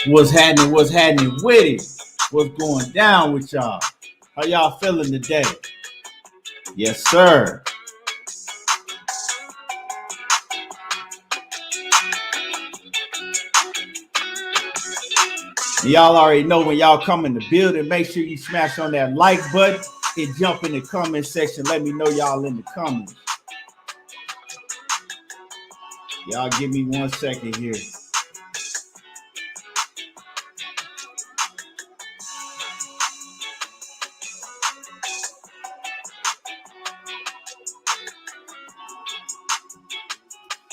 What's happening? What's happening with it? What's going down with y'all? How y'all feeling today? Yes, sir. Y'all already know when y'all come in the building, make sure you smash on that like button and jump in the comment section. Let me know y'all in the comments. Y'all give me 1 second here.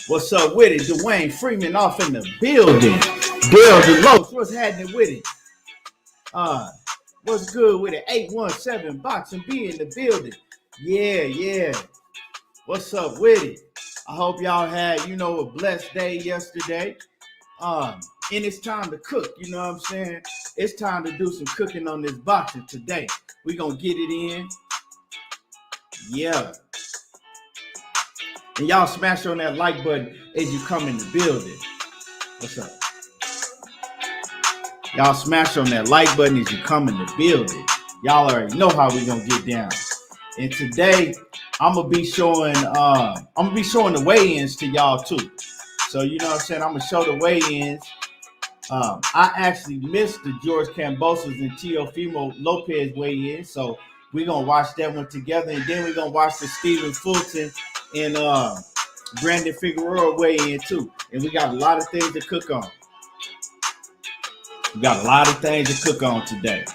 What's up with it? Dwayne Freeman off in the building. Bill DeLoach, what's happening with it? What's good with it? 817 Boxing B in the building. Yeah. What's up with it? I hope y'all had, a blessed day yesterday. And it's time to cook, you know what I'm saying? It's time to do some cooking on this boxing today. We're going to get it in. Yeah. And y'all smash on that like button as you come in the building. What's up? Y'all smash on that like button as you come in the building. Y'all already know how we gonna get down. And today, I'm gonna be showing the weigh-ins to y'all too. So you know what I'm saying? I'm gonna show the weigh-ins. I actually missed the George Kambosos and Teofimo Lopez weigh-in, so we're gonna watch that one together, and then we're gonna watch the Stephen Fulton and Brandon Figueroa weigh-in too. And we got a lot of things to cook on. We got a lot of things to cook on today.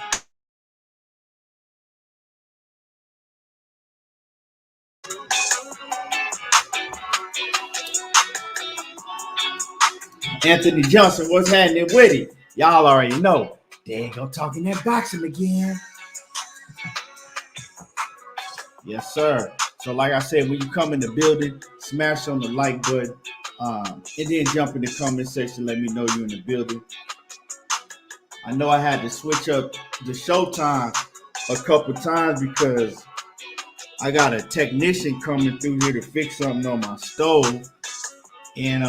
Anthony Johnson, what's happening with it? Y'all already know. They ain't gonna talking that boxing again. Yes, sir. So like I said, when you come in the building, smash on the like button, and then jump in the comment section. Let me know you're in the building. I know I had to switch up the showtime a couple times because I got a technician coming through here to fix something on my stove. And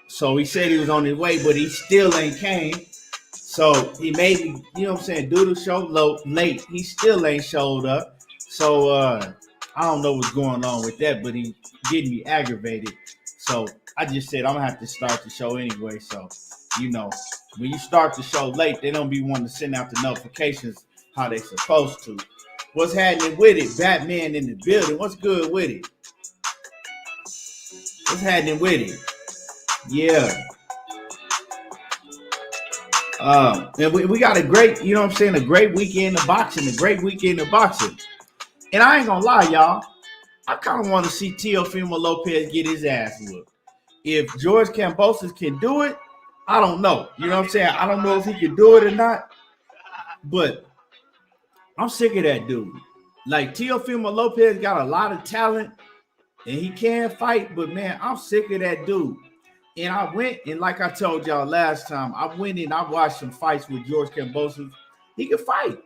so he said he was on his way, but he still ain't came. So he made me, do the show late. He still ain't showed up. So I don't know what's going on with that, but he getting me aggravated. So I just said I'm gonna have to start the show anyway. So, when you start the show late, they don't be wanting to send out the notifications how they supposed to. What's happening with it? Batman in the building. What's good with it? What's happening with it? Yeah. And we got a great, a great weekend of boxing, And I ain't gonna lie, y'all. I kind of want to see Teofimo Lopez get his ass whooped. If George Kambosos can do it, I don't know. You know what I'm saying? I don't know if he can do it or not. But I'm sick of that dude. Like, Teofimo Lopez got a lot of talent, and he can fight. But, man, I'm sick of that dude. And I went, and like I told y'all last time, I went and I watched some fights with George Kambosos. He can fight.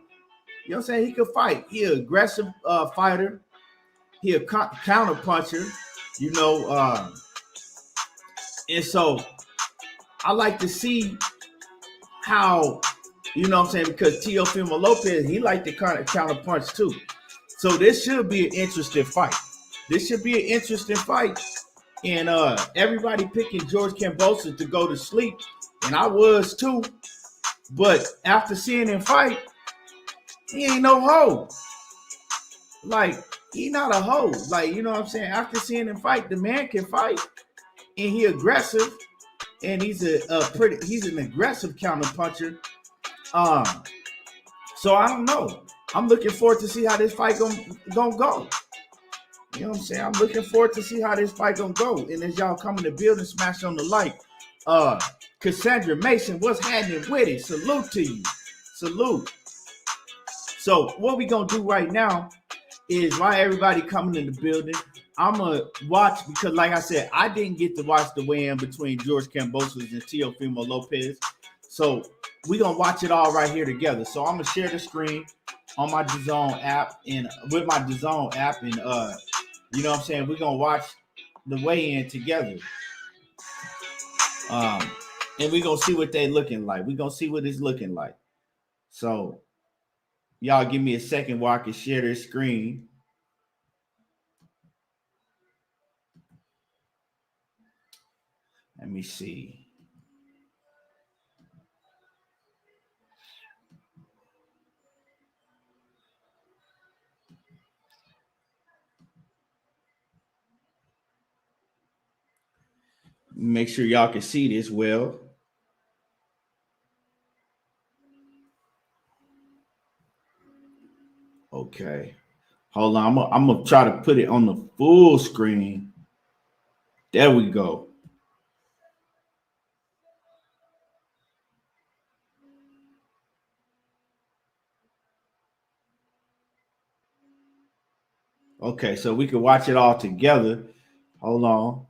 You know what I'm saying? He can fight. He an aggressive fighter. He a counter puncher, and so I like to see how, because Teofimo Lopez, he like to kind of counter punch too. So this should be an interesting fight. And everybody picking George Kambosos to go to sleep, and I was too. But after seeing him fight, he ain't no hoe. Like, he not a hoe. Like, you know what I'm saying? After seeing him fight, the man can fight. And he aggressive. And he's an aggressive counter puncher. So I don't know. I'm looking forward to see how this fight gonna go. You know what I'm saying? I'm looking forward to see how this fight gonna go. And as y'all come in the building, smash on the like. Cassandra Mason, what's happening with it? Salute to you. Salute. So what we gonna do right now is, while everybody coming in the building, I'm gonna watch, because like I said, I didn't get to watch the weigh-in between George Kambosos and Teofimo Lopez. So we gonna watch it all right here together. So I'm gonna share the screen on my DAZN app and with my DAZN app, and you know what I'm saying, we're gonna watch the weigh-in together. And we're going to see what they looking like. We're going to see what it's looking like. So, y'all give me a second while I can share this screen. Let me see. Make sure y'all can see this well. Okay. Hold on. I'm going to try to put it on the full screen. There we go. Okay, so we can watch it all together. Hold on.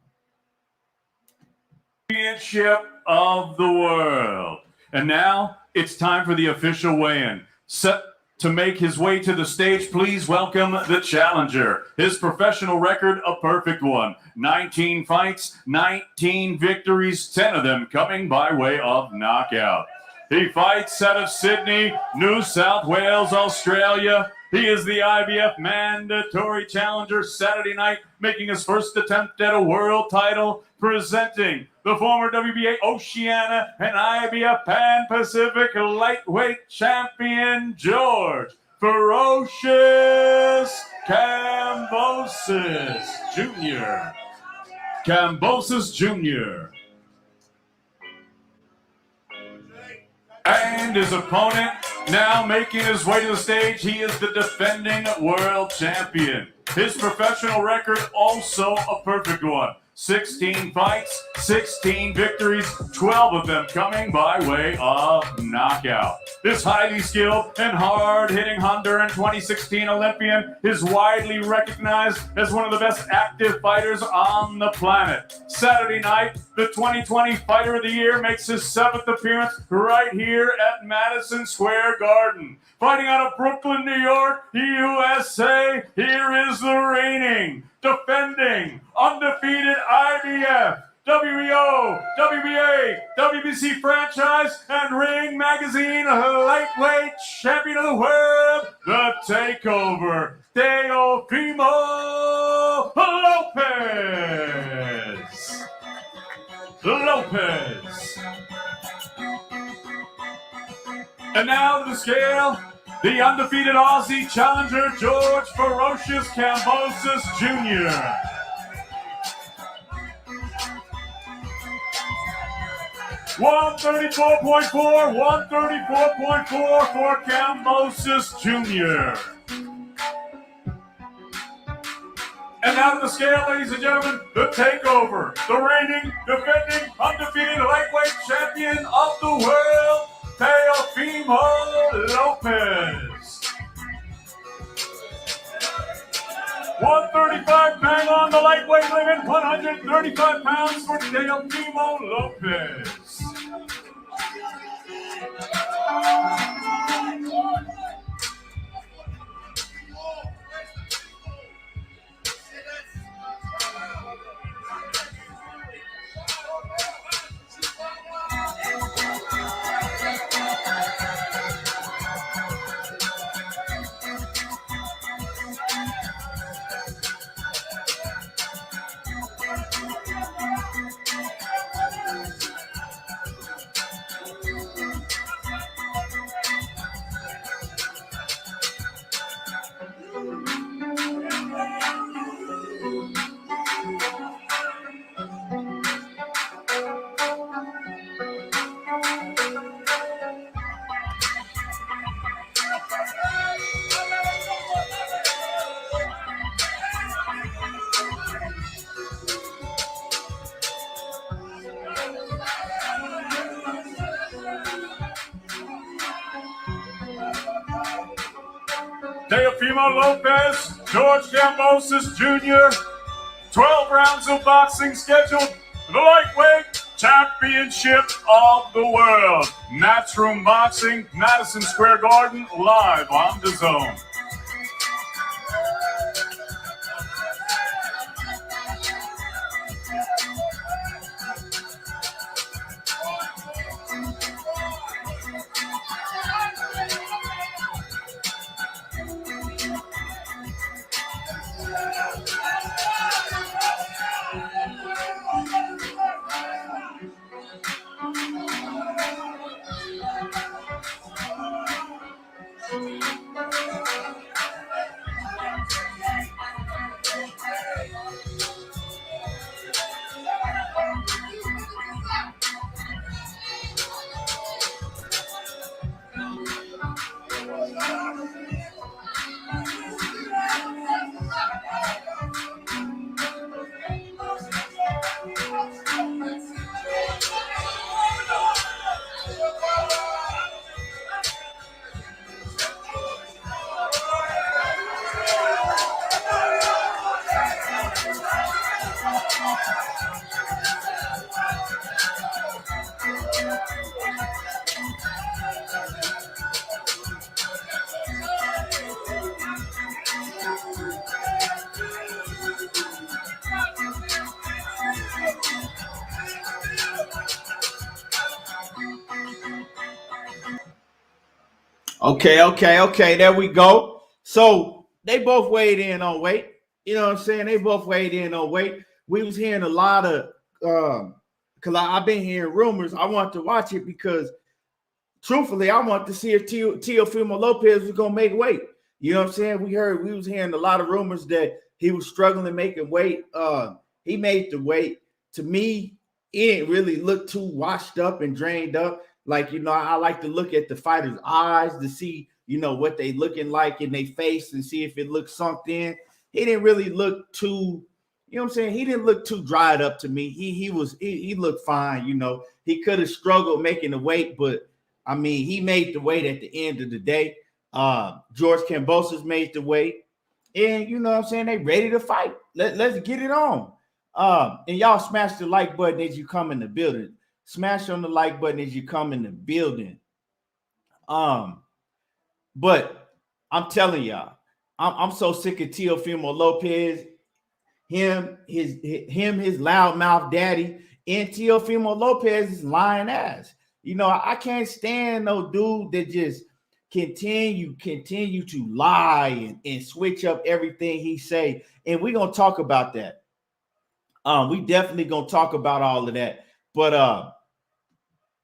Championship of the world. And now it's time for the official weigh-in. Set to make his way to the stage, please welcome the challenger. His professional record, a perfect one. 19 fights, 19 victories, 10 of them coming by way of knockout. He fights out of Sydney, New South Wales, Australia. He is the IBF mandatory challenger Saturday night, making his first attempt at a world title, presenting the former WBA Oceania and IBF Pan-Pacific lightweight champion, George Ferocious Kambosos Jr. Kambosos Jr. And his opponent, now making his way to the stage, he is the defending world champion. His professional record, also a perfect one. 16 fights, 16 victories, 12 of them coming by way of knockout. This highly skilled and hard-hitting Honduran 2016 Olympian is widely recognized as one of the best active fighters on the planet. Saturday night, the 2020 Fighter of the Year makes his 7th appearance right here at Madison Square Garden. Fighting out of Brooklyn, New York, USA, here is the reigning, defending, undefeated IBF, WBO, WBA, WBC franchise, and Ring Magazine lightweight champion of the world, the Takeover, Teofimo Lopez. And now to the scale, the undefeated Aussie challenger, George Ferocious Kambosos Jr. $134.4 for Kambosos Jr. And now to the scale, ladies and gentlemen, the Takeover, the reigning, defending, undefeated lightweight champion of the world, Teofimo Lopez. 135, bang on the lightweight limit, 135 pounds for Teofimo Lopez. Teofimo Lopez, George Kambosos Jr., 12 rounds of boxing scheduled, the lightweight championship of the world. Matchroom Boxing, Madison Square Garden, live on DAZN. Okay. There we go. So they both weighed in on weight. You know what I'm saying? They both weighed in on weight. We was hearing a lot of because I've been hearing rumors. I want to watch it because truthfully, I want to see if Teofimo Lopez was gonna make weight. You know what I'm saying? We was hearing a lot of rumors that he was struggling making weight. He made the weight. To me, it didn't really look too washed up and drained up. Like, you know, I like to look at the fighter's eyes to see, you know, what they looking like in their face and see if it looks sunk in. He didn't really look too, you know what I'm saying? He didn't look too dried up to me. He looked fine, you know. He could have struggled making the weight, but I mean, he made the weight at the end of the day. George Kambosos made the weight. And you know what I'm saying? They ready to fight. Let's get it on. And y'all smash the like button as you come in the building. Smash on the like button as you come in the building. But I'm telling y'all, I'm so sick of Teofimo Lopez, his loudmouth daddy, and Teofimo Lopez's lying ass. You know, I can't stand no dude that just continue to lie and switch up everything he say. And we're gonna talk about that. We definitely gonna talk about all of that. But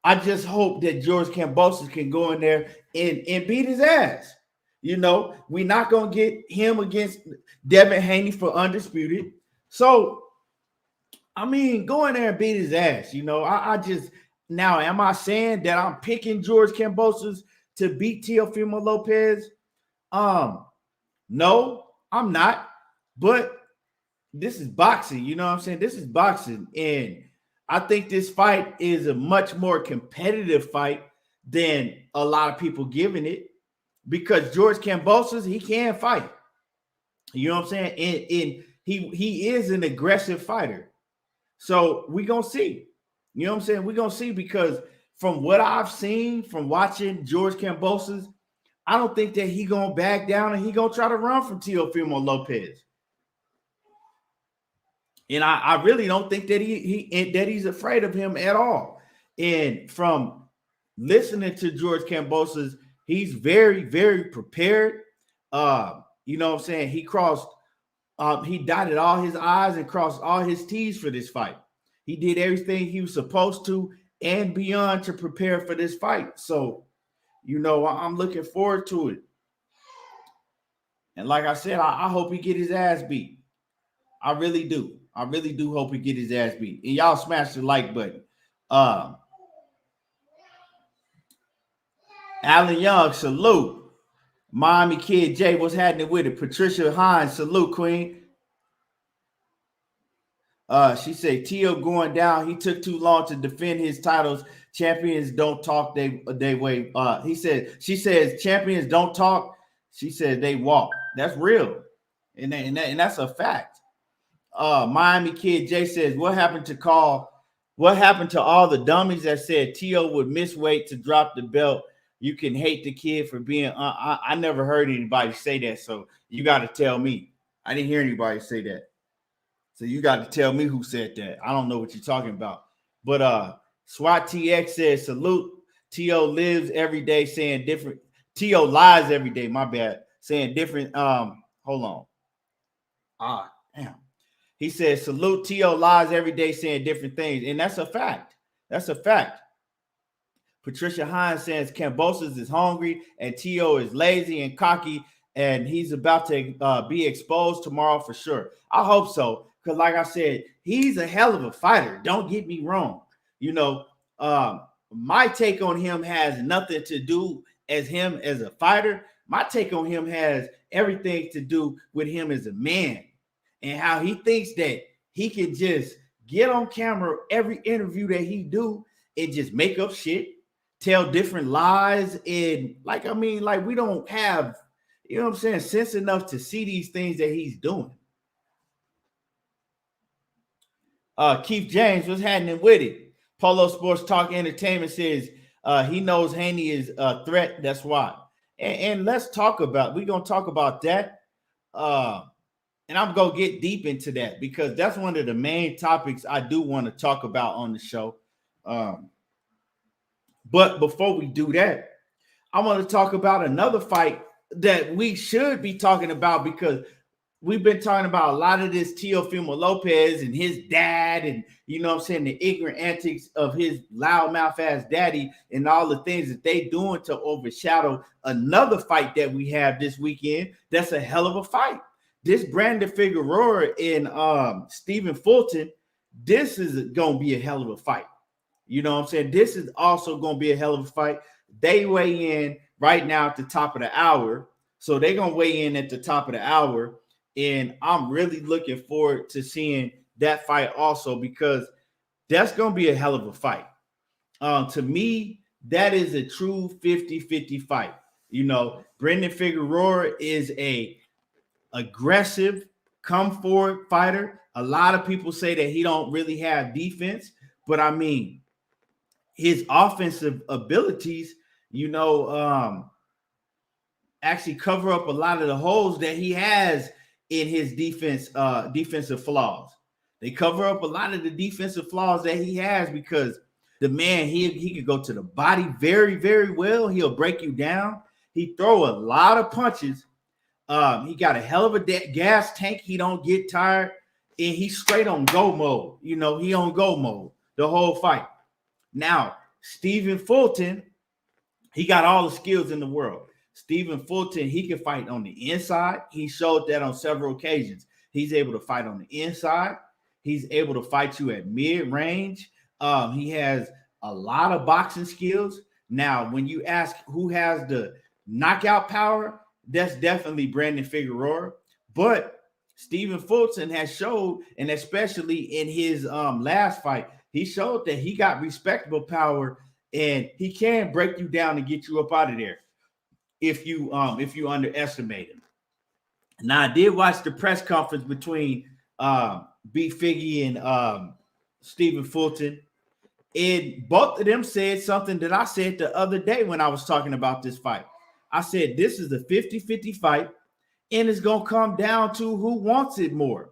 I just hope that George Kambosos can go in there and beat his ass. You know, we're not gonna get him against Devin Haney for undisputed. So, I mean, go in there and beat his ass. You know, I just now, am I saying that I'm picking George Kambosos to beat Teofimo Lopez? No, I'm not. But this is boxing. You know what I'm saying? This is boxing, and I think this fight is a much more competitive fight than a lot of people giving it, because George Kambosos, he can fight. You know what I'm saying? And he is an aggressive fighter. So we're going to see. You know what I'm saying? We're going to see, because from what I've seen from watching George Kambosos, I don't think that he going to back down and he going to try to run from Teofimo Lopez. And I really don't think that he's afraid of him at all. And from listening to George Kambosos, he's very, very prepared. You know what I'm saying? He dotted all his I's and crossed all his T's for this fight. He did everything he was supposed to and beyond to prepare for this fight. So, you know, I'm looking forward to it. And like I said, I hope he get his ass beat. I really do. I really do hope he get his ass beat. And y'all smash the like button. Alan Young, salute. Miami Kid J, what's happening with it? Patricia Hines, salute, Queen. She said, Teo going down. He took too long to defend his titles. Champions don't talk, they wait. She says, champions don't talk. She said they walk. That's real. And that's a fact. Miami Kid J says, what happened to all the dummies that said Teo would miss weight to drop the belt? You can hate the kid for being I never heard anybody say that, so you got to tell me. I didn't hear anybody say that. So you got to tell me who said that. I don't know what you're talking about. But SWAT TX says, salute. Teo lives every day saying different. Teo lies every day, my bad. Saying different. Hold on. Damn. He says, salute. Teo lies every day saying different things. And that's a fact. That's a fact. Patricia Hines says Kambosos is hungry and Teo is lazy and cocky, and he's about to be exposed tomorrow for sure. I hope so, because like I said, he's a hell of a fighter. Don't get me wrong. You know, my take on him has nothing to do as him as a fighter. My take on him has everything to do with him as a man and how he thinks that he can just get on camera every interview that he do and just make up shit, tell different lies. And like, I mean, like, we don't have, you know what I'm saying, sense enough to see these things that he's doing. Keith James, what's happening with it? Polo Sports Talk Entertainment says he knows Haney is a threat. That's why. And let's talk about, we're going to talk about that. And And I'm going to get deep into that because that's one of the main topics I do want to talk about on the show. But before we do that, I want to talk about another fight that we should be talking about because we've been talking about a lot of this Teofimo Lopez and his dad and, you know what I'm saying, the ignorant antics of his loudmouth ass daddy and all the things that they doing to overshadow another fight that we have this weekend. That's a hell of a fight. This Brandon Figueroa and Stephen Fulton, this is going to be a hell of a fight. You know what I'm saying? This is also going to be a hell of a fight. They weigh in right now at the top of the hour. So they're going to weigh in at the top of the hour. And I'm really looking forward to seeing that fight also because that's going to be a hell of a fight. To me, that is a true 50-50 fight. You know, Brandon Figueroa is a aggressive, come forward fighter. A lot of people say that he don't really have defense, but I mean, his offensive abilities, you know, actually cover up a lot of the holes that he has in his defensive flaws. They cover up a lot of the defensive flaws that he has because the man, he can go to the body very, very well. He'll break you down. He throw a lot of punches. He got a hell of a gas tank. He don't get tired. And he's straight on go mode. You know, he on go mode the whole fight. Now, Stephen Fulton, he got all the skills in the world. Stephen Fulton, he can fight on the inside. He showed that on several occasions. He's able to fight on the inside. He's able to fight you at mid-range. He has a lot of boxing skills. Now, when you ask who has the knockout power, that's definitely Brandon Figueroa. But Stephen Fulton has showed, and especially in his last fight, he showed that he got respectable power and he can break you down and get you up out of there if you underestimate him. Now, I did watch the press conference between B. Figgy and Stephen Fulton, and both of them said something that I said the other day when I was talking about this fight. I said this is a 50-50 fight, and it's going to come down to who wants it more.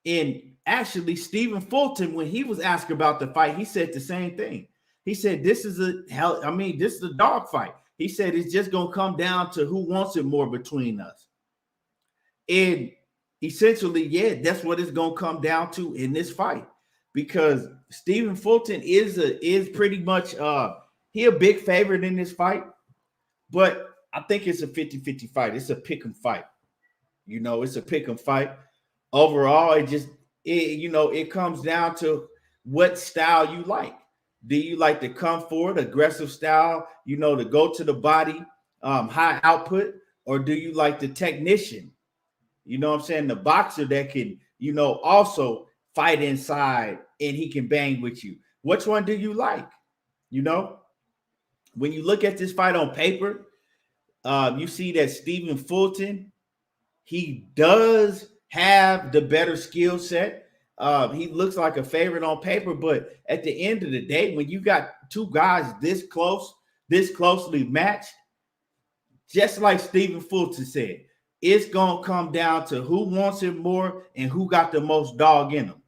And actually, Stephen Fulton, when he was asked about the fight, he said the same thing. He said, this is a dog fight. He said, it's just going to come down to who wants it more between us. And essentially, yeah, that's what it's going to come down to in this fight. Because Stephen Fulton is pretty much, he a big favorite in this fight. But I think it's a 50-50 fight. It's a pick'em fight. You know, it's a pick'em fight. Overall, it comes down to what style you like. Do you like the come forward, aggressive style, you know, to go to the body, high output, or do you like the technician? You know what I'm saying? The boxer that can, you know, also fight inside and he can bang with you. Which one do you like? You know, when you look at this fight on paper, you see that Stephen Fulton, he does have the better skill set. He looks like a favorite on paper, but at the end of the day, when you got two guys this closely matched, just like Stephen Fulton said, it's going to come down to who wants it more and who got the most dog in them.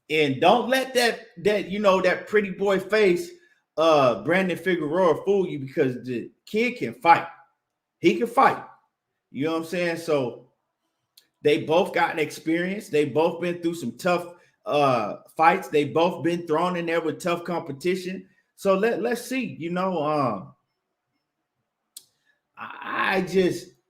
And don't let that pretty boy face Brandon Figueroa fool you because the kid can fight. He can fight. You know what I'm saying? So they both got experience. They both been through some tough fights. They both been thrown in there with tough competition. So let's see. You know, I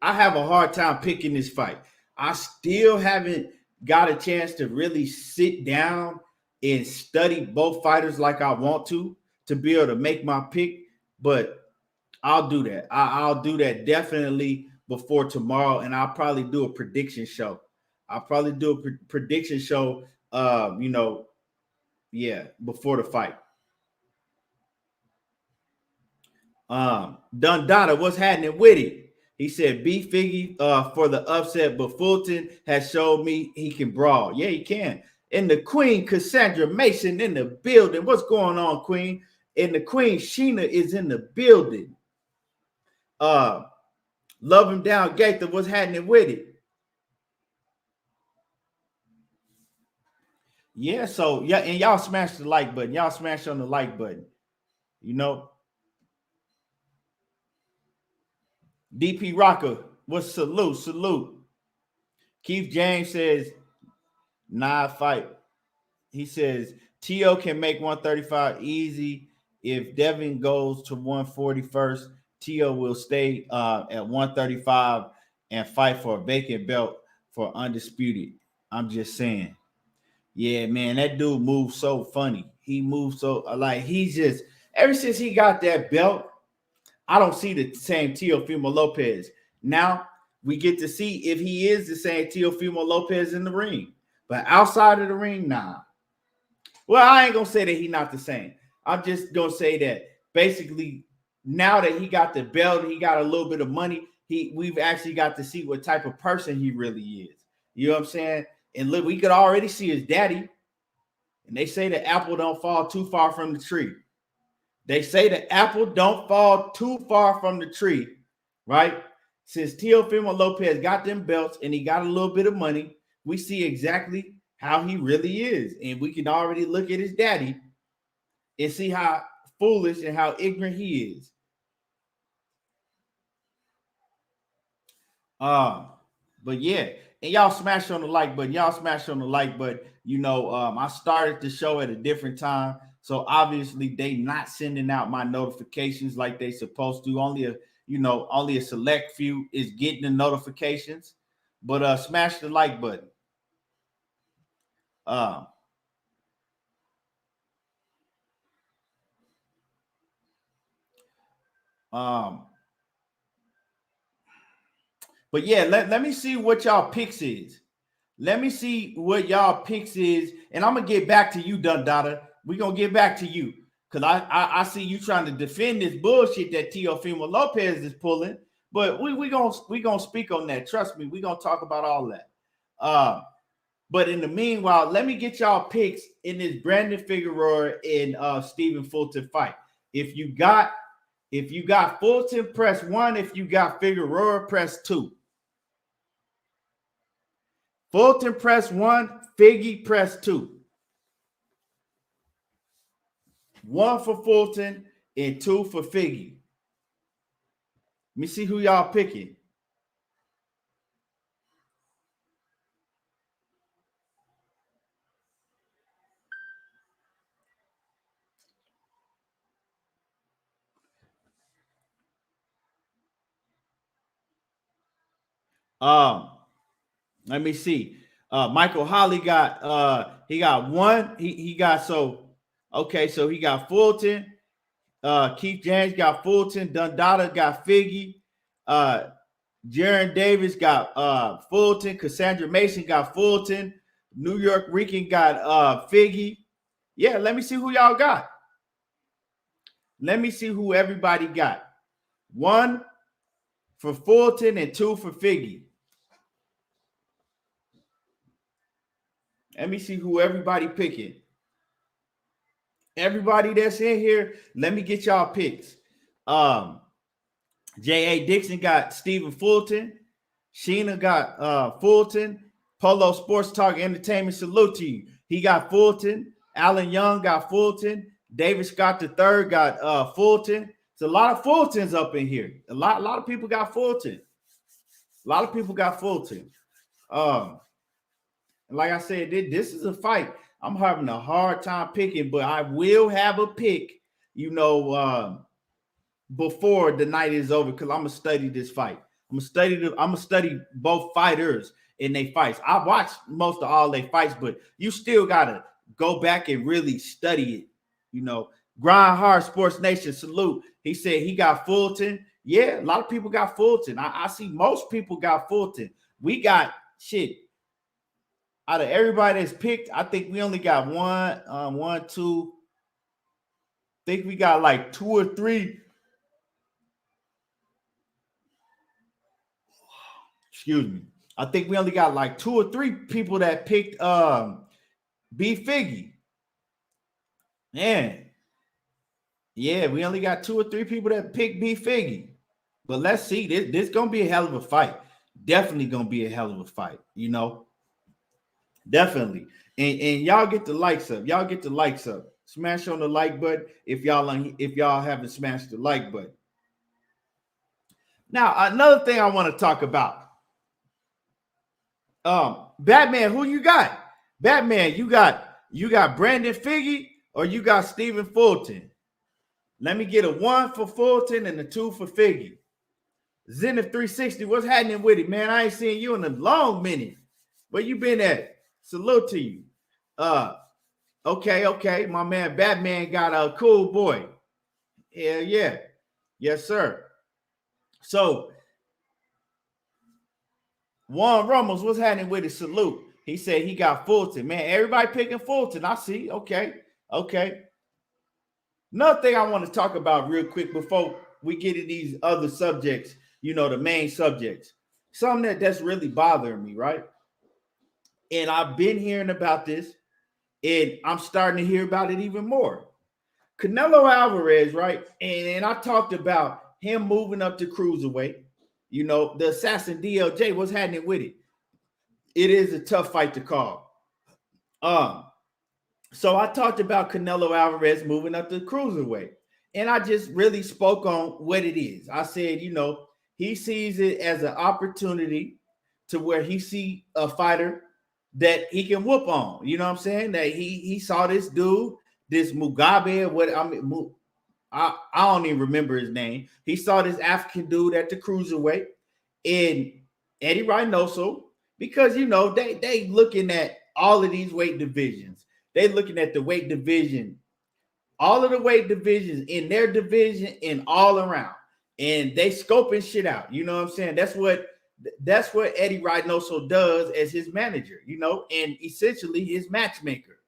have a hard time picking this fight. I still haven't got a chance to really sit down and study both fighters like I want to be able to make my pick. But I'll do that. I'll do that definitely before tomorrow, and I'll probably do a prediction show. Before the fight. Dundada, what's happening with it? He said, B. Figgy for the upset, but Fulton has showed me he can brawl. Yeah, he can. And the Queen, Cassandra Mason, in the building. What's going on, Queen? And the Queen, Sheena, is in the building. Love him down, Gaither. What's happening with it? Yeah, so yeah, and y'all smash the like button. Y'all smash on the like button. You know, DP Rocker, what's salute. Keith James says, nah, fight. He says, T.O. can make 135 easy. If Devin goes to 140 first, T.O. will stay at 135 and fight for a vacant belt for undisputed. I'm just saying. Yeah, man, that dude moves so funny. He moves so, like, he's just, ever since he got that belt, I don't see the same Teofimo Lopez. Now we get to see if he is the same Teofimo Lopez in the ring. But outside of the ring, nah. Well, I ain't gonna say that he's not the same. I'm just gonna say that basically now that he got the belt, he got a little bit of money. We've actually got to see what type of person he really is. You know what I'm saying? And look, we could already see his daddy. And they say the apple don't fall too far from the tree. They say the apple don't fall too far from the tree, right? Since Teofimo Lopez got them belts and he got a little bit of money, we see exactly how he really is. And we can already look at his daddy and see how foolish and how ignorant he is. But yeah, and y'all smash on the like button. Y'all smash on the like button. You know, I started the show at a different time. So obviously they not sending out my notifications like they supposed to. Only a select few is getting the notifications. But smash the like button. But yeah, let me see what y'all picks is. Let me see what y'all picks is, and I'm gonna get back to you, Dundada. We're gonna get back to you. Cause I see you trying to defend this bullshit that Teofimo Lopez is pulling, but we gonna speak on that. Trust me, we're gonna talk about all that. But in the meanwhile, let me get y'all picks in this Brandon Figueroa and Stephen Fulton fight. If you got Fulton, press 1. If you got Figueroa, press 2. Fulton, press 1. Figgy, press 2. 1 for Fulton and 2 for Figgy. Let me see who y'all picking. Let me see. Michael Holly got he got 1. He got so he got Fulton. Keith James got Fulton. Dundada got Figgy. Jaron Davis got Fulton. Cassandra Mason got Fulton. New York Rican got Figgy. Yeah, let me see who y'all got. Let me see who everybody got. 1 for Fulton and 2 for Figgy. Let me see who everybody picking. Everybody that's in here, let me get y'all picks. J.A. Dixon got Stephen Fulton. Sheena got Fulton. Polo Sports Talk Entertainment, salute to you. He got Fulton. Alan Young got Fulton. David Scott III got Fulton. It's a lot of Fultons up in here. A lot of people got Fulton. A lot of people got Fulton. Like I said, this is a fight. I'm having a hard time picking, but I will have a pick, before the night is over, because I'm gonna study this fight. I'm gonna study both fighters in their fights. I watched most of all their fights, but you still gotta go back and really study it. Grind Hard Sports Nation, salute. He said he got Fulton. Yeah, a lot of people got Fulton. I see most people got Fulton. We got shit. Out of everybody that's picked, I think we only got one, two. I think we got like 2 or 3. Excuse me. I think we only got like 2 or 3 people that picked B Figgy. Man. Yeah, we only got 2 or 3 people that picked B Figgy. But let's see. This gonna be a hell of a fight. Definitely gonna be a hell of a fight, Definitely. And y'all get the likes up. Y'all get the likes up. Smash on the like button if y'all haven't smashed the like button. Now, another thing I want to talk about. Batman, who you got? Batman, you got Brandon Figgy or you got Stephen Fulton? Let me get a 1 for Fulton and a 2 for Figgy. Zenith 360, what's happening with it, man? I ain't seen you in a long minute. Where you been at? Salute to you. Okay. My man Batman got a cool boy. Hell yeah. Yes, sir. So, Juan Ramos, what's happening with it? Salute. He said he got Fulton. Man, everybody picking Fulton. I see. Okay. Another thing I want to talk about real quick before we get to these other subjects, the main subjects. Something that's really bothering me, right? And I've been hearing about this, and I'm starting to hear about it even more. Canelo Alvarez, right? And I talked about him moving up to cruiserweight. The assassin DLJ, what's happening with it? It is a tough fight to call. So I talked about Canelo Alvarez moving up to cruiserweight. And I just really spoke on what it is. I said, he sees it as an opportunity to where he see a fighter that he can whoop on. You know what I'm saying? That he saw this dude, this Mugabe, I don't even remember his name. He saw this African dude at the cruiserweight and Eddie Reynoso, because they looking at all of these weight divisions. They looking at the weight division, all of the weight divisions in their division and all around. And they scoping shit out. You know what I'm saying? That's what Eddie Reynoso does as his manager, and essentially his matchmaker.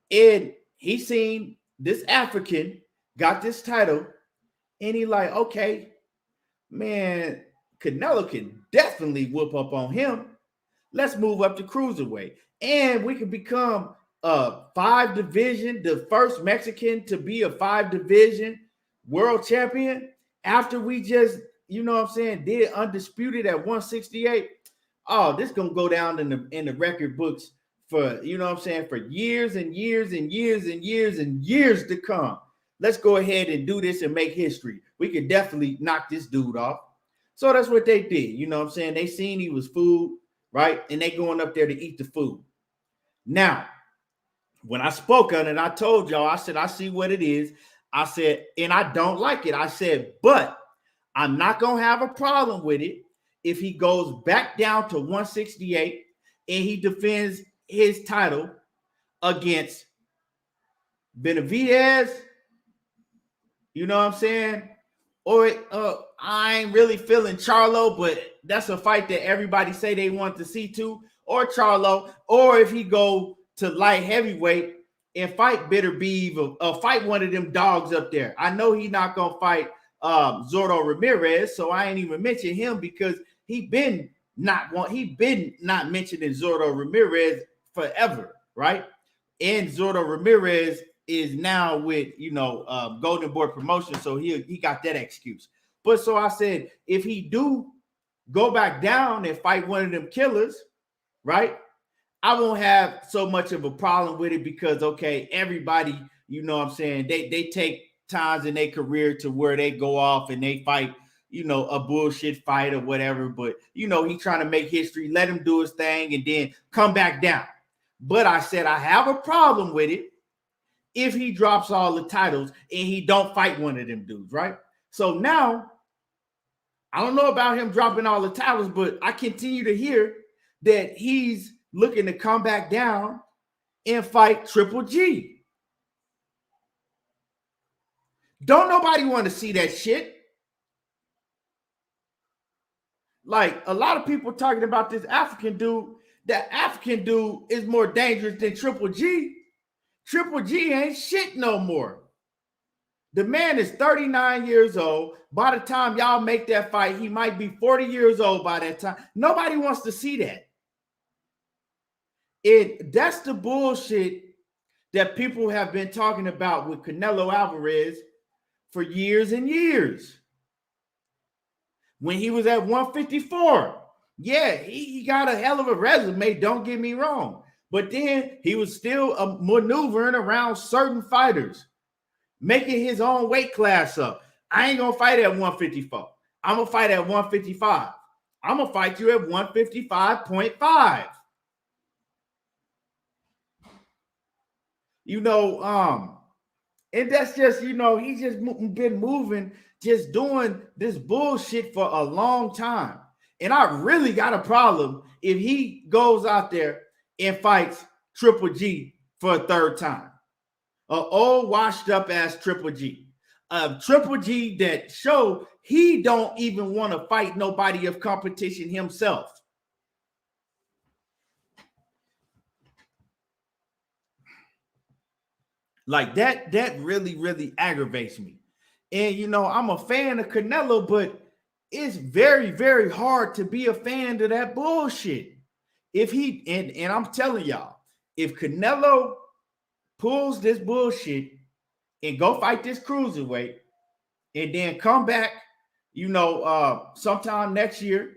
And he seen this African got this title, and he like, okay, man, Canelo can definitely whoop up on him. Let's move up to cruiserweight, and we can become a 5-division, the first Mexican to be a 5-division world champion after we just, did undisputed at 168. Oh, this gonna go down in the record books for, for years and years and years and years and years to come. Let's go ahead and do this and make history. We could definitely knock this dude off. So that's what they did. They seen he was food, right? And they going up there to eat the food. Now, when I spoke on it, I told y'all, I said, I see what it is. I said, and I don't like it. I said, but I'm not going to have a problem with it if he goes back down to 168 and he defends his title against Benavidez. You know what I'm saying? Or I ain't really feeling Charlo, but that's a fight that everybody say they want to see too. Or Charlo, or if he go to light heavyweight and fight Bitter Beef, fight one of them dogs up there. I know he not gonna fight Zordo Ramirez, so I ain't even mention him because he been not mentioning Zordo Ramirez forever, right? And Zordo Ramirez is now with Golden Boy Promotion, so he got that excuse. But so I said, if he do go back down and fight one of them killers, right? I won't have so much of a problem with it because, okay, everybody, they take times in their career to where they go off and they fight, a bullshit fight or whatever. But, he trying to make history, let him do his thing and then come back down. But I said I have a problem with it if he drops all the titles and he don't fight one of them dudes, right? So now, I don't know about him dropping all the titles, but I continue to hear that he's looking to come back down and fight Triple G. Don't nobody want to see that shit. Like, a lot of people talking about this African dude. That African dude is more dangerous than Triple G. Triple G ain't shit no more. The man is 39 years old. By the time y'all make that fight, he might be 40 years old by that time. Nobody wants to see that. That's the bullshit that people have been talking about with Canelo Alvarez for years and years. When he was at 154, yeah, he got a hell of a resume, don't get me wrong. But then he was still maneuvering around certain fighters, making his own weight class up. I ain't going to fight at 154. I'm going to fight at 155. I'm going to fight you at 155.5. And that's just, he's just been moving, just doing this bullshit for a long time. And I really got a problem if he goes out there and fights Triple G for a third time. An old washed up ass Triple G. Triple G that show he don't even want to fight nobody of competition himself. Like that really, really aggravates me. And, I'm a fan of Canelo, but it's very, very hard to be a fan of that bullshit. If he, and I'm telling y'all, if Canelo pulls this bullshit and go fight this cruiserweight and then come back, sometime next year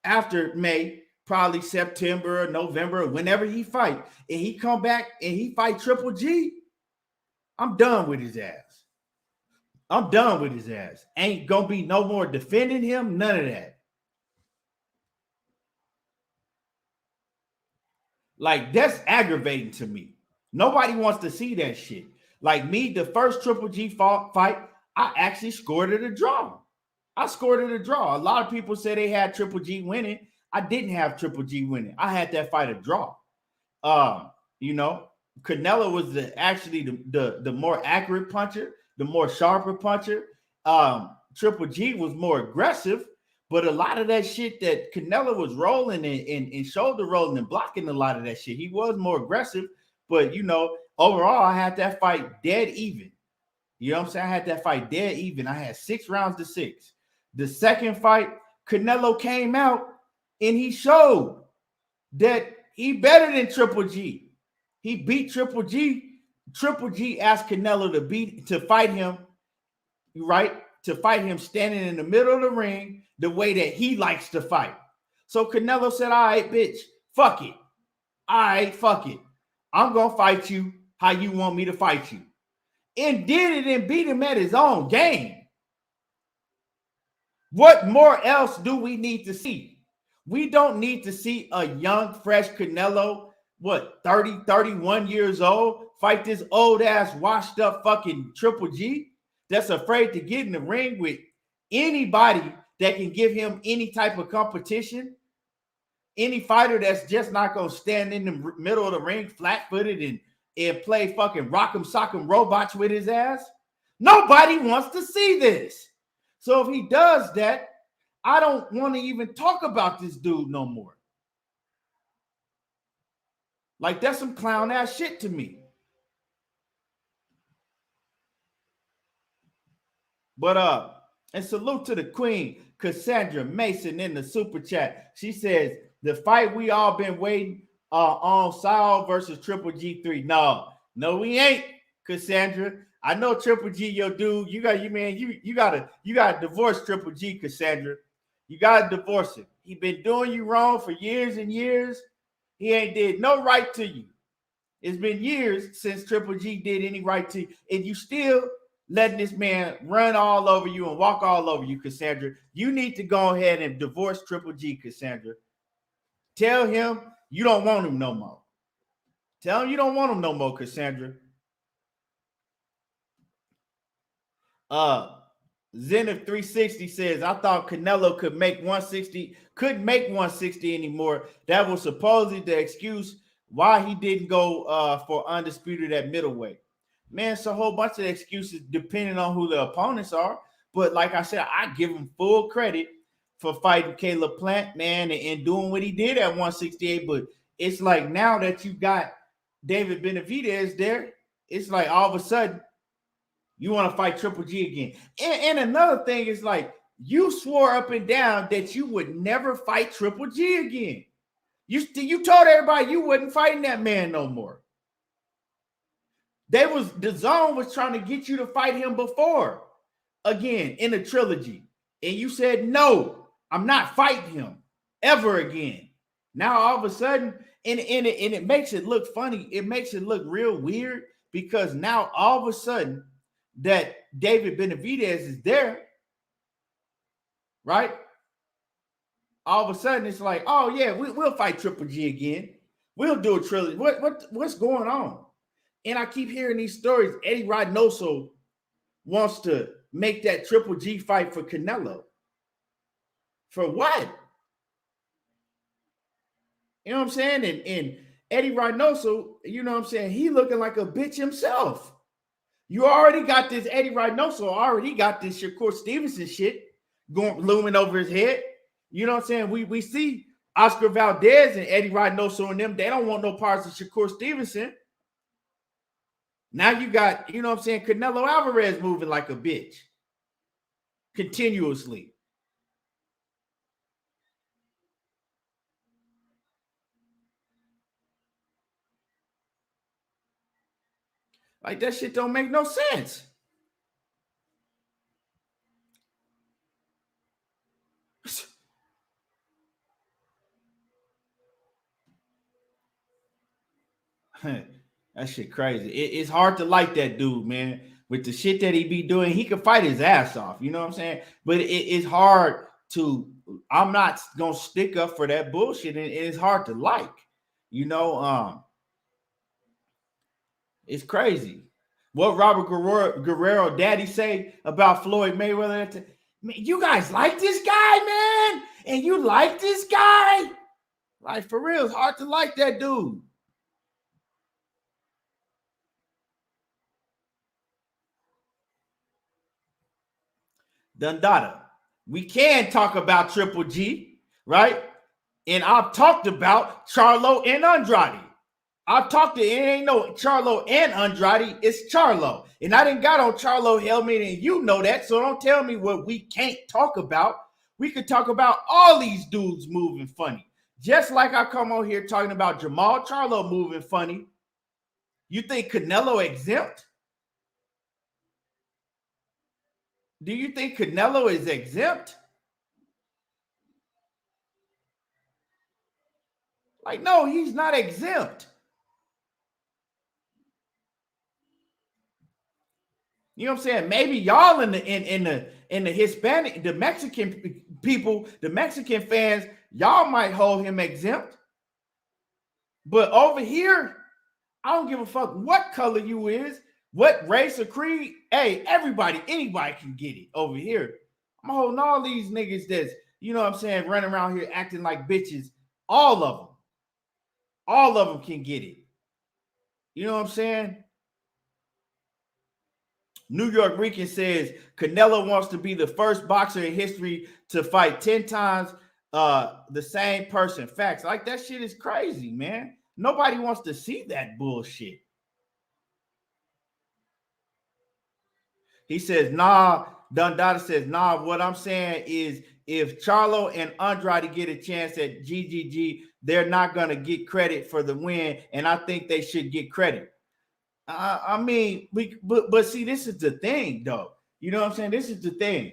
after May, probably September or November, whenever he fight, and he come back and he fight Triple G, I'm done with his ass. I'm done with his ass. Ain't gonna be no more defending him, none of that. Like, that's aggravating to me. Nobody wants to see that shit. Like me, the first Triple G fight, I actually scored it a draw. I scored it a draw. A lot of people say they had Triple G winning. I didn't have Triple G winning. I had that fight a draw. Canelo was the more accurate puncher, the more sharper puncher. Triple G was more aggressive, but a lot of that shit that Canelo was rolling and shoulder rolling and blocking a lot of that shit. He was more aggressive, but overall, I had that fight dead even. You know what I'm saying? I had that fight dead even. I had 6 rounds to 6. The second fight, Canelo came out and he showed that he better than Triple G. He beat Triple G. Triple G asked Canelo to fight him, right? To fight him standing in the middle of the ring the way that he likes to fight. So Canelo said, all right, bitch, fuck it. All right, fuck it. I'm going to fight you how you want me to fight you. And did it and beat him at his own game. What more else do we need to see? We don't need to see a young, fresh Canelo, 30, 31 years old, fight this old-ass, washed-up fucking Triple G that's afraid to get in the ring with anybody that can give him any type of competition. Any fighter that's just not going to stand in the middle of the ring flat-footed and play fucking rock'em sock'em robots with his ass. Nobody wants to see this. So if he does that, I don't want to even talk about this dude no more. Like, that's some clown ass shit to me. But and salute to the queen, Cassandra Mason, in the super chat. She says, the fight we all been waiting on Saul versus Triple G3. No, we ain't, Cassandra. I know Triple G, your dude. You gotta divorce Triple G, Cassandra. You gotta divorce him. He been doing you wrong for years and years. He ain't did no right to you. It's been years since Triple G did any right to you, and you still letting this man run all over you and walk all over you, Cassandra. You need to go ahead and divorce Triple G, Cassandra. Tell him you don't want him no more. Tell him you don't want him no more, Cassandra. Zenith 360 says, I thought Canelo couldn't make 160 anymore. That was supposedly the excuse why he didn't go for undisputed at middleweight. Man, it's a whole bunch of excuses depending on who the opponents are. But like I said, I give him full credit for fighting Caleb Plant, man, and doing what he did at 168. But it's like now that you got David Benavidez there, it's like all of a sudden you want to fight Triple G again. And another thing is, like, you swore up and down that you would never fight Triple G again. You told everybody you wasn't fighting that man no more. The zone was trying to get you to fight him before, again, in a trilogy. And you said, no, I'm not fighting him ever again. Now, all of a sudden, And it makes it look funny. It makes it look real weird because now all of a sudden that David Benavidez is there, right? All of a sudden it's like, oh yeah, we'll fight Triple G again. We'll do a trilogy. What's going on? And I keep hearing these stories. Eddie Reynoso wants to make that Triple G fight for Canelo. For what? You know what I'm saying? And Eddie Reynoso, you know what I'm saying? He looking like a bitch himself. You already got this Eddie Reynoso, already got this Shakur Stevenson shit looming over his head. You know what I'm saying? We see Oscar Valdez and Eddie Reynoso and them. They don't want no parts of Shakur Stevenson. Now you got, you know what I'm saying, Canelo Alvarez moving like a bitch continuously. Like, that shit don't make no sense. That shit crazy. It's hard to like that dude, man. With the shit that he be doing, he can fight his ass off. You know what I'm saying? But it's hard to, I'm not going to stick up for that bullshit. And it's hard to like, you know, it's crazy. What Robert Guerrero daddy say about Floyd Mayweather? Man, you guys like this guy, man? And you like this guy? Like, for real, it's hard to like that dude. Dundada. We can talk about Triple G, right? And I've talked about Charlo and Andrade. I've talked to, it ain't no Charlo and Andrade, it's Charlo. And I didn't got on Charlo helmet, and you know that, so don't tell me what we can't talk about. We could talk about all these dudes moving funny. Just like I come on here talking about Jamal Charlo moving funny. You think Canelo exempt? Do you think Canelo is exempt? Like, no, he's not exempt. You know what I'm saying? Maybe y'all in the Hispanic, the Mexican people, the Mexican fans, y'all might hold him exempt. But over here, I don't give a fuck what color you is, what race or creed. Hey, anybody can get it over here. I'm holding all these niggas that's, you know what I'm saying, running around here acting like bitches. All of them can get it. You know what I'm saying? New York Rican says Canelo wants to be the first boxer in history to fight 10 times the same person. Facts. Like, that shit is crazy, man. Nobody wants to see that bullshit. He says, nah. Dundada says, nah, what I'm saying is if Charlo and Andrade get a chance at GGG, they're not going to get credit for the win, and I think they should get credit. I mean, but see, this is the thing, though. You know what I'm saying? This is the thing.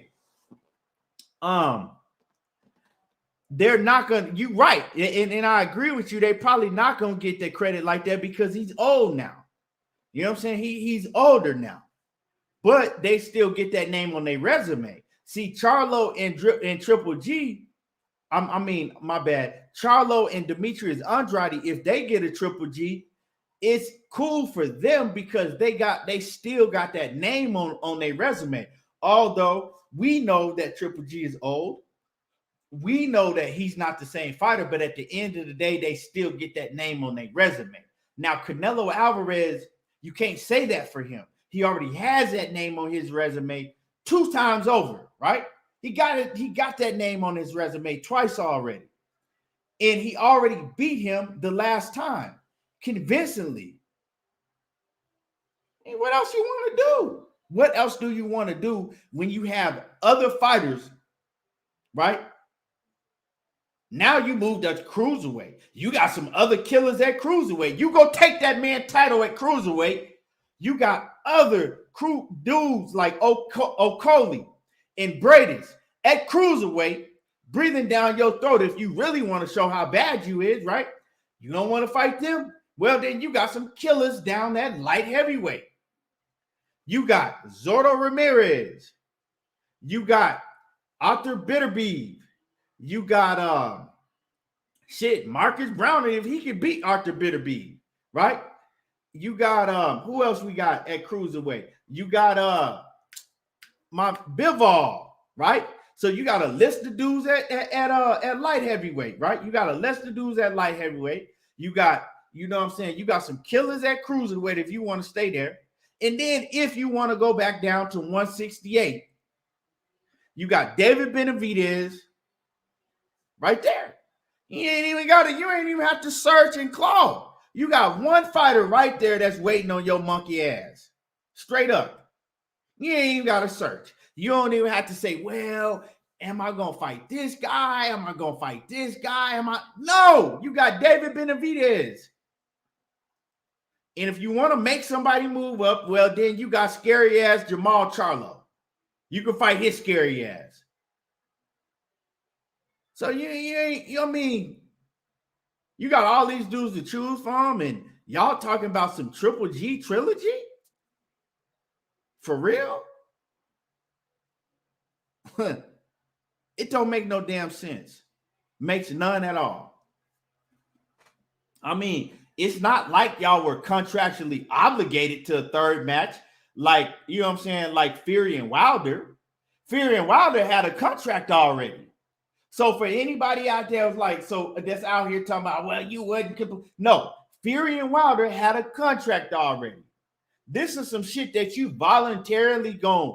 They're not gonna. You right, and I agree with you. They probably not gonna get that credit like that because he's old now. You know what I'm saying? He's older now, but they still get that name on their resume. See, Charlo and Triple G. I mean, my bad. Charlo and Demetrius Andrade, if they get a Triple G, it's cool for them because they still got that name on their resume. Although we know that Triple G is old, we know that he's not the same fighter, but at the end of the day, they still get that name on their resume. Now, Canelo Alvarez, you can't say that for him. He already has that name on his resume 2 times over, right? He got that name on his resume twice already. And he already beat him the last time convincingly. And what else you want to do? What else do you want to do when you have other fighters, right? Now you moved up to cruiserweight. You got some other killers at cruiserweight. You go take that man title at cruiserweight. You got other dudes like Okoli and Brady's at cruiserweight breathing down your throat if you really want to show how bad you is, right? You don't want to fight them? Well, then you got some killers down that light heavyweight. You got Zordo Ramirez. You got Arthur Bitterbeeve. You got Marcus Brown, if he can beat Arthur Bitterbeeve, right? You got who else we got at cruiserweight? You got my Bivol, right? So you got a list of dudes at light heavyweight, right? You got a list of dudes at light heavyweight. You got, you know what I'm saying? You got some killers at cruiserweight if you want to stay there. And then if you want to go back down to 168, you got David Benavidez right there. You ain't even have to search and claw. You got one fighter right there that's waiting on your monkey ass. Straight up. You ain't even got to search. You don't even have to say, well, am I going to fight this guy? Am I going to fight this guy? No, you got David Benavidez. And if you want to make somebody move up, well, then you got scary ass Jamal Charlo. You can fight his scary ass. So you got all these dudes to choose from, and y'all talking about some Triple G trilogy? For real? It don't make no damn sense. Makes none at all. I mean, it's not like y'all were contractually obligated to a third match, like, you know what I'm saying, like Fury and Wilder. Fury and Wilder had a contract already. So for anybody out there that's out here talking about, well, you wouldn't. No, Fury and Wilder had a contract already. This is some shit that you voluntarily gonna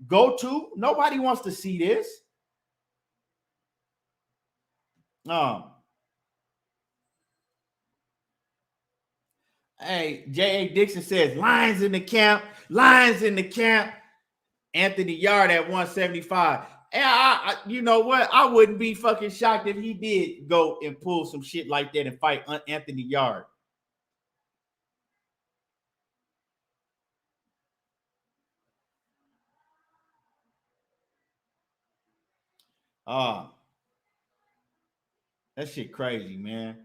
go to. Nobody wants to see this. Hey, J.A. Dixon says, lines in the camp. Anthony Yard at 175. And you know what? I wouldn't be fucking shocked if he did go and pull some shit like that and fight Anthony Yard. That shit crazy, man.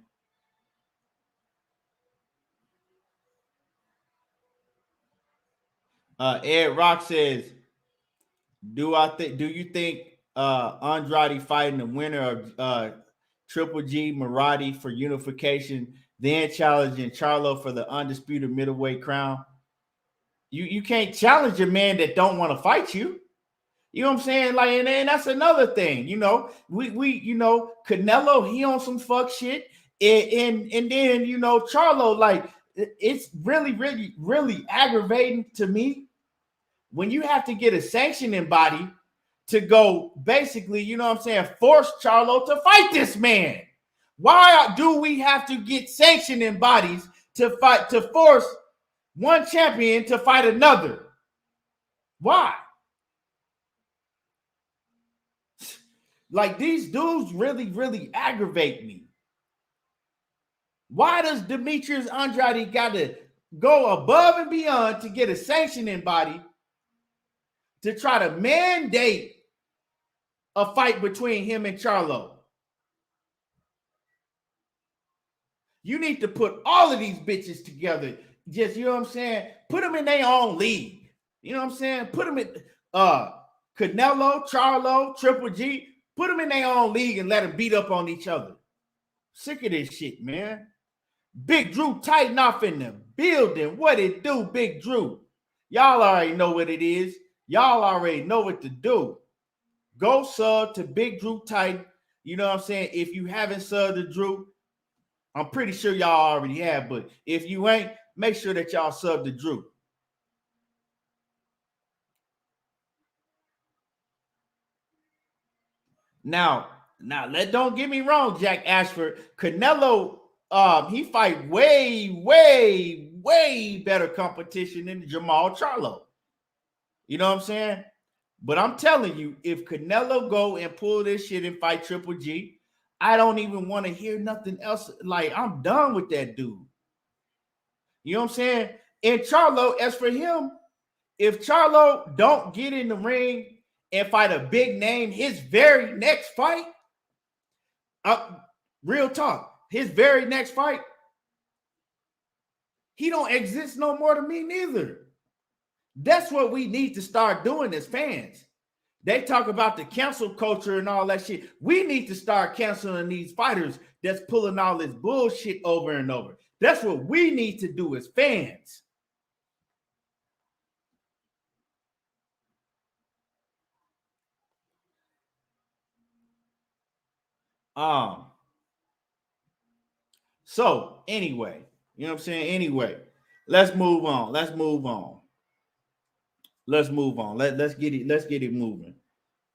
Ed Rock says, do you think Andrade fighting the winner of Triple G Maradi for unification, then challenging Charlo for the undisputed middleweight crown? You can't challenge a man that don't want to fight you. You know what I'm saying? Like, and that's another thing. You know, we Canelo, he on some fuck shit, and then Charlo, like, it's really, really, really aggravating to me when you have to get a sanctioning body to go basically, you know what I'm saying, force Charlo to fight this man. Why do we have to get sanctioning bodies to force one champion to fight another? Why? Like, these dudes really, really aggravate me. Why does Demetrius Andrade got to go above and beyond to get a sanctioning body to try to mandate a fight between him and Charlo? You need to put all of these bitches together. Just, you know what I'm saying? Put them in their own league. You know what I'm saying? Put them in Canelo, Charlo, Triple G. Put them in their own league and let them beat up on each other. Sick of this shit, man. Big Drew tighten off in the building. What it do, Big Drew? Y'all already know what it is. Y'all already know what to do. Go sub to Big Drew Titan. You know what I'm saying? If you haven't subbed to Drew, I'm pretty sure y'all already have, but if you ain't, make sure that y'all sub to Drew. Now, don't get me wrong, Jack Ashford. Canelo, he fight way, way, way better competition than Jamal Charlo. You know what I'm saying? But I'm telling you, if Canelo go and pull this shit and fight Triple G, I don't even want to hear nothing else. Like, I'm done with that dude. You know what I'm saying? And Charlo, as for him, if Charlo don't get in the ring and fight a big name, his very next fight, real talk, his very next fight, he don't exist no more to me neither. That's what we need to start doing as fans. They talk about the cancel culture and all that shit. We need to start canceling these fighters that's pulling all this bullshit over and over. That's what we need to do as fans. So anyway, you know what I'm saying? Anyway, let's move on. Let's get it moving.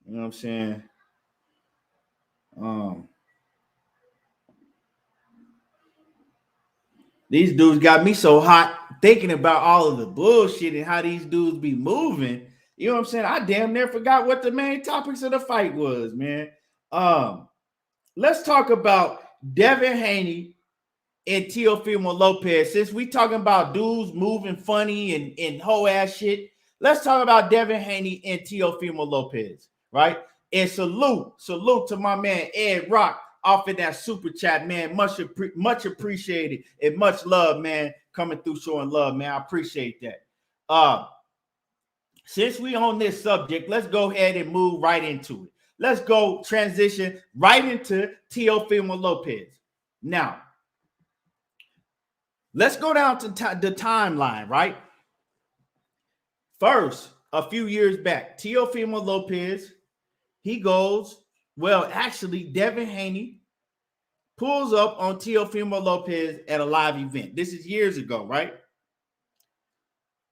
You know what I'm saying? These dudes got me so hot thinking about all of the bullshit and how these dudes be moving. You know what I'm saying? I damn near forgot what the main topics of the fight was, man. Let's talk about Devin Haney and Teofimo Lopez. Since we talking about dudes moving funny and whole ass shit, let's talk about Devin Haney and Teofimo Lopez, right? And salute to my man Ed Rock off in that super chat, man. Much appreciated and much love, man. Coming through showing love, man. I appreciate that. Since we on this subject, let's go ahead and move right into it. Let's go transition right into Teofimo Lopez. Now, let's go down to the timeline, right? First, a few years back, Teofimo Lopez, he goes, well, actually, Devin Haney pulls up on Teofimo Lopez at a live event. This is years ago, right?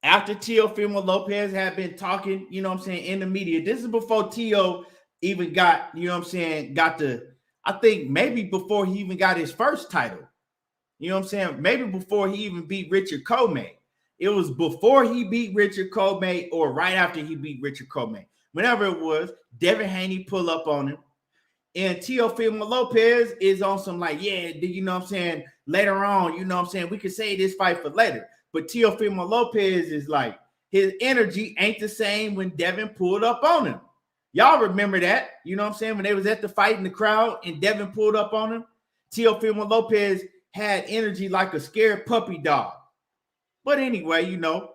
After Teofimo Lopez had been talking, you know what I'm saying, in the media. This is before Teo even got, you know what I'm saying, I think maybe before he even got his first title. You know what I'm saying? Maybe before he even beat Richard Comey. It was before he beat Richard Comey or right after he beat Richard Comey. Whenever it was, Devin Haney pull up on him. And Teofimo Lopez is on some like, yeah, you know what I'm saying, later on, you know what I'm saying, we could save this fight for later. But Teofimo Lopez is like, his energy ain't the same when Devin pulled up on him. Y'all remember that, you know what I'm saying, when they was at the fight in the crowd and Devin pulled up on him? Teofimo Lopez had energy like a scared puppy dog. But anyway, you know,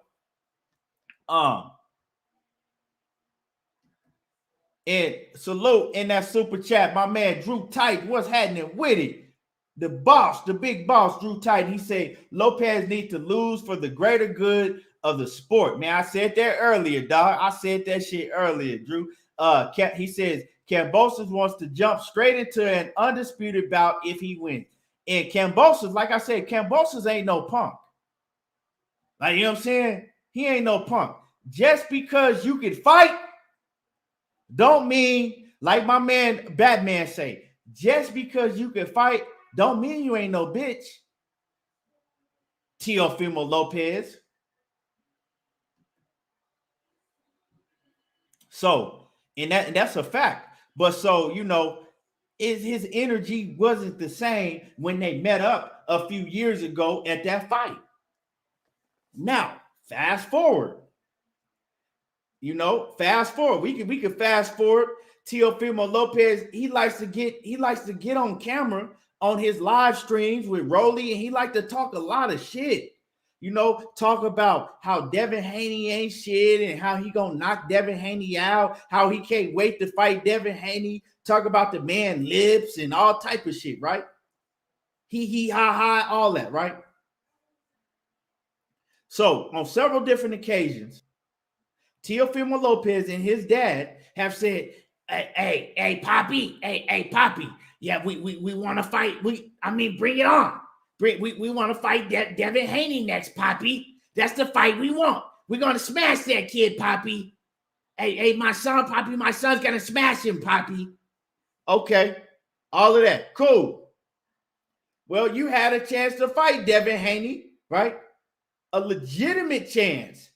and salute in that super chat, my man Drew Tight, what's happening with it? The boss, the big boss, Drew Tight, he said Lopez needs to lose for the greater good of the sport. Man, I said that earlier, dog. I said that shit earlier, Drew. He says Kambosos wants to jump straight into an undisputed bout if he wins. And Kambosos, like I said, Kambosos ain't no punk. Like, you know what I'm saying? He ain't no punk. Just because you can fight don't mean, like my man Batman say, just because you can fight don't mean you ain't no bitch. Teofimo Lopez. So, and that's a fact. But so, you know, his energy wasn't the same when they met up a few years ago at that fight. Now, fast forward. You know, fast forward. We can fast forward. Teofimo Lopez, he likes to get on camera on his live streams with Rolly, and he like to talk a lot of shit. You know, talk about how Devin Haney ain't shit and how he gonna knock Devin Haney out, how he can't wait to fight Devin Haney, talk about the man lips and all type of shit, right? He, ha, all that, right? So on several different occasions, Teofimo Lopez and his dad have said, hey, Poppy, hey, Poppy, yeah, we want to fight. Bring it on. We want to fight Devin Haney next, Poppy. That's the fight we want. We're going to smash that kid, Poppy. Hey, my son, Poppy, my son's going to smash him, Poppy. Okay, all of that, cool. Well, you had a chance to fight Devin Haney, right? A legitimate chance.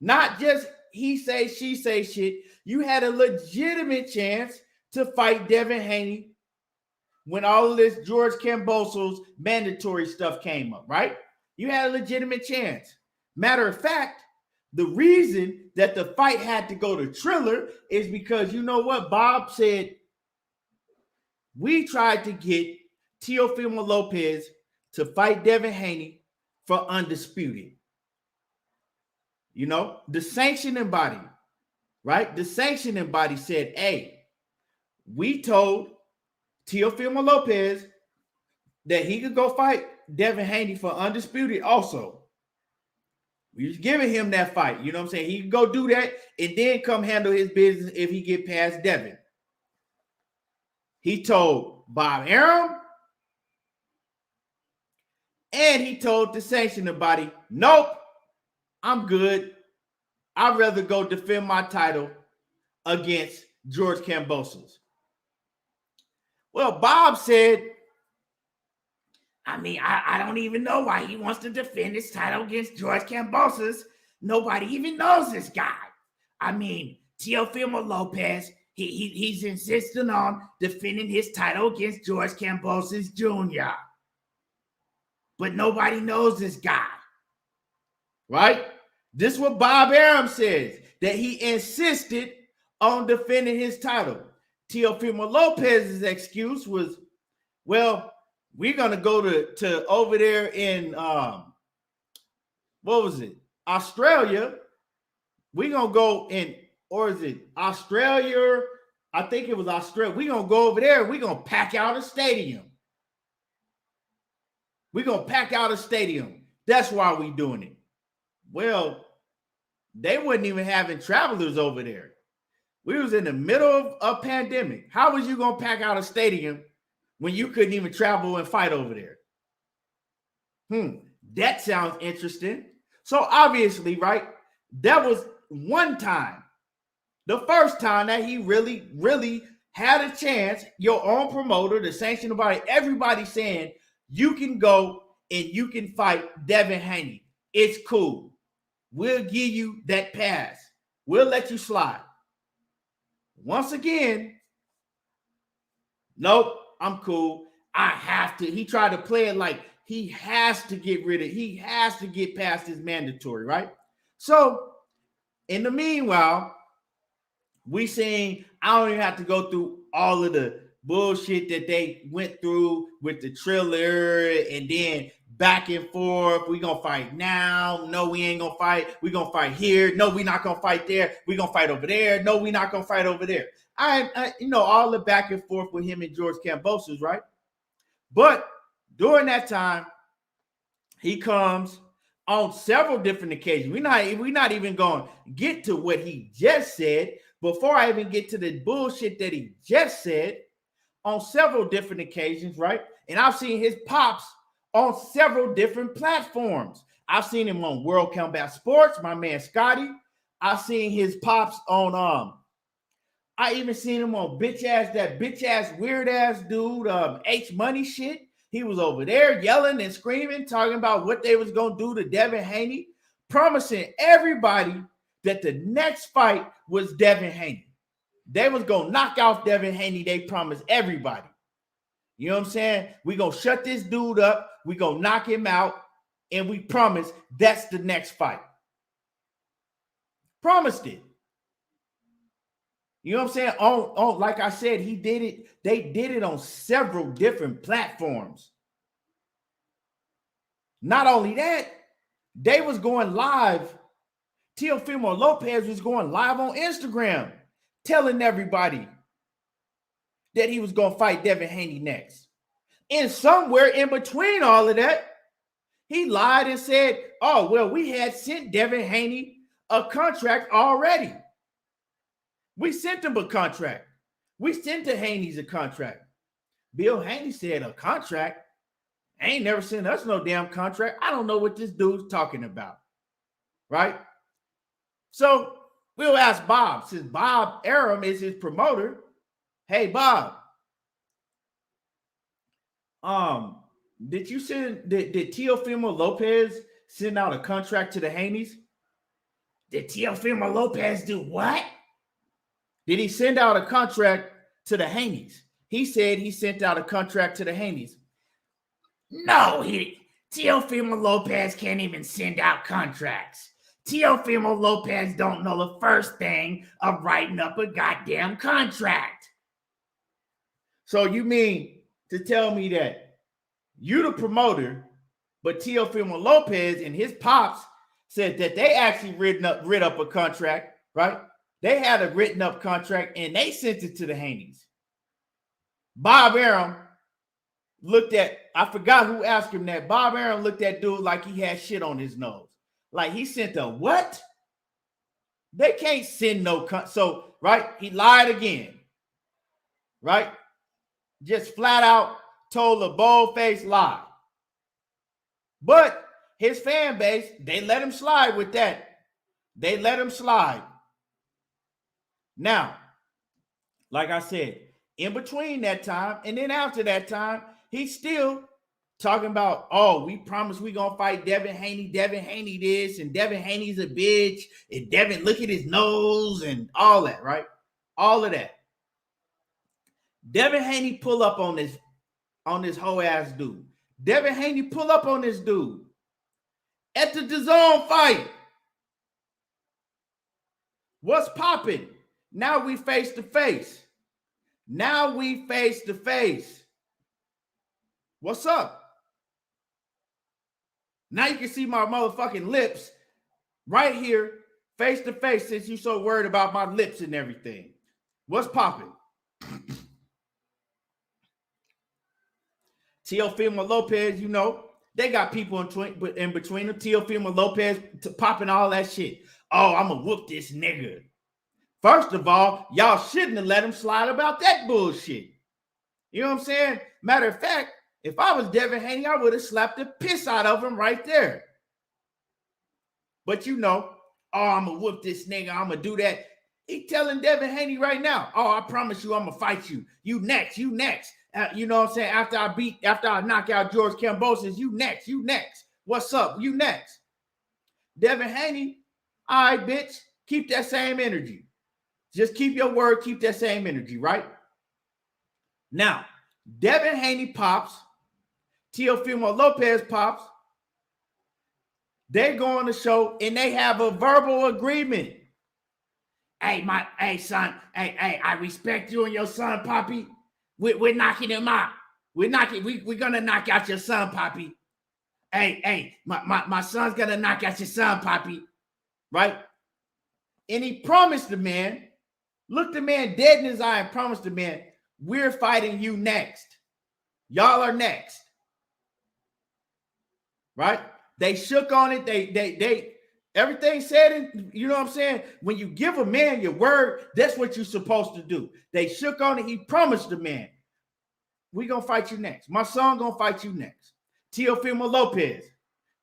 Not just he say, she say shit. You had a legitimate chance to fight Devin Haney when all of this George Kambosos mandatory stuff came up, right? You had a legitimate chance. Matter of fact, the reason that the fight had to go to Triller is because, you know what, Bob said, we tried to get Teofimo Lopez to fight Devin Haney for undisputed. You know, the sanctioning body, right? The sanctioning body said, hey, we told Teofimo Lopez that he could go fight Devin Haney for undisputed also. We was giving him that fight. You know what I'm saying? He can go do that and then come handle his business if he get past Devin. He told Bob Arum and he told the sanctioning body, nope, I'm good. I'd rather go defend my title against George Kambosos. Well, Bob said, I don't even know why he wants to defend his title against George Kambosos. Nobody even knows this guy. Teofimo Lopez, he's insisting on defending his title against George Kambosos Jr. But nobody knows this guy. Right? This is what Bob Arum says, that he insisted on defending his title. Teofimo Lopez's excuse was, well, we're going to go to over there in, Australia. We're going to go in, or is it Australia? I think it was Australia. We're going to go over there. We're going to pack out a stadium. We're going to pack out a stadium. That's why we're doing it. Well, they wasn't even having travelers over there. We was in the middle of a pandemic. How was you going to pack out a stadium when you couldn't even travel and fight over there? That sounds interesting. So obviously, right, that was one time. The first time that he really, really had a chance, your own promoter, the sanctioning body, everybody saying, you can go and you can fight Devin Haney. It's cool. We'll give you that pass. We'll let you slide. Once again, nope, I'm cool. I have to. He tried to play it like he has to get past his mandatory, right? So, in the meanwhile, we saying I don't even have to go through all of the bullshit that they went through with the trailer and then back and forth. We gonna fight now. No, we ain't gonna fight. We gonna fight here. No, we not gonna fight there. We gonna fight over there. No, we not gonna fight over there. I all the back and forth with him and George Kambosos, right? But during that time, he comes on several different occasions. We're not even gonna get to what he just said. Before I even get to the bullshit that he just said, on several different occasions, right? And I've seen his pops on several different platforms. I've seen him on World Combat Sports, my man Scotty. I've seen his pops on I even seen him on bitch ass weird ass dude H Money shit. He was over there yelling and screaming, talking about what they was gonna do to Devin Haney, promising everybody that the next fight was Devin Haney. They was gonna knock out Devin Haney. They promised everybody. You know what I'm saying? We gonna shut this dude up. We gonna knock him out, and we promise that's the next fight. Promised it. You know what I'm saying? On like I said, he did it. They did it on several different platforms. Not only that, they was going live. Teofimo Lopez was going live on Instagram, telling everybody that he was going to fight Devin Haney next. And somewhere in between all of that, he lied and said, oh, well, we had sent Devin Haney a contract already. We sent him a contract. We sent to Haney's a contract. Bill Haney said, a contract? I ain't never sent us no damn contract. I don't know what this dude's talking about. Right? So we'll ask Bob, since Bob Arum is his promoter. Hey, Bob, did Teofimo Lopez send out a contract to the Haneys? Did Teofimo Lopez do what? Did he send out a contract to the Haneys? He said he sent out a contract to the Haneys. No, Teofimo Lopez can't even send out contracts. Teofimo Lopez don't know the first thing of writing up a goddamn contract. So you mean to tell me that You the promoter, but Teofimo Lopez and his pops said that they actually writ up a contract, right? They had a written up contract and they sent it to the Haneys. Bob Arum looked at, I forgot who asked him that. Bob Arum looked at dude like he had shit on his nose. Like he sent a what? They can't send no so right. He lied again, right? Just flat out told a bold-faced lie. But his fan base, they let him slide with that. They let him slide. Now, like I said, in between that time and then after that time, he's still talking about, oh, we promised we gonna fight Devin Haney. Devin Haney this, and Devin Haney's a bitch, and Devin, look at his nose, and all that, right? All of that. Devin Haney pull up on this whole ass dude. Devin Haney pull up on this dude at the DAZN fight. What's popping? Now we face to face. Now we face to face. What's up? Now you can see my motherfucking lips right here, face to face, since you're so worried about my lips and everything. What's popping? Teofimo Lopez, you know, they got people in between them. Teofimo Lopez popping all that shit. Oh, I'm going to whoop this nigga. First of all, y'all shouldn't have let him slide about that bullshit. You know what I'm saying? Matter of fact, if I was Devin Haney, I would have slapped the piss out of him right there. But you know, oh, I'm going to whoop this nigga. I'm going to do that. He telling Devin Haney right now, oh, I promise you I'm going to fight you. You next, you next. You know what I'm saying? After I knock out George Kambosos, you next. What's up? You next. Devin Haney, all right, bitch, keep that same energy. Just keep your word, keep that same energy, right? Now, Devin Haney pops, Teofimo Lopez pops. They go on the show and they have a verbal agreement. Hey, son, I respect you and your son, Poppy. We're knocking him out. We're gonna knock out your son, Poppy. Hey, my son's gonna knock out your son, Poppy. Right? And he promised the man, looked the man dead in his eye and promised the man, we're fighting you next. Y'all are next. Right? They shook on it. They everything said it, you know what I'm saying? When you give a man your word, that's what you're supposed to do. They shook on it. He promised the man, we're going to fight you next. My son going to fight you next. Teofimo Lopez,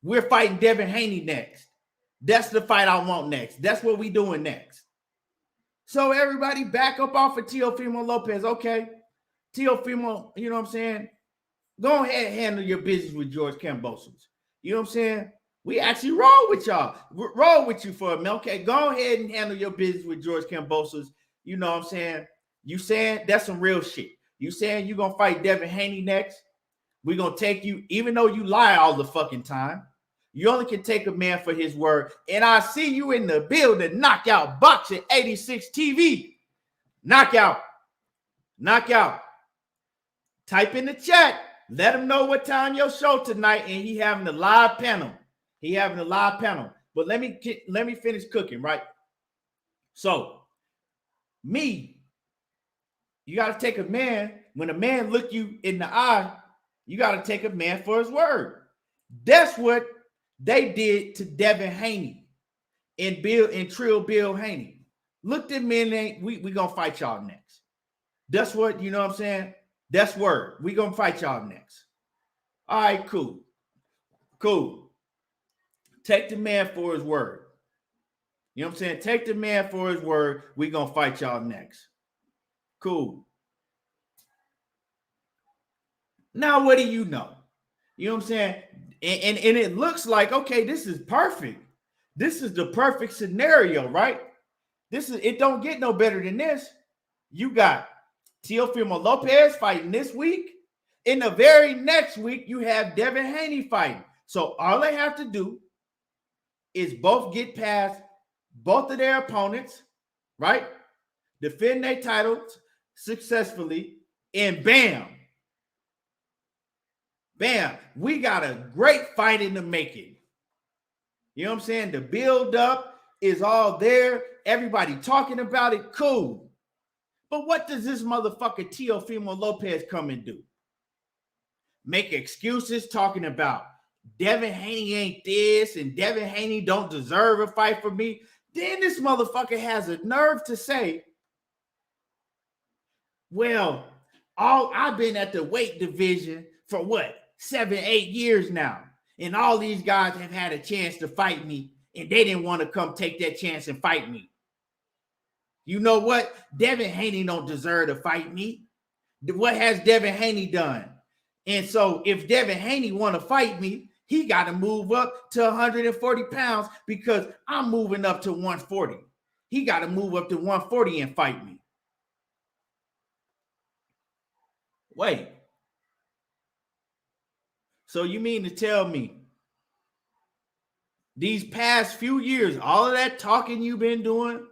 we're fighting Devin Haney next. That's the fight I want next. That's what we doing next. So everybody back up off of Teofimo Lopez. Okay. Teofimo, you know what I'm saying? Go ahead and handle your business with George Kambosos. You know what I'm saying? We actually roll with y'all. Roll with you for a minute. Okay, go ahead and handle your business with George Kambosos. You know what I'm saying? You saying that's some real shit. You saying you're going to fight Devin Haney next? We're going to take you, even though you lie all the fucking time, you only can take a man for his word. And I see you in the building, Knockout Boxing 86 TV. Knockout. Type in the chat. Let him know what time your show tonight, and he having a live panel. But let me finish cooking, right? So, you got to take a man. When a man look you in the eye, you got to take a man for his word. That's what they did to Devin Haney and Trill Bill Haney. Look at men, we gonna fight y'all next. That's what, you know what I'm saying? That's word. We gonna fight y'all next. All right, cool. Take the man for his word. You know what I'm saying? Take the man for his word. We gonna fight y'all next. Cool. Now, what do you know? You know what I'm saying? And it looks like, okay, this is perfect. This is the perfect scenario, right? It don't get no better than this. You got Teofimo Lopez fighting this week. In the very next week, you have Devin Haney fighting. So all they have to do is both get past both of their opponents, right? Defend their titles successfully, and bam. Bam, we got a great fight in the making. You know what I'm saying? The build up is all there. Everybody talking about it. Cool. But what does this motherfucker Teofimo Lopez come and do? Make excuses talking about Devin Haney ain't this and Devin Haney don't deserve a fight for me. Then this motherfucker has a nerve to say, well, I've been at the weight division for what, 7-8 years now. And all these guys have had a chance to fight me and they didn't want to come take that chance and fight me. You know what? Devin Haney don't deserve to fight me. What has Devin Haney done? And so if Devin Haney want to fight me, he got to move up to 140 pounds because I'm moving up to 140. He got to move up to 140 and fight me. Wait. So you mean to tell me these past few years, all of that talking you've been doing,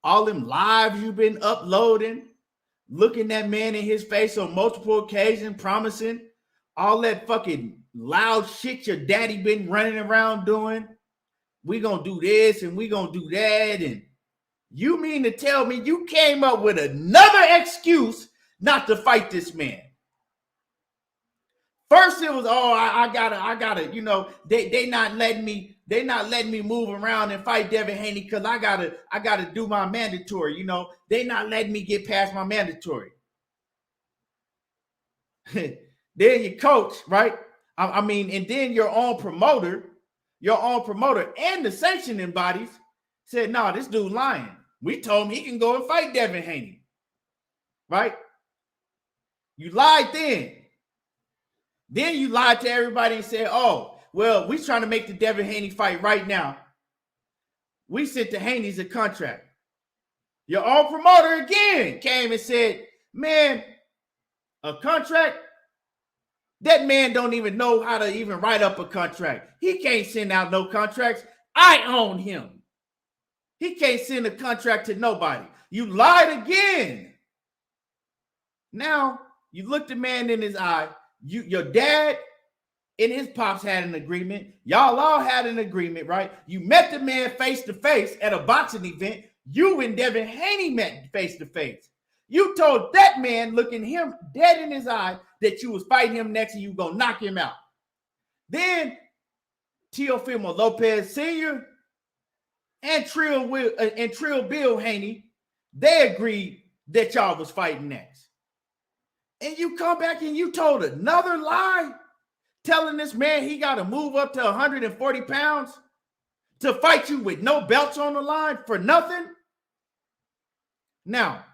all them lives you've been uploading, looking that man in his face on multiple occasions, promising all that fucking loud shit your daddy been running around doing, we gonna do this and we gonna do that, and you mean to tell me you came up with another excuse not to fight this man? First it was, oh, I gotta, you know, they not letting me move around and fight Devin Haney because I gotta do my mandatory, you know. They not letting me get past my mandatory. Then your coach, right? I mean, and then your own promoter and the sanctioning bodies said, no, this dude lying. We told him he can go and fight Devin Haney. Right? You lied then. Then you lied to everybody and said, oh, well, we trying to make the Devin Haney fight right now. We sent the Haneys a contract. Your own promoter again came and said, man, a contract? That man don't even know how to even write up a contract. He can't send out no contracts. I own him. He can't send a contract to nobody. You lied again. Now, you looked the man in his eye. Your dad and his pops had an agreement. Y'all all had an agreement, right? You met the man face to face at a boxing event. You and Devin Haney met face to face. You told that man, looking him dead in his eye, that you was fighting him next and you gonna knock him out. Then Teofimo Lopez Sr. and Trill Bill Haney, they agreed that y'all was fighting next. And you come back and you told another lie, telling this man he got to move up to 140 pounds to fight you with no belts on the line for nothing. Now,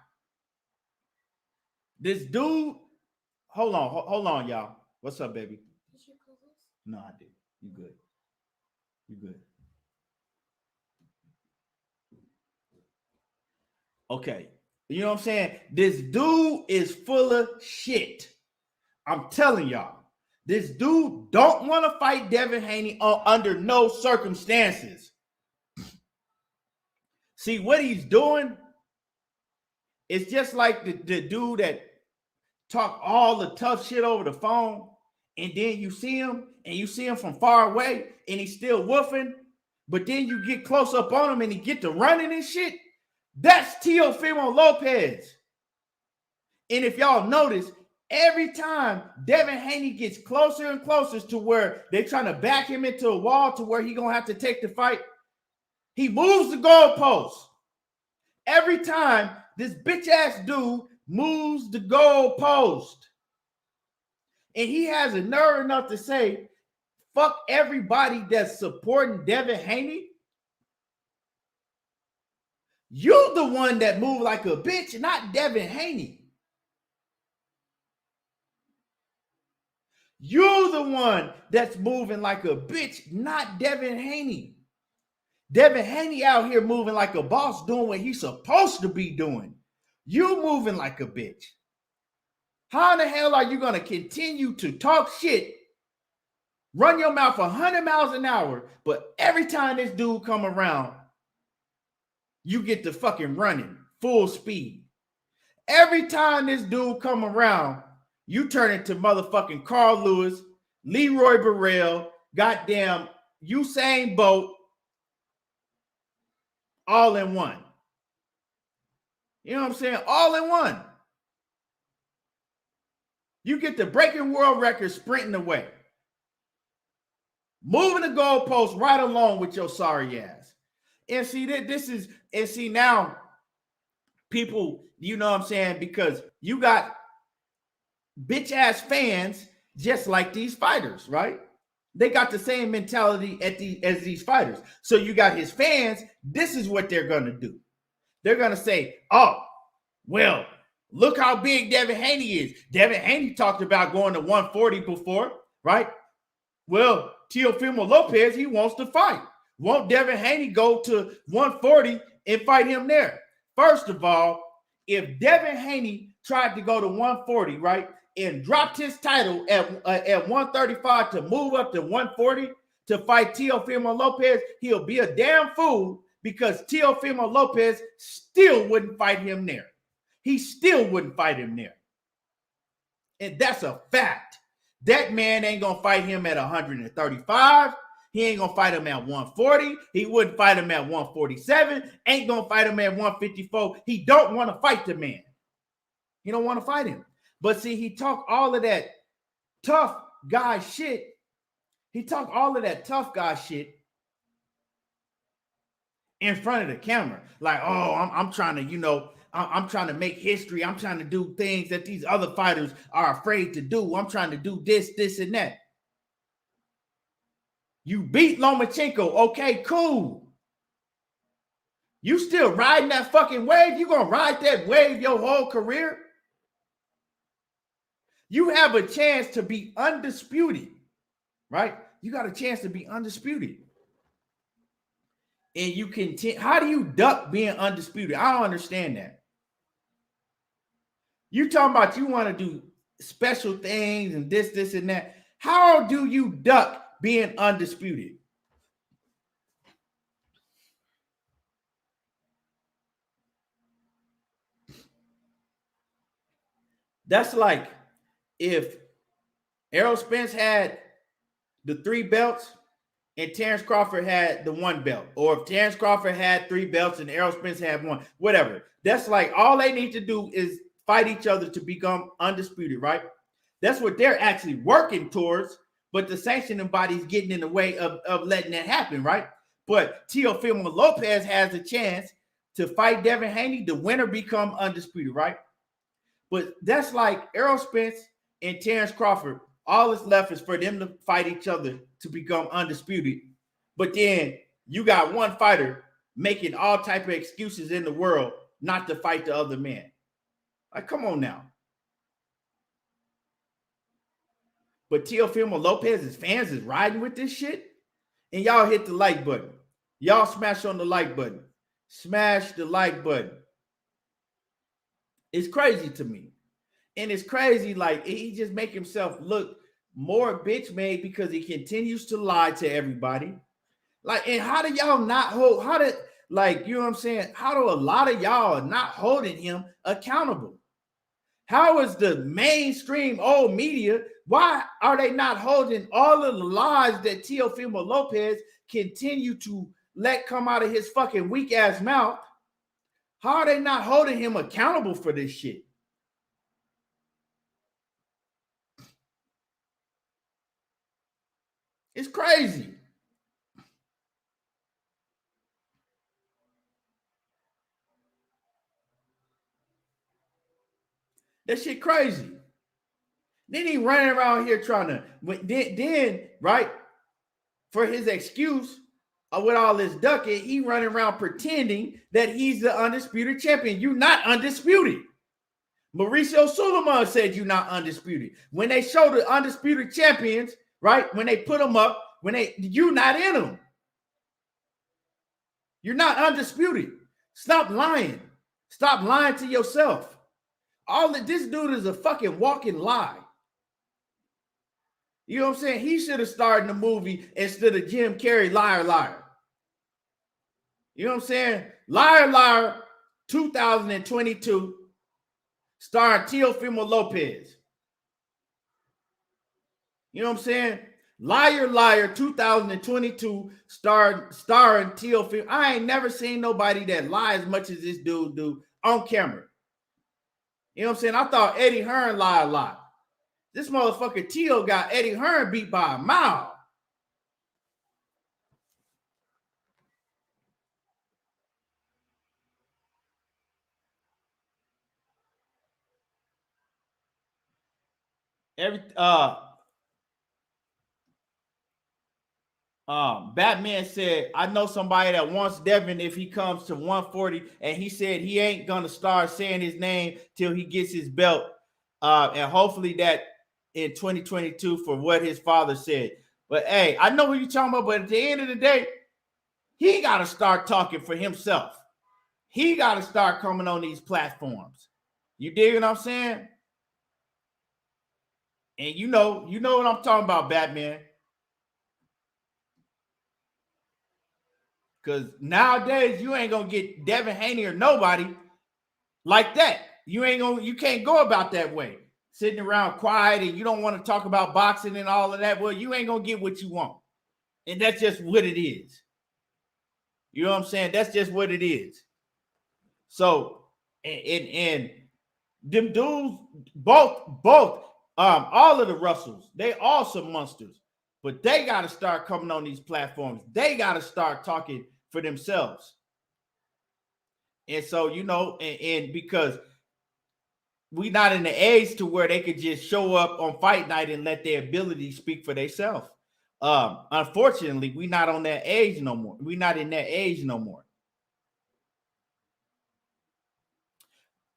this dude, hold on, y'all. What's up, baby? No, I did. You good. You good. Okay. You know what I'm saying? This dude is full of shit. I'm telling y'all. This dude don't want to fight Devin Haney under no circumstances. See, what he's doing is just like the dude that talk all the tough shit over the phone, and then you see him from far away, and he's still woofing, but then you get close up on him and he get to running and shit. That's Teofimo Lopez. And if y'all notice, every time Devin Haney gets closer and closer to where they're trying to back him into a wall to where he's going to have to take the fight, he moves the goalpost. Every time this bitch-ass dude moves the goalpost. And he has a nerve enough to say, fuck everybody that's supporting Devin Haney. You the one that moved like a bitch, not Devin Haney. You the one that's moving like a bitch, not Devin Haney. Devin Haney out here moving like a boss, doing what he's supposed to be doing. You moving like a bitch. How in the hell are you going to continue to talk shit, run your mouth 100 miles an hour, but every time this dude come around, you get to fucking running full speed. Every time this dude come around, you turn into motherfucking Carl Lewis Leroy Burrell, goddamn Usain Bolt, all in one. You know what I'm saying? All in one. You get the breaking world record sprinting away. Moving the goalpost right along with your sorry ass. And see, this is, and see now, people, you know what I'm saying? Because you got bitch ass fans just like these fighters, right? They got the same mentality as these fighters. So you got his fans, this is what they're going to do. They're going to say, oh, well, look how big Devin Haney is. Devin Haney talked about going to 140 before, right? Well, Teofimo Lopez, he wants to fight. Won't Devin Haney go to 140 and fight him there? First of all, if Devin Haney tried to go to 140, right, and dropped his title at 135 to move up to 140 to fight Teofimo Lopez, he'll be a damn fool because Teofimo Lopez still wouldn't fight him there. He still wouldn't fight him there. And that's a fact. That man ain't going to fight him at 135. He ain't going to fight him at 140. He wouldn't fight him at 147. Ain't going to fight him at 154. He don't want to fight the man. He don't want to fight him. But see, he talked all of that tough guy shit. He talked all of that tough guy shit in front of the camera. Like, oh, I'm trying to, you know, I'm trying to make history. I'm trying to do things that these other fighters are afraid to do. I'm trying to do this, and that. You beat Lomachenko. Okay, cool. You still riding that fucking wave? You gonna ride that wave your whole career? You have a chance to be undisputed, right? You got a chance to be undisputed. And you can, how do you duck being undisputed? I don't understand that. You talking about you want to do special things and this, and that. How do you duck being undisputed? That's like if Errol Spence had the 3 belts and Terence Crawford had the 1 belt, or if Terence Crawford had 3 belts and Errol Spence had 1, whatever. That's like all they need to do is fight each other to become undisputed, right? That's what they're actually working towards, but the sanctioning body's getting in the way of letting that happen, right? But Teofimo Lopez has a chance to fight Devin Haney. The winner become undisputed, right? But that's like Errol Spence and Terence Crawford. All that's left is for them to fight each other to become undisputed. But then you got one fighter making all type of excuses in the world not to fight the other man. Like, come on now. But Teofimo Lopez's fans is riding with this shit. And y'all hit the like button. Y'all smash on the like button. Smash the like button. It's crazy to me. And it's crazy, like, he just make himself look more bitch made because he continues to lie to everybody. Like, and how do y'all not hold, how did, like, you know what I'm saying? How do a lot of y'all not holding him accountable? How is the mainstream old media, why are they not holding all of the lies that Teofimo Lopez continue to let come out of his fucking weak ass mouth? How are they not holding him accountable for this shit? It's crazy. That shit crazy. Then he running around here trying to, then right, for his excuse with all this ducking, he running around pretending that he's the undisputed champion. You're not undisputed. Mauricio Suleiman said you're not undisputed. When they show the undisputed champions, right, when they put them up, you're not in them. You're not undisputed. Stop lying. Stop lying to yourself. All that, this dude is a fucking walking lie. You know what I'm saying? He should have starred in the movie instead of Jim Carrey, Liar, Liar. You know what I'm saying? Liar, Liar, 2022, starring Teofimo Lopez. You know what I'm saying? Liar, Liar 2022 starring Teofimo. I ain't never seen nobody that lie as much as this dude do on camera. You know what I'm saying? I thought Eddie Hearn lied a lot. This motherfucker Teo got Eddie Hearn beat by a mile. Batman said, I know somebody that wants Devin if he comes to 140, and he said he ain't gonna start saying his name till he gets his belt. And hopefully that in 2022 for what his father said. But hey, I know what you're talking about, but at the end of the day, he gotta start talking for himself. He gotta start coming on these platforms. You dig what I'm saying? And you know what I'm talking about, Batman. Because nowadays you ain't gonna get Devin Haney or nobody like that. You can't go about that way. Sitting around quiet and you don't want to talk about boxing and all of that. Well, you ain't gonna get what you want. And that's just what it is. You know what I'm saying? That's just what it is. So, and them dudes, both, all of the Russells, they all some monsters. But they got to start coming on these platforms. They got to start talking for themselves. And so, and because we not in the age to where they could just show up on fight night and let their ability speak for themselves. Unfortunately, we not on that age no more. We not in that age no more.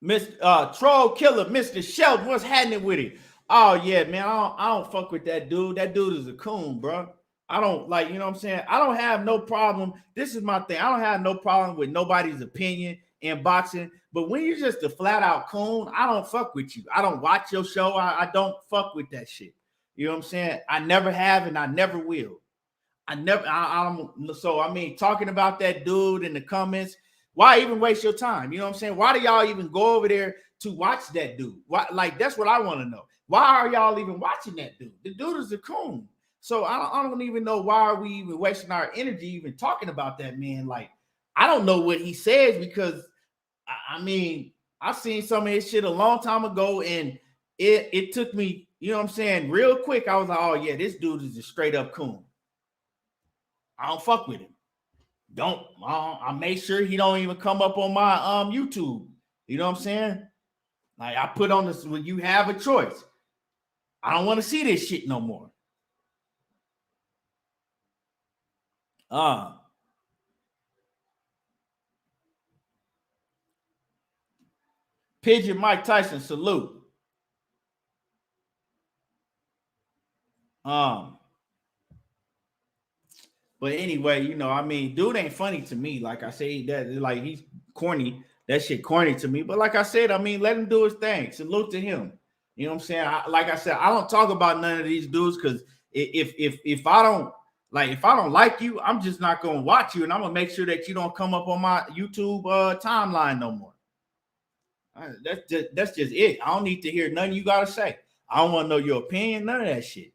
Mr. Troll Killer, Mr. Sheldon, what's happening with it? Oh yeah, man, I don't fuck with that dude. That dude is a coon, bro. I don't like, you know what I'm saying? I don't have no problem. This is my thing. I don't have no problem with nobody's opinion in boxing. But when you're just a flat out coon, I don't fuck with you. I don't watch your show. I don't fuck with that shit. You know what I'm saying? I never have and I never will. So I mean, talking about that dude in the comments, why even waste your time? You know what I'm saying? Why do y'all even go over there to watch that dude? Why, like, that's what I want to know. Why are y'all even watching that dude? The dude is a coon. So I don't even know why are we even wasting our energy even talking about that man. Like, I don't know what he says because, I mean, I've seen some of his shit a long time ago and it took me, you know what I'm saying, real quick. I was like, oh yeah, this dude is a straight up coon. I don't fuck with him. I make sure he don't even come up on my YouTube. You know what I'm saying? Like I put on this when you have a choice. I don't want to see this shit no more. Pigeon Mike Tyson, salute. But anyway, you know, I mean, dude ain't funny to me. Like I say, that like he's corny. That shit corny to me. But like I said, I mean, let him do his thing. Salute to him. You know what I'm saying? Like I said, I don't talk about none of these dudes because if I don't like you, I'm just not gonna watch you, and I'm gonna make sure that you don't come up on my YouTube timeline no more. That's just it. I don't need to hear nothing you gotta say. I don't want to know your opinion, none of that shit.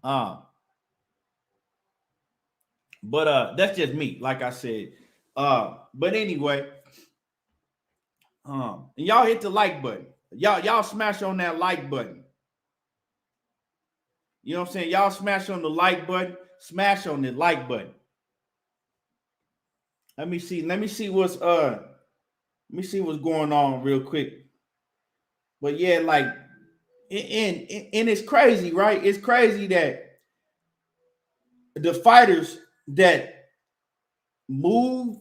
But that's just me, like I said. But anyway, and y'all hit the like button. Y'all smash on that like button. You know what I'm saying? Y'all smash on the like button. Smash on the like button. Let me see what's going on real quick. But yeah, like, and it's crazy, right? It's crazy that the fighters that move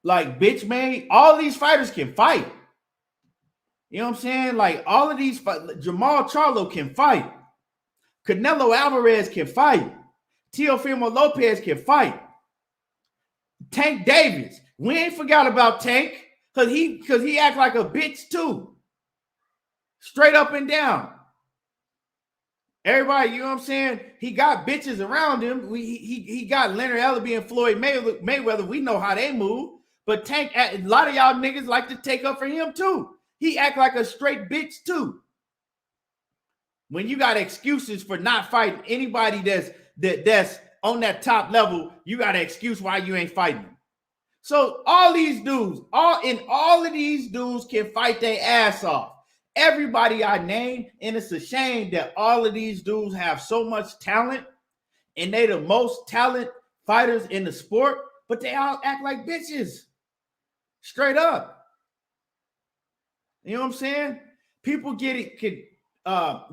like bitch made, all these fighters can fight. You know what I'm saying? Like all of these, Jamal Charlo can fight. Canelo Alvarez can fight. Teofimo Lopez can fight. Tank Davis, we ain't forgot about Tank because he act like a bitch too. Straight up and down. Everybody, you know what I'm saying? He got bitches around him. He got Leonard Ellerbe and Floyd Mayweather. We know how they move. But Tank, a lot of y'all niggas like to take up for him too. He act like a straight bitch too. When you got excuses for not fighting anybody that's on that top level, you got an excuse why you ain't fighting them. So all these dudes, all of these dudes can fight their ass off. Everybody I named, and it's a shame that all of these dudes have so much talent, and they the most talent fighters in the sport, but they all act like bitches. Straight up. You know what I'm saying? People get it,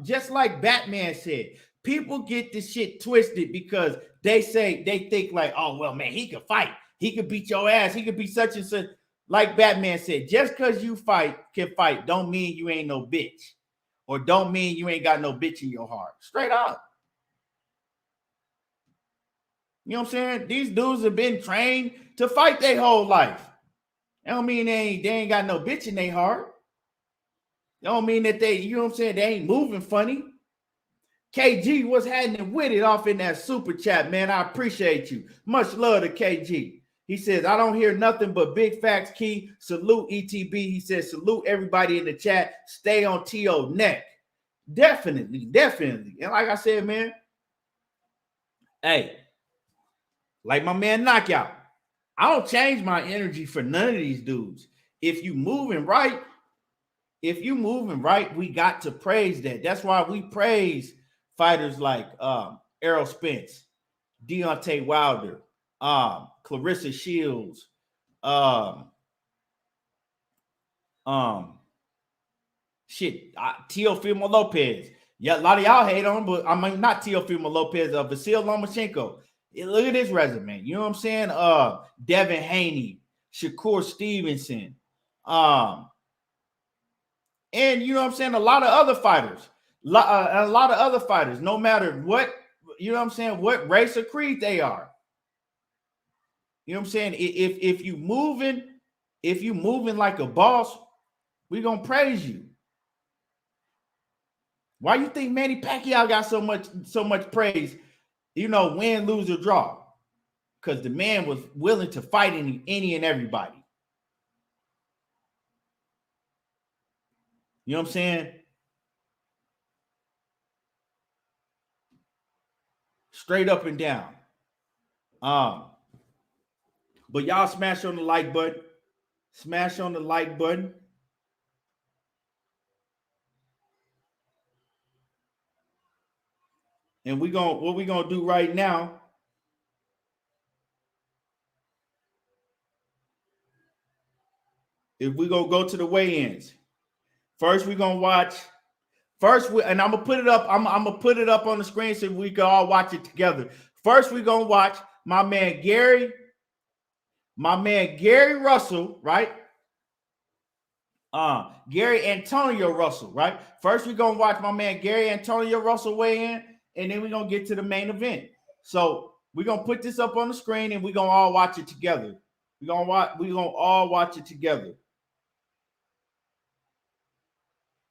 just like Batman said, people get this shit twisted because they think like, oh, well, man, he could fight. He could beat your ass. He could be such and such. Like Batman said, just because you can fight, don't mean you ain't no bitch. Or don't mean you ain't got no bitch in your heart. Straight up. You know what I'm saying? These dudes have been trained to fight their whole life. That don't mean they ain't got no bitch in their heart. That don't mean that you know what I'm saying, they ain't moving funny. KG, what's happening with it off in that super chat, man? I appreciate you. Much love to KG. He says, I don't hear nothing but big facts, Key. Salute ETB. He says, salute everybody in the chat. Stay on T.O. neck. Definitely. And like I said, man, hey, like my man Knockout, I don't change my energy for none of these dudes. If you moving right, we got to praise that. That's why we praise fighters like Errol Spence, Deontay Wilder, Clarissa Shields, Teofimo Lopez. Yeah, a lot of y'all hate on him, but I mean not Teofimo Lopez, Vasil Lomachenko. Look at his resume. You know what I'm saying? Devin Haney, Shakur Stevenson, and you know what I'm saying, a lot of other fighters, no matter what, you know what I'm saying, what race or creed they are. You know what I'm saying? If you moving like a boss, we gonna praise you. Why you think Manny Pacquiao got so much praise? You know, win, lose, or draw, because the man was willing to fight any and everybody. You know what I'm saying? Straight up and down. But y'all smash on the like button. Smash on the like button. And what we gonna do right now? If we gonna go to the weigh-ins, first we gonna watch. And I'm gonna put it up. I'm gonna put it up on the screen so we can all watch it together. First, we gonna watch my man Gary Russell, right? Gary Antonio Russell, right? First, we're gonna watch my man Gary Antonio Russell weigh in, and then we're gonna get to the main event. So we're gonna put this up on the screen and we're gonna all watch it together. We're gonna all watch it together.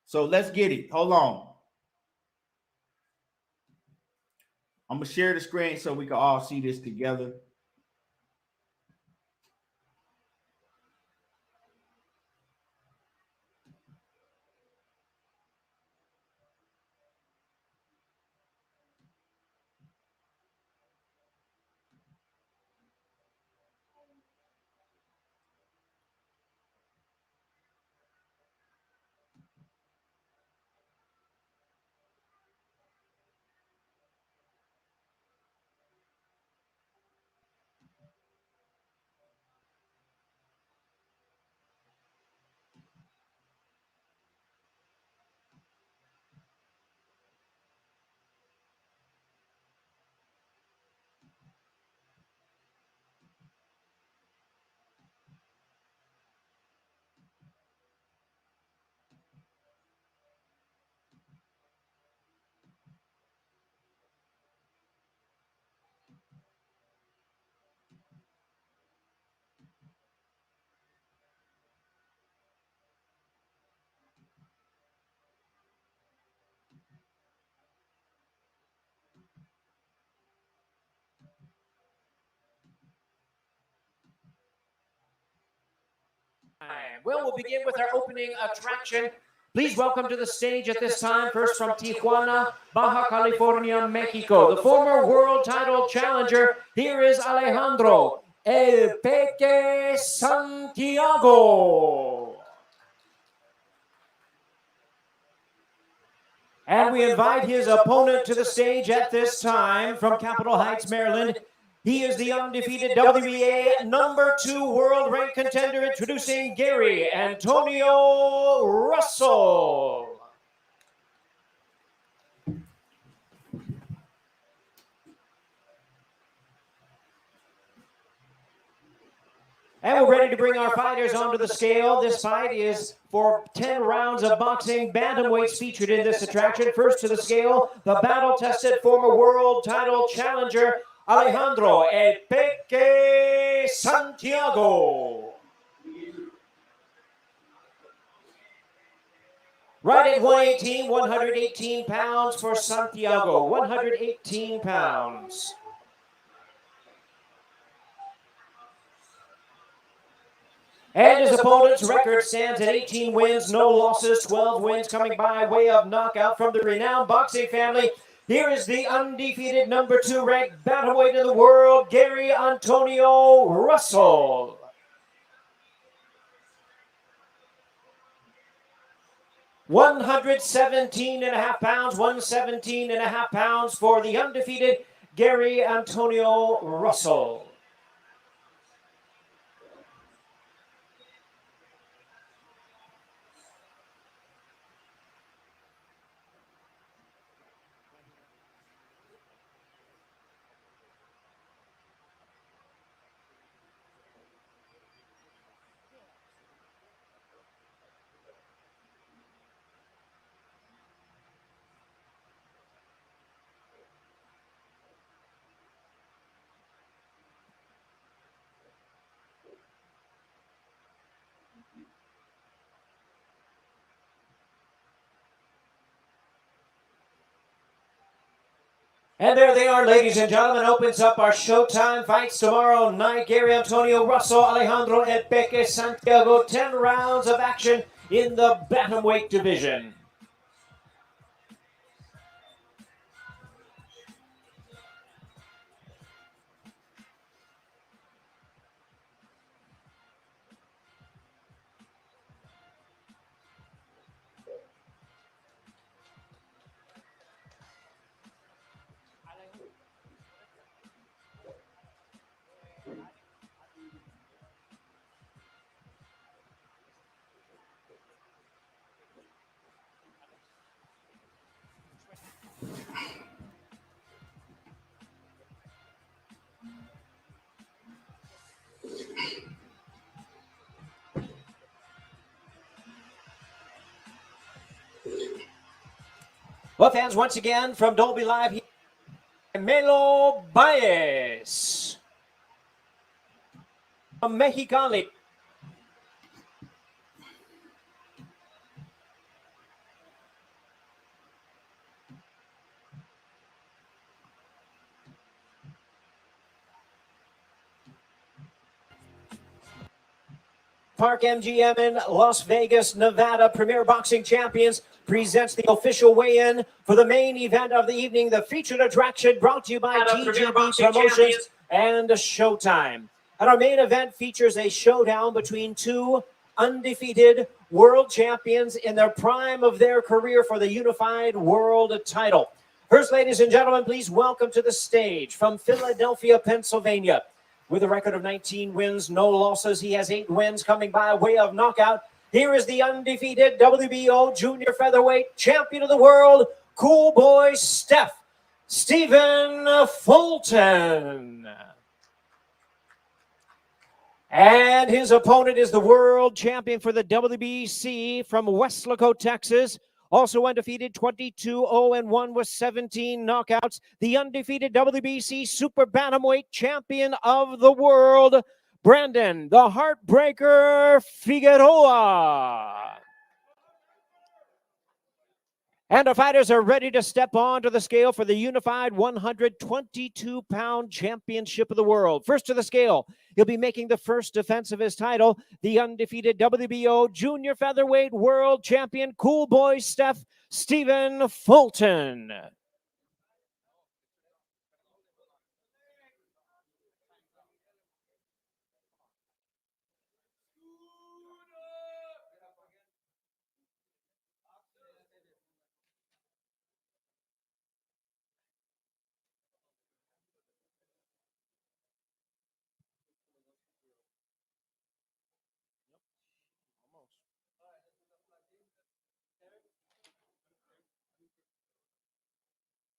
So let's get it. Hold on. I'm gonna share the screen so we can all see this together. We'll begin with our opening attraction. Please welcome to the stage at this time, first from Tijuana, Baja California, Mexico, the former world title challenger. Here is Alejandro El Peque Santiago. And we invite his opponent to the stage at this time from Capitol Heights, Maryland. He is the undefeated WBA #2 world ranked contender, introducing Gary Antonio Russell. And we're ready to bring our fighters onto the scale. This fight is for 10 rounds of boxing. Bantamweights featured in this attraction. First to the scale, the battle-tested former world title challenger, Alejandro El Peque Santiago. Right at 118, 118 pounds for Santiago. 118 pounds. And his opponent's record stands at 18 wins, no losses, 12 wins coming by way of knockout from the renowned boxing family. Here is the undefeated #2 ranked bantamweight in the world, Gary Antonio Russell. £117.5 pounds, 117.5 pounds for the undefeated Gary Antonio Russell. And there they are, ladies and gentlemen. Opens up our Showtime fights tomorrow night. Gary Antonio Russell, Alejandro El Peque Santiago. 10 rounds of action in the bantamweight division. Well, fans, once again from Dolby Live, Melo Baez from Mexicali. Park MGM in Las Vegas, Nevada. Premier Boxing Champions presents the official weigh-in for the main event of the evening, the featured attraction brought to you by TGB Promotions and Showtime. And our main event features a showdown between two undefeated world champions in their prime of their career for the unified world title. First, ladies and gentlemen, please welcome to the stage from Philadelphia, Pennsylvania. With a record of 19 wins, no losses, he has 8 wins coming by way of knockout. Here is the undefeated WBO junior featherweight champion of the world, Cool Boy Stephen Fulton. And his opponent is the world champion for the WBC from Weslaco, Texas. Also undefeated, 22-0-1 with 17 knockouts. The undefeated WBC Super Bantamweight champion of the world, Brandon the Heartbreaker Figueroa. And our fighters are ready to step onto the scale for the unified 122-pound championship of the world. First to the scale, he'll be making the first defense of his title, the undefeated WBO junior featherweight world champion, Cool Boy Stephen Fulton.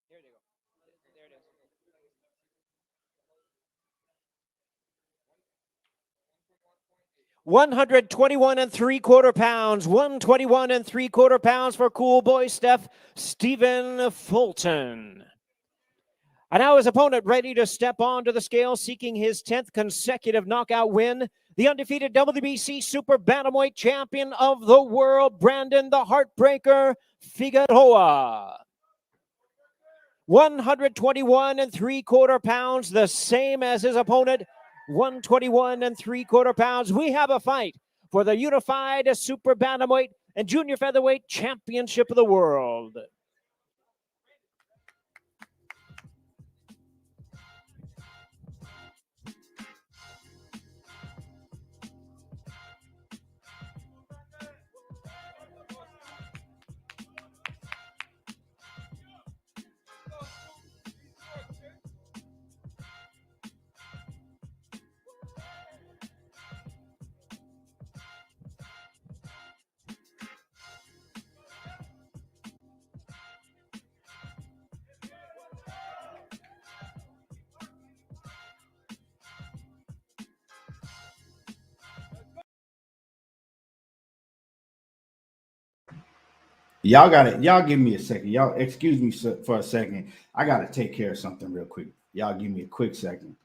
Here they go. There it is. 121 3/4 pounds. 121 3/4 pounds for Cool Boy Stephen Fulton. And now his opponent ready to step onto the scale, seeking his 10th consecutive knockout win. The undefeated WBC Super Bantamweight Champion of the World, Brandon the Heartbreaker Figueroa. 121 3/4 pounds, the same as his opponent. 121 3/4 pounds. We have a fight for the unified Super Bantamweight and Junior Featherweight Championship of the World. Y'all give me a second. Y'all excuse me for a second. I gotta take care of something real quick. Y'all give me a quick second.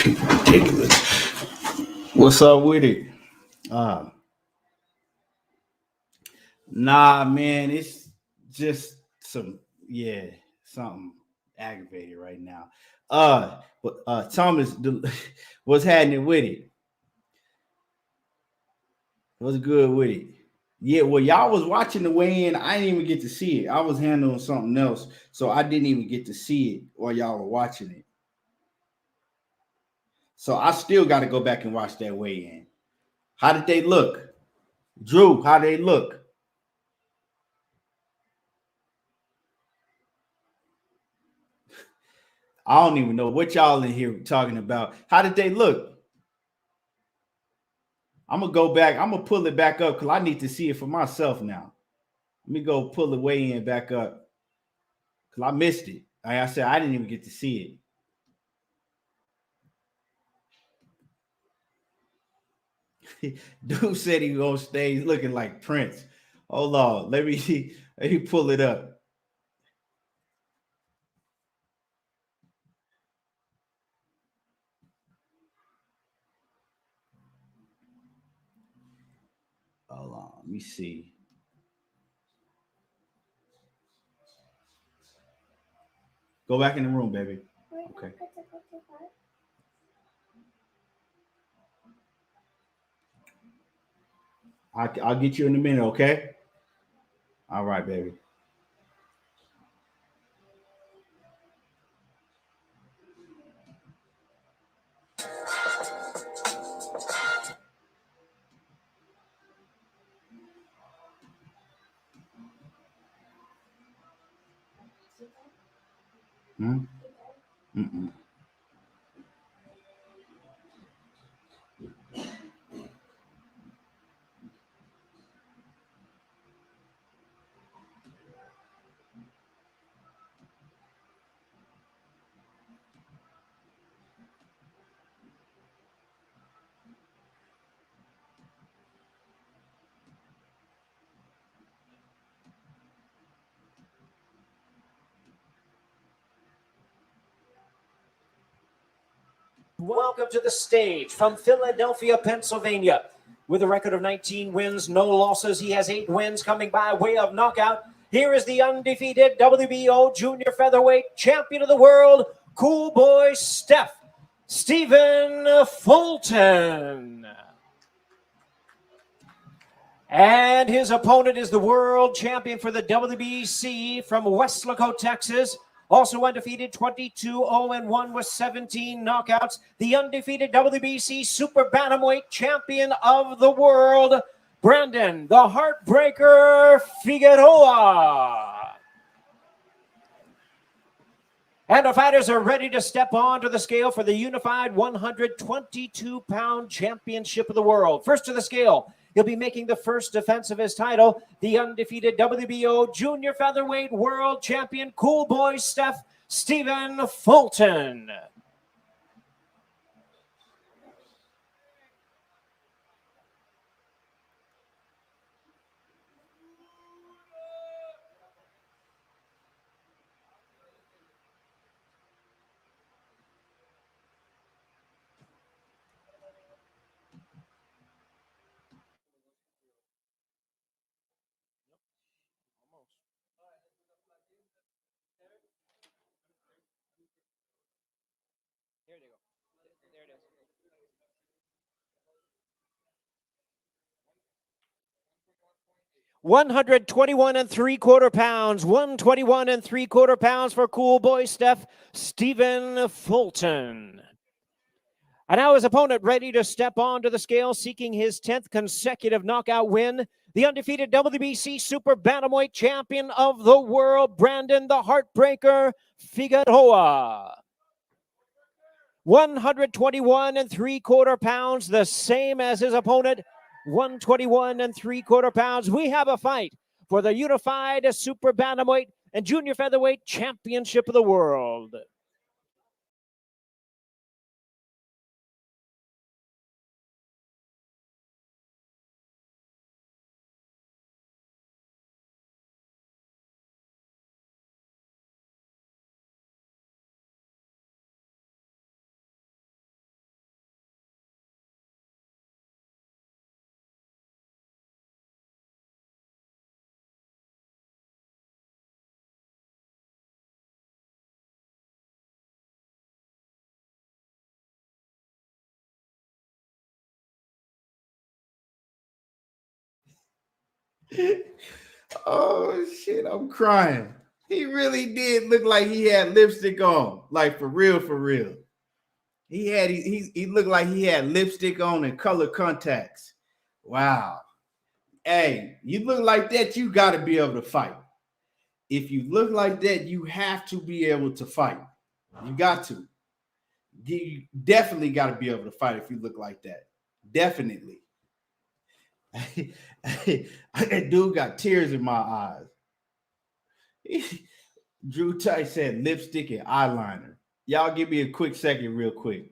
People ridiculous. What's up with it? Nah, man, it's just something aggravated right now. Thomas, what's happening with it? What's good with it? Yeah, well, y'all was watching the weigh-in. I didn't even get to see it. I was handling something else, so I didn't even get to see it while y'all were watching it. So I still got to go back and watch that weigh-in. How did they look? Drew, how they look? I don't even know what y'all in here talking about. How did they look? I'm gonna go back. I'm gonna pull it back up because I need to see it for myself now. Let me go pull the weigh-in back up because I missed it. Like I said, I didn't even get to see it. Dude said he was on stage looking like Prince. Hold on, let me pull it up. Hold on, let me see. Go back in the room, baby. Okay. I'll get you in a minute, okay? All right, baby. Mm-mm. 'Welcome to the stage from Philadelphia, Pennsylvania. With a record of 19 wins, no losses, he has 8 wins coming by way of knockout. Here is the undefeated WBO junior featherweight champion of the world, Cool Boy Stephen Fulton. And his opponent is the world champion for the WBC from Weslaco, Texas. Also undefeated, 22-0-1 with 17 knockouts. The undefeated WBC Super Bantamweight champion of the world, Brandon the Heartbreaker Figueroa. And the fighters are ready to step onto the scale for the unified 122-pound championship of the world. First to the scale, he'll be making the first defense of his title, the undefeated WBO junior featherweight world champion, Cool Boy Stephen Fulton. There they go. There it is. 121 3/4 pounds. 121 3/4 pounds for Cool Boy Stephen Fulton. And now his opponent ready to step onto the scale, seeking his 10th consecutive knockout win. The undefeated WBC Super Bantamweight champion of the world, Brandon the Heartbreaker Figueroa. 121 3/4 pounds, the same as his opponent. 121 3/4 pounds. We have a fight for the unified Super Bantamweight and Junior Featherweight Championship of the world. Oh shit, I'm crying. He really did look like he had lipstick on, like for real, for real. He looked like he had lipstick on and color contacts. Wow. Hey, you look like that, you got to be able to fight. If you look like that, you have to be able to fight. You got to. You definitely got to be able to fight if you look like that. Definitely. That dude got tears in my eyes. Drew Tight said lipstick and eyeliner. Y'all give me a quick second, real quick.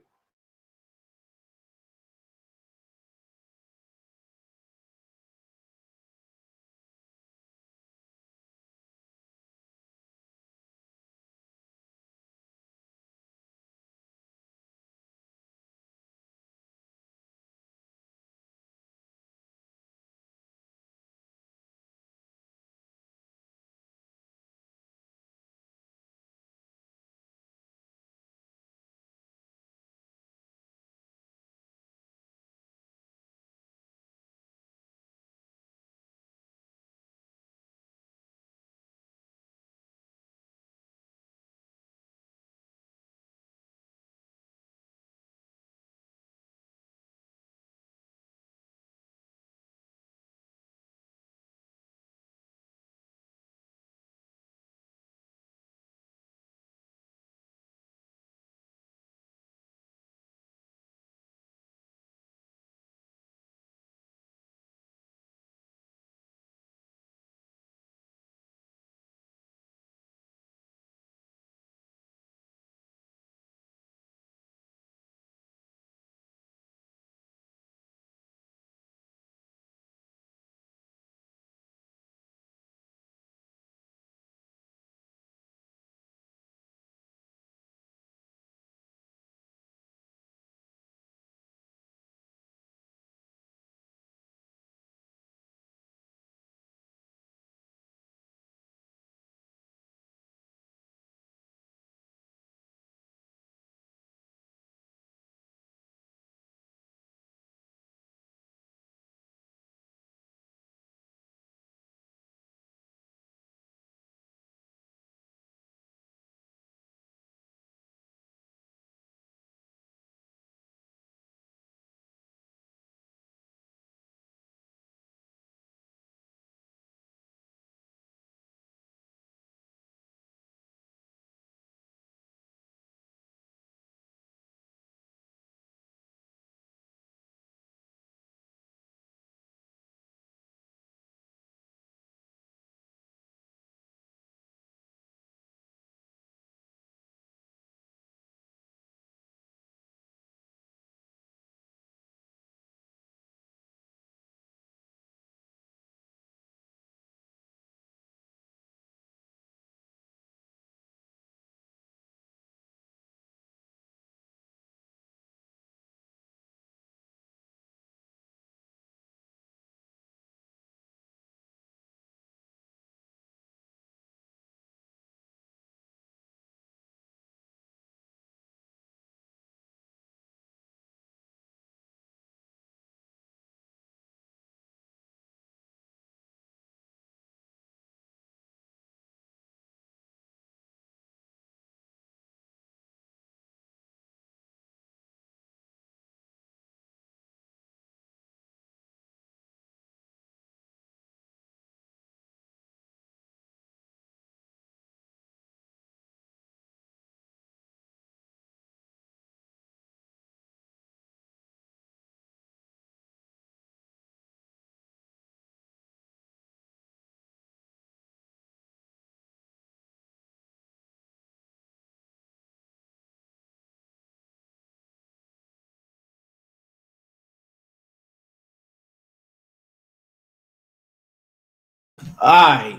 All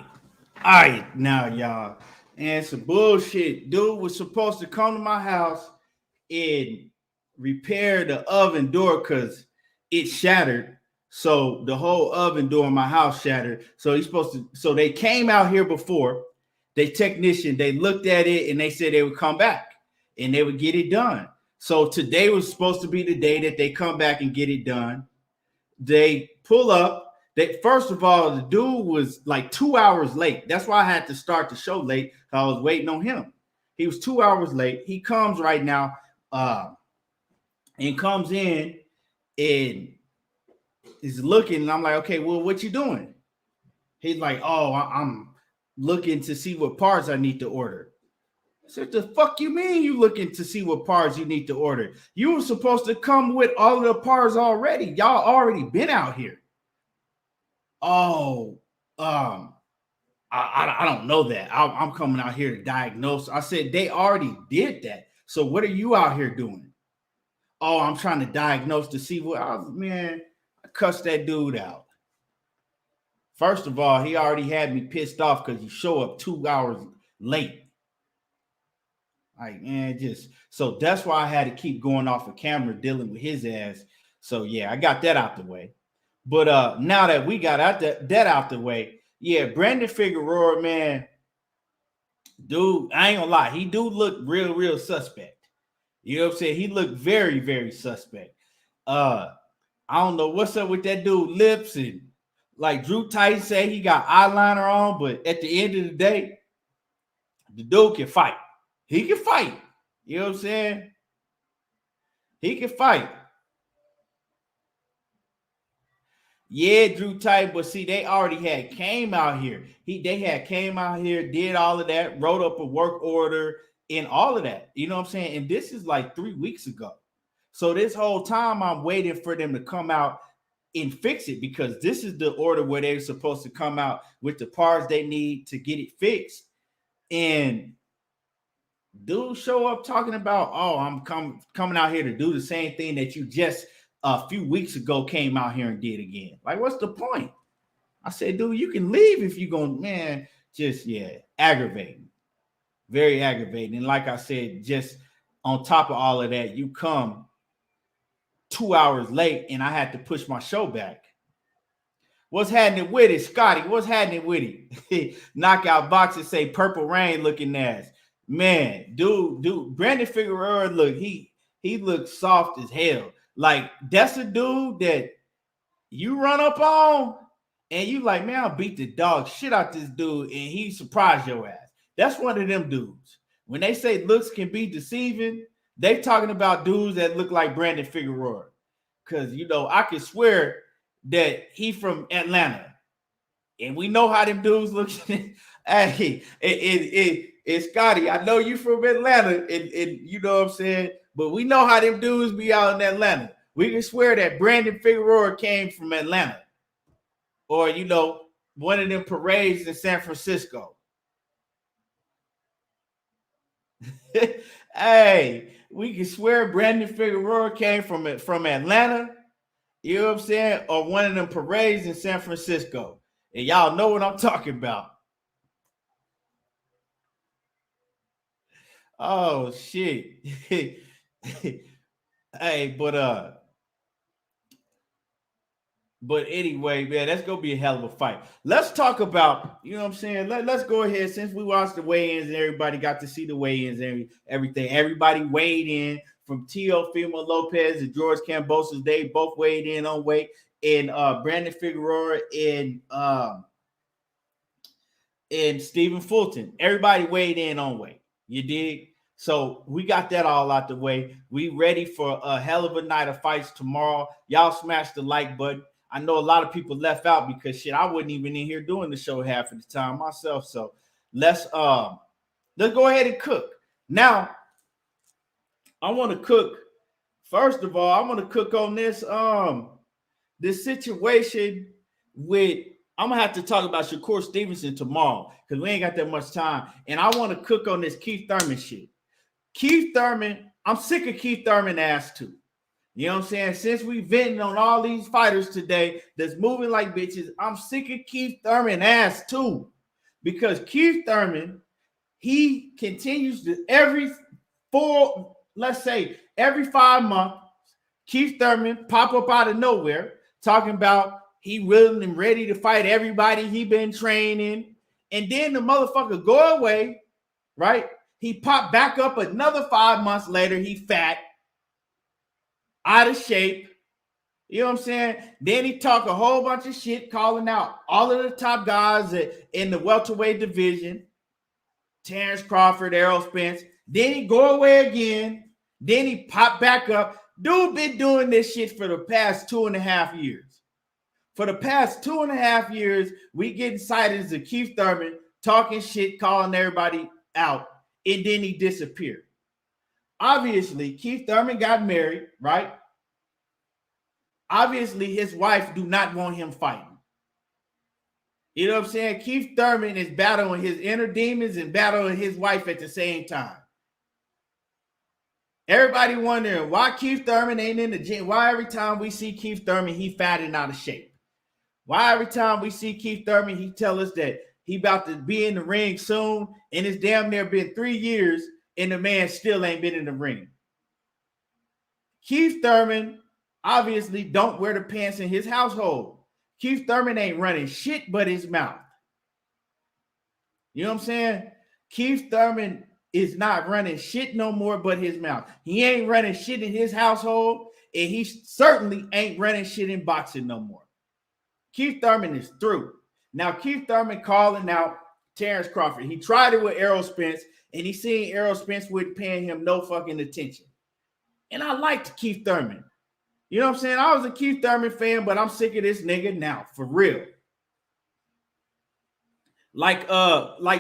right, now y'all. And some bullshit. Dude was supposed to come to my house and repair the oven door because it shattered. So the whole oven door in my house shattered. So he's supposed to. So they came out here before. They technician. They looked at it and they said they would come back and they would get it done. So today was supposed to be the day that they come back and get it done. They pull up. First of all, the dude was like 2 hours late. That's why I had to start the show late. I was waiting on him. He was 2 hours late. He comes right now, and comes in and is looking. And I'm like, okay, well, what you doing? He's like, oh, I'm looking to see what parts I need to order. I said, the fuck you mean you looking to see what parts you need to order? You were supposed to come with all of the parts already. Y'all already been out here. Oh, I don't know that. I'm coming out here to diagnose. I said, they already did that. So what are you out here doing? Oh, I'm trying to diagnose to see what I cussed that dude out. First of all, he already had me pissed off because you show up 2 hours late. Like, man, so that's why I had to keep going off of camera dealing with his ass. So yeah, I got that out the way. But now that we got that out the way, yeah, Brandon Figueroa, man, dude, I ain't gonna lie, he do look real suspect. You know what I'm saying? He looked very, very suspect. I don't know what's up with that dude lips, and like Drew Tyson said, he got eyeliner on, but at the end of the day, the dude can fight. He can fight. You know what I'm saying? He can fight. Yeah, Drew Tyson, but see, they already had came out here. They had came out here, did all of that, wrote up a work order and all of that. You know what I'm saying? And this is like 3 weeks ago. So this whole time I'm waiting for them to come out and fix it, because this is the order where they're supposed to come out with the parts they need to get it fixed. And dudes show up talking about, oh, I'm coming out here to do the same thing that you just a few weeks ago came out here and did again. Like, what's the point? I said, dude, you can leave if you're going, man, aggravating. Very aggravating. And like I said, just on top of all of that, you come 2 hours late and I had to push my show back. What's happening with it, Scotty? What's happening with it? Knockout boxers say Purple Rain looking ass. Man, dude, Brandon Figueroa, look, he looks soft as hell. Like, that's a dude that you run up on and you like, man, I'll beat the dog shit out this dude, and he surprised your ass. That's one of them dudes. When they say looks can be deceiving, they talking about dudes that look like Brandon Figueroa. Because, you know, I can swear that he from Atlanta. And we know how them dudes look. Hey, it's Scotty. I know you from Atlanta, and you know what I'm saying? But we know how them dudes be out in Atlanta. We can swear that Brandon Figueroa came from Atlanta. Or, you know, one of them parades in San Francisco. Hey, we can swear Brandon Figueroa came from Atlanta. You know what I'm saying? Or one of them parades in San Francisco. And y'all know what I'm talking about. Oh, shit. Hey, but anyway, man, that's gonna be a hell of a fight. Let's talk about, you know what I'm saying? Let's go ahead, since we watched the weigh-ins and everybody got to see the weigh-ins and everything. Everybody weighed in, from Teofimo Lopez and George Kambosos. They both weighed in on weight, and Brandon Figueroa and Stephen Fulton. Everybody weighed in on weight. You dig? So we got that all out the way. We ready for a hell of a night of fights tomorrow. Y'all smash the like button. I know a lot of people left out because shit, I wasn't even in here doing the show half of the time myself. So let's go ahead and cook. Now, I want to cook. First of all, I want to cook on this situation with, I'm gonna have to talk about Shakur Stevenson tomorrow because we ain't got that much time. And I want to cook on this Keith Thurman shit. Keith Thurman, I'm sick of Keith Thurman ass too. You know what I'm saying? Since we venting on all these fighters today that's moving like bitches, I'm sick of Keith Thurman ass too. Because Keith Thurman, he continues to every 5 months, Keith Thurman pop up out of nowhere talking about he willing and ready to fight everybody he been training. And then the motherfucker go away, right? He popped back up another 5 months later. He fat, out of shape. You know what I'm saying? Then he talk a whole bunch of shit, calling out all of the top guys in the welterweight division. Terence Crawford, Errol Spence. Then he go away again. Then he pop back up. Dude been doing this shit for the past 2.5 years. For the past 2.5 years, we getting cited as a Keith Thurman talking shit, calling everybody out, and then he disappeared. Obviously, Keith Thurman got married, right? Obviously, his wife do not want him fighting. You know what I'm saying? Keith Thurman is battling his inner demons and battling his wife at the same time. Everybody wondering why Keith Thurman ain't in the gym. Why every time we see Keith Thurman, he fat and out of shape. Why every time we see Keith Thurman, he tell us that he about to be in the ring soon, and it's damn near been 3 years, and the man still ain't been in the ring. Keith Thurman obviously don't wear the pants in his household. Keith Thurman ain't running shit but his mouth. You know what I'm saying? Keith Thurman is not running shit no more but his mouth. He ain't running shit in his household, and he certainly ain't running shit in boxing no more. Keith Thurman is through. Now, Keith Thurman calling out Terence Crawford. He tried it with Errol Spence, and he seen Errol Spence wasn't paying him no fucking attention. And I liked Keith Thurman. You know what I'm saying? I was a Keith Thurman fan, but I'm sick of this nigga now, for real. Like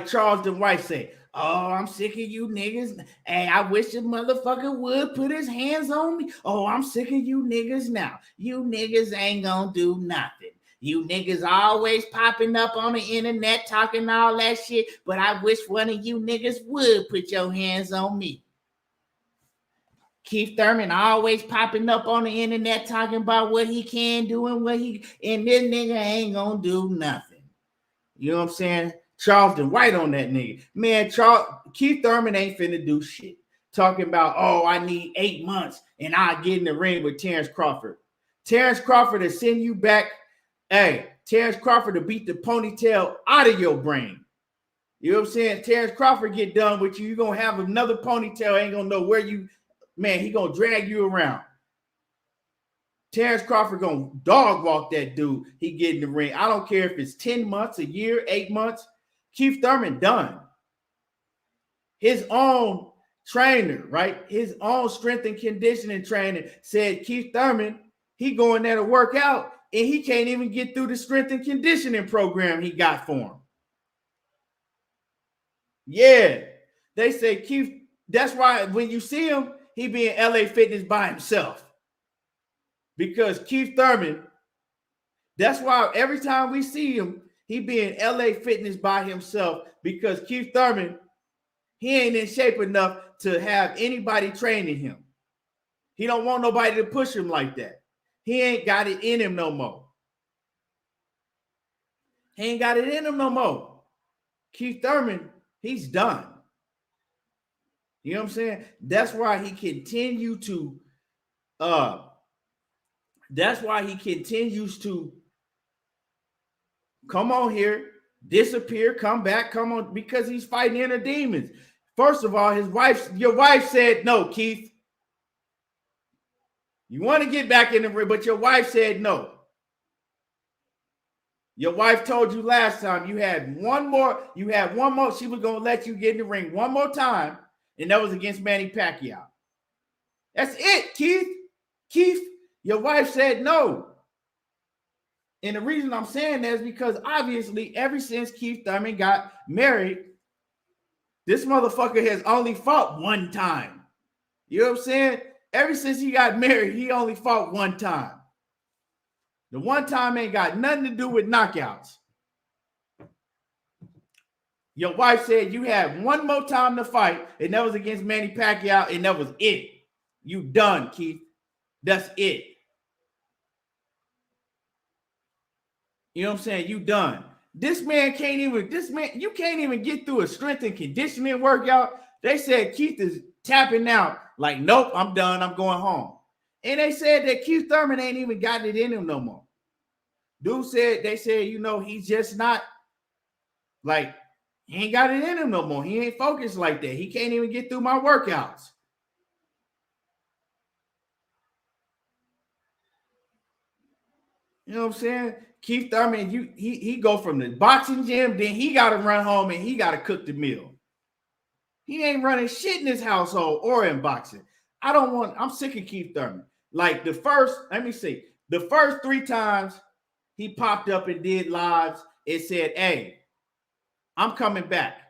Charles the White say, oh, I'm sick of you niggas. Hey, I wish a motherfucker would put his hands on me. Oh, I'm sick of you niggas now. You niggas ain't gonna do nothing. You niggas always popping up on the internet talking all that shit, but I wish one of you niggas would put your hands on me. Keith Thurman always popping up on the internet talking about what he can do and and this nigga ain't gonna do nothing. You know what I'm saying? Charleston White on that nigga. Man, Keith Thurman ain't finna do shit. Talking about, oh, I need 8 months and I'll get in the ring with Terence Crawford. Terence Crawford to send you back. Hey, Terence Crawford to beat the ponytail out of your brain. You know what I'm saying? Terence Crawford get done with you, you're gonna have another ponytail, ain't gonna know where you. Man, he gonna drag you around. Terence Crawford gonna dog walk that dude. He get in the ring. I don't care if it's 10 months, a year, 8 months. Keith Thurman done. His own trainer, right? His own strength and conditioning trainer said Keith Thurman, he going there to work out, and he can't even get through the strength and conditioning program he got for him. Yeah, they say Keith. That's why when you see him, he be in LA Fitness by himself. Because Keith Thurman, that's why every time we see him, he be in LA Fitness by himself, because Keith Thurman, he ain't in shape enough to have anybody training him. He don't want nobody to push him like that. He ain't got it in him no more. He ain't got it in him no more. Keith Thurman, he's done. You know what I'm saying? That's why he continues to come on here, disappear, come back, come on, because he's fighting inner demons. First of all, your wife said no, Keith. You want to get back in the ring, but your wife said no. Your wife told you last time you had one more, she was going to let you get in the ring one more time, and that was against Manny Pacquiao. That's it, Keith. Keith, your wife said no. And the reason I'm saying that is because obviously ever since Keith Thurman got married, this motherfucker has only fought one time. You know what I'm saying? Ever since he got married, he only fought one time. The one time ain't got nothing to do with knockouts. Your wife said you had one more time to fight, and that was against Manny Pacquiao, and that was it. You done, Keith. That's it. You know what I'm saying? You done. You can't even get through a strength and conditioning workout. They said Keith is tapping out. Like, nope, I'm done. I'm going home. And they said that Keith Thurman ain't even got it in him no more. They said, he's just not, like, he ain't got it in him no more. He ain't focused like that. He can't even get through my workouts. You know what I'm saying? Keith Thurman, he go from the boxing gym, then he got to run home and he got to cook the meal. He ain't running shit in his household or in boxing. I'm sick of Keith Thurman. Like the first 3 times he popped up and did lives, it said, hey, I'm coming back.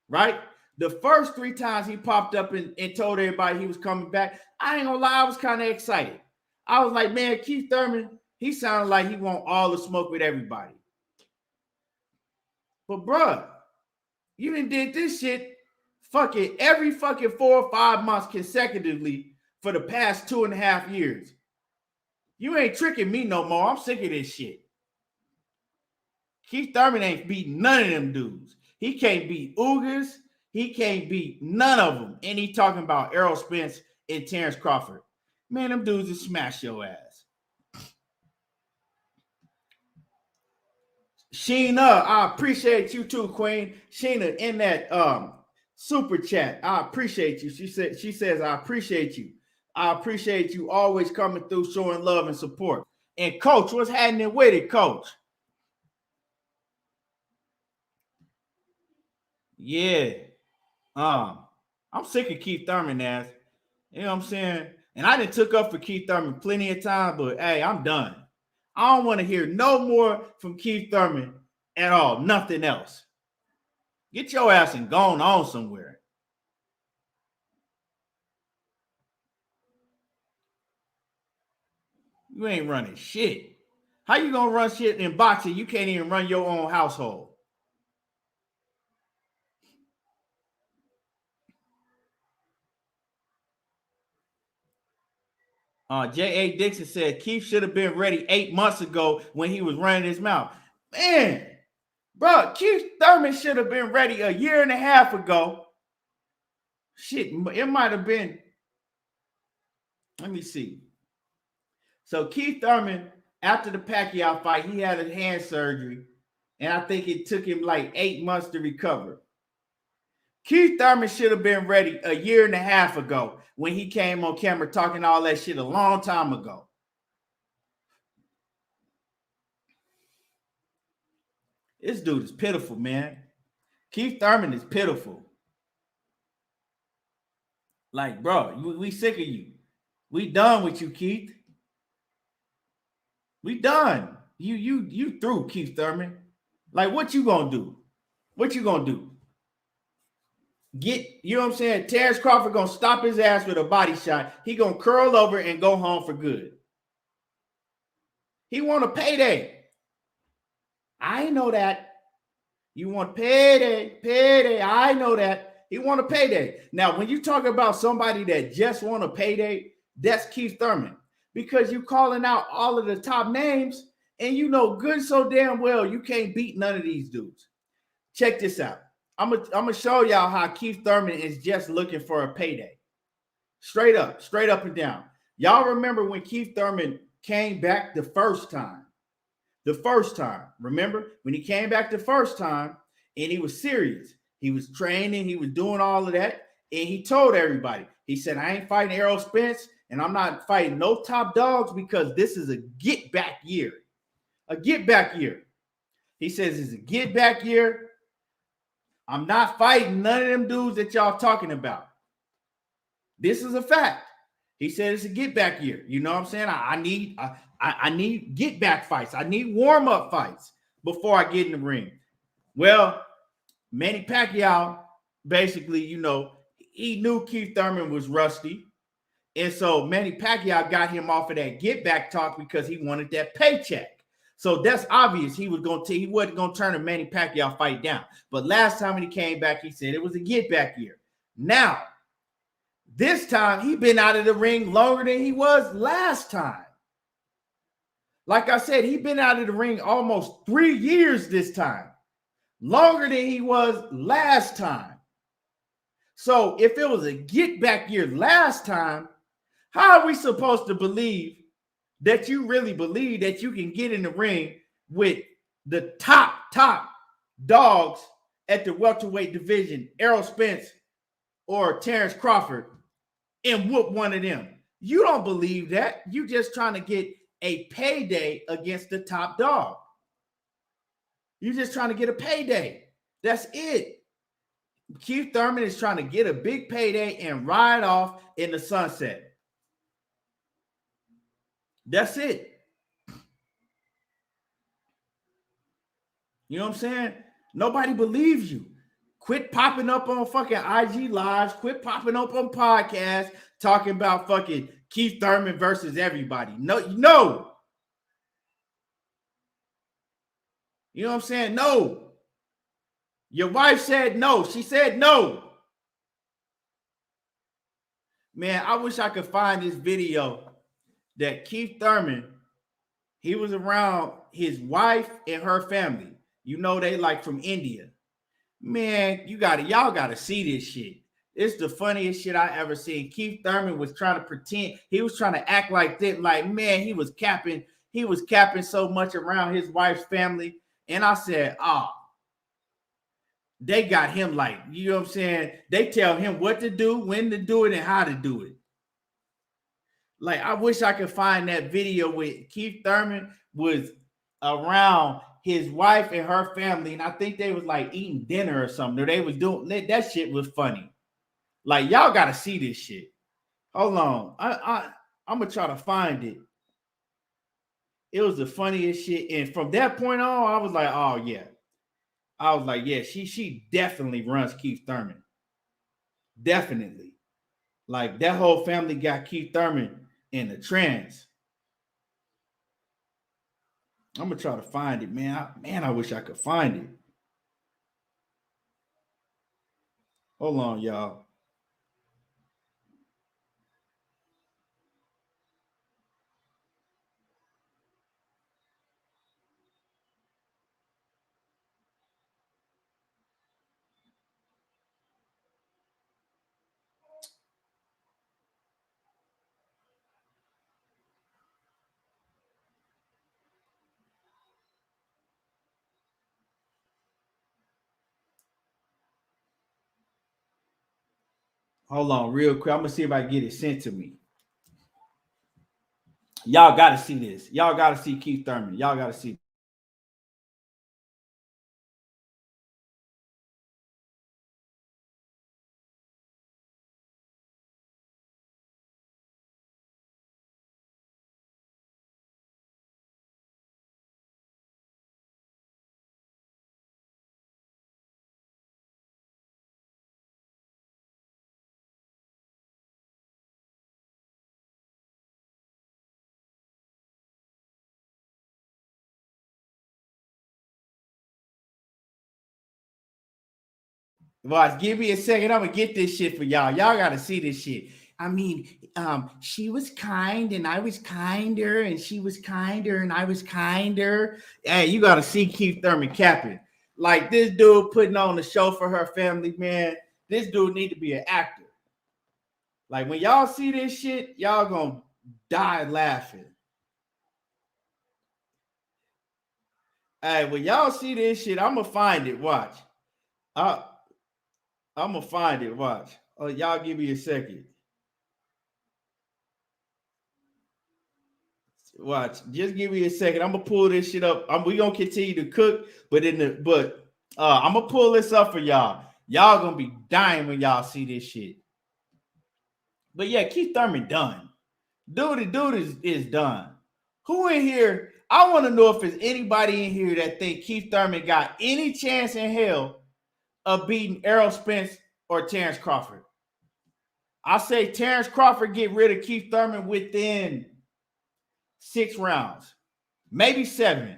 Right? The first 3 times he popped up and told everybody he was coming back, I ain't gonna lie, I was kind of excited. I was like, man, Keith Thurman, he sounded like he want all the smoke with everybody. But bruh, you done did this shit every fucking 4 or 5 months consecutively for the past 2.5 years. You ain't tricking me no more. I'm sick of this shit. Keith Thurman ain't beating none of them dudes. He can't beat Ugas. He can't beat none of them. And he talking about Errol Spence and Terence Crawford. Man, them dudes will smash your ass. Sheena, I appreciate you too, Queen. Sheena, in that super chat, I appreciate you. She says, I appreciate you. I appreciate you always coming through, showing love and support. And Coach, what's happening with it, Coach? Yeah. I'm sick of Keith Thurman, ass. You know what I'm saying? And I done took up for Keith Thurman plenty of time, but hey, I'm done. I don't want to hear no more from Keith Thurman at all. Nothing else. Get your ass and gone on somewhere. You ain't running shit. How you gonna run shit in boxing? You can't even run your own household. J.A. Dixon said Keith should have been ready 8 months ago when he was running his mouth. Man, bro, Keith Thurman should have been ready 1.5 years ago. Shit, it might have been. Let me see. So Keith Thurman, after the Pacquiao fight, he had a hand surgery, and I think it took him like 8 months to recover. Keith Thurman should have been ready 1.5 years ago when he came on camera talking all that shit a long time ago. This dude is pitiful, man. Keith Thurman is pitiful. Like, bro, we sick of you. We done with you, Keith. We done. You through, Keith Thurman. Like, what you gonna do? What you gonna do? You know what I'm saying? Terence Crawford gonna stop his ass with a body shot. He gonna curl over and go home for good. He want a payday. I know that. You want payday. I know that. He want a payday. Now, when you talk about somebody that just want a payday, that's Keith Thurman. Because you calling out all of the top names, and you know good so damn well you can't beat none of these dudes. Check this out. I'm gonna show y'all how Keith Thurman is just looking for a payday. Straight up and down. Y'all remember when Keith Thurman came back the first time? Remember? When he came back the first time and he was serious. He was training, he was doing all of that, and he told everybody, he said, I ain't fighting Errol Spence, and I'm not fighting no top dogs because this is a get-back year. A get-back year. He says it's a get-back year. I'm not fighting none of them dudes that y'all talking about. This is a fact. He said it's a get-back year. You know what I'm saying? I need get-back fights. I need warm-up fights before I get in the ring. Well, Manny Pacquiao, basically, you know, he knew Keith Thurman was rusty. And so Manny Pacquiao got him off of that get-back talk because he wanted that paycheck. So that's obvious. He wasn't going to turn a Manny Pacquiao fight down. But last time when he came back, he said it was a get-back year. Now, this time, he been out of the ring longer than he was last time. Like I said, he been out of the ring almost 3 years this time. Longer than he was last time. So if it was a get-back year last time, how are we supposed to believe that you really believe that you can get in the ring with the top dogs at the welterweight division, Errol Spence or Terence Crawford, and whoop one of them? You don't believe that. You just trying to get a payday against the top dog. You're just trying to get a payday. That's it. Keith Thurman is trying to get a big payday and ride off in the sunset. That's it. You know what I'm saying? Nobody believes you. Quit popping up on fucking IG lives. Quit popping up on podcasts talking about fucking Keith Thurman versus everybody. No. You know what I'm saying? No. Your wife said no. She said no. Man, I wish I could find this video that Keith Thurman, he was around his wife and her family. You know, they like from India. Man, y'all gotta see this shit. It's the funniest shit I ever seen. Keith Thurman was trying to pretend, he was trying to act like that, like, man, he was capping so much around his wife's family. And I said, they got him like, you know what I'm saying? They tell him what to do, when to do it, and how to do it. Like, I wish I could find that video with Keith Thurman was around his wife and her family, and I think they was like eating dinner or something. They was doing that shit was funny. Like, y'all gotta see this shit. Hold on. I'm gonna try to find it. It was the funniest shit. And from that point on, I was like, oh yeah. I was like, yeah, she definitely runs Keith Thurman. Definitely. Like, that whole family got Keith Thurman in the trance. I'm gonna try to find it, man. I wish I could find it. Hold on, y'all. Hold on, real quick. I'm gonna see if I can get it sent to me. Y'all gotta see this. Y'all gotta see Keith Thurman. Y'all gotta see. Boss, give me a second. I'm gonna get this shit for y'all. Y'all gotta see this shit. I mean, she was kind and I was kinder, and she was kinder and I was kinder. Hey, you gotta see Keith Thurman capping. Like, this dude putting on a show for her family, man. This dude need to be an actor. Like, when y'all see this shit, y'all gonna die laughing. Hey, when y'all see this shit, I'm gonna find it. Watch. I'm gonna find it. Watch. Oh, y'all give me a second. Watch. Just give me a second. I'm gonna pull this shit up. We gonna continue to cook, but I'm gonna pull this up for y'all. Y'all gonna be dying when y'all see this shit. But yeah, Keith Thurman done. Dude is done. Who in here? I want to know if there's anybody in here that think Keith Thurman got any chance in hell of beating Errol Spence or Terence Crawford. I say Terence Crawford get rid of Keith Thurman within 6 rounds, maybe 7,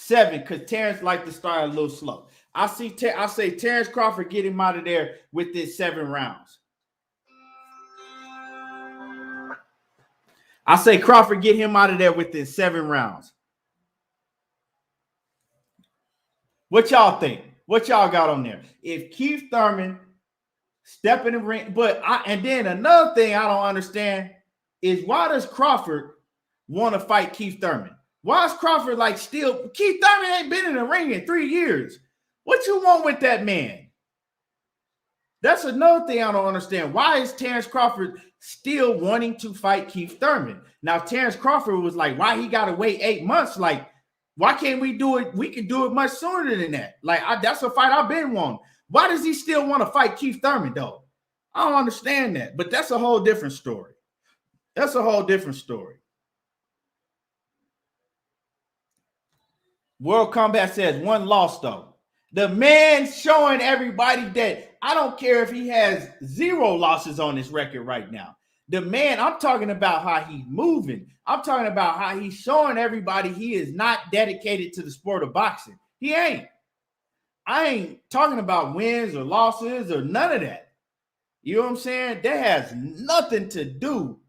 because Terence like to start a little slow. I say Terence Crawford get him out of there within 7 rounds. I say Crawford get him out of there within 7 rounds. What y'all think? What y'all got on there? If Keith Thurman step in the ring, and then another thing I don't understand is, why does Crawford want to fight Keith Thurman? Why is Crawford like still? Keith Thurman ain't been in the ring in 3 years. What you want with that man? That's another thing I don't understand. Why is Terence Crawford still wanting to fight Keith Thurman? Now, Terence Crawford was like, why he got to wait 8 months? Like, why can't we do it? We can do it much sooner than that. Like, that's a fight I've been wanting. Why does he still want to fight Keith Thurman, though? I don't understand that. But that's a whole different story. That's a whole different story. World Combat says one loss, though. The man showing everybody that I don't care if he has 0 losses on his record right now. The man, I'm talking about how he's moving. I'm talking about how he's showing everybody he is not dedicated to the sport of boxing. He ain't. I ain't talking about wins or losses or none of that. You know what I'm saying? That has nothing to do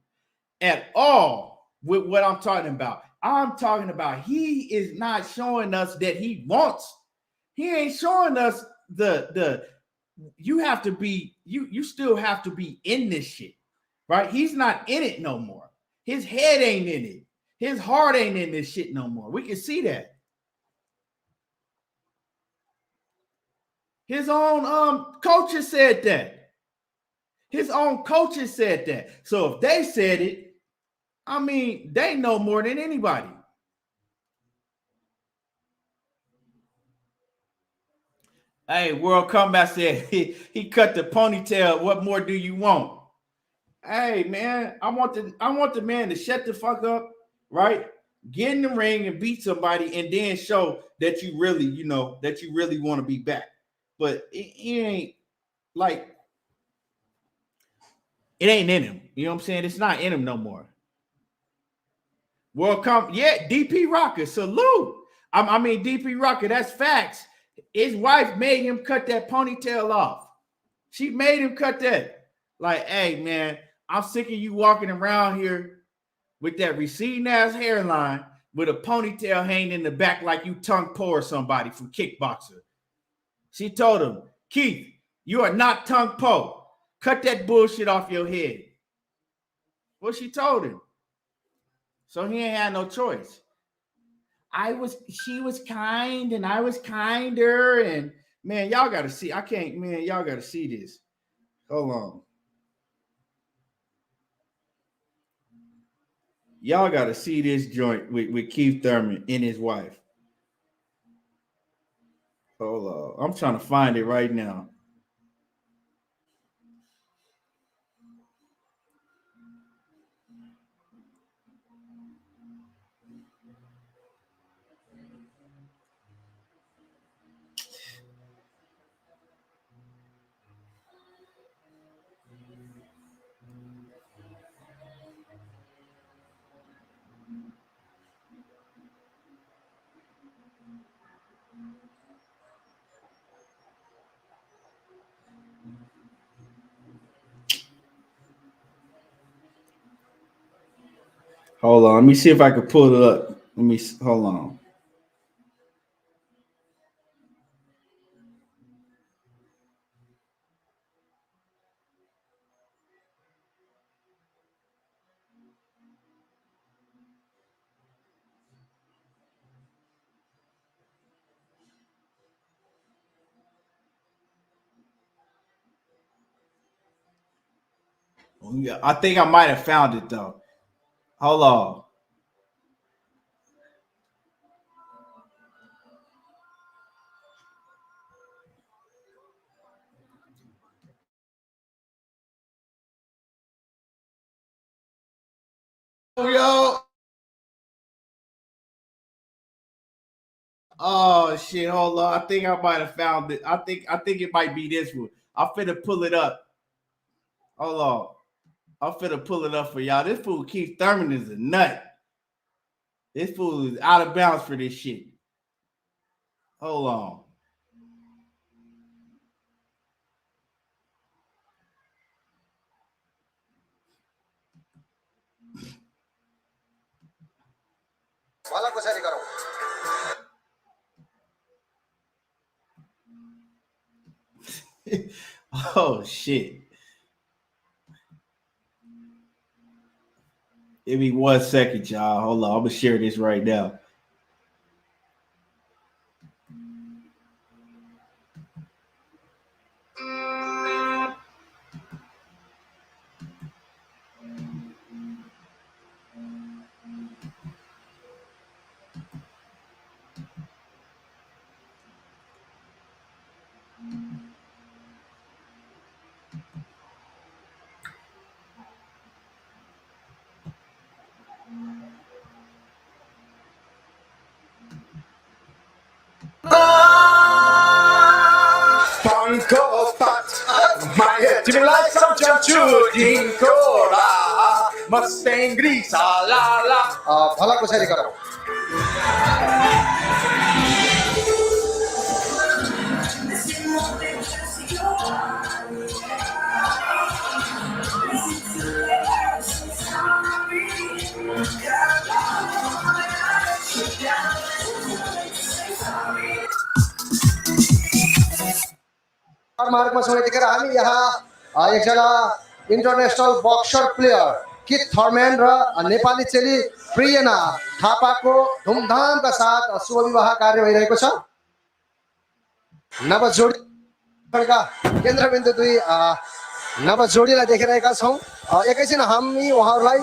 at all with what I'm talking about. I'm talking about he is not showing us that he wants. He ain't showing us you have to be, you still have to be in this shit, right? He's not in it no more. His head ain't in it. His heart ain't in this shit no more. We can see that. His own coaches said that. His own coaches said that. So if they said it, I mean, they know more than anybody. Hey, World Combat said he cut the ponytail. What more do you want? Hey, man, I want the man to shut the fuck up, right? Get in the ring and beat somebody, and then show that you really, that you really want to be back. But it ain't like it ain't in him. You know what I'm saying? It's not in him no more. DP Rocker, salute. I mean, DP Rocker, that's facts. His wife made him cut that ponytail off. She made him cut that. Like, hey, man, I'm sick of you walking around here with that receding ass hairline with a ponytail hanging in the back like you tongue pour somebody from Kickboxer. She told him, Keith, you are not tongue po. Cut that bullshit off your head. Well, she told him. So he ain't had no choice. She was kind and I was kinder. And man, y'all got to see. Y'all got to see this. Hold on. Y'all got to see this joint with Keith Thurman and his wife. Hold on. I'm trying to find it right now. Hold on. Let me see if I can pull it up. Hold on. I think I might have found it though. Hold on. Yo. Oh shit, hold on. I think I might have found it. I think it might be this one. I'm finna pull it up. Hold on. I'm finna pull it up for y'all. This fool Keith Thurman is a nut. This fool is out of bounds for this shit. Hold on. Oh shit. Give me 1 second, y'all. Hold on. I'm gonna share this right now. तिमीलाई सम्झन्छु दिनको मस्तेङ grease ला भलाको छरी गरौँ मार्गमा समय देखेर हामी यहाँ एकजना international Buxar player किथ थर्मन र नेपाली चेली प्रियना थापाको धुमधामका साथ शुभ विवाह कार्य भइरहेको छ नवजोडीका केन्द्रबिन्दु दुई नवजोडीलाई देखिरहेका छौँ एकैछिन हामी उहाँहरूलाई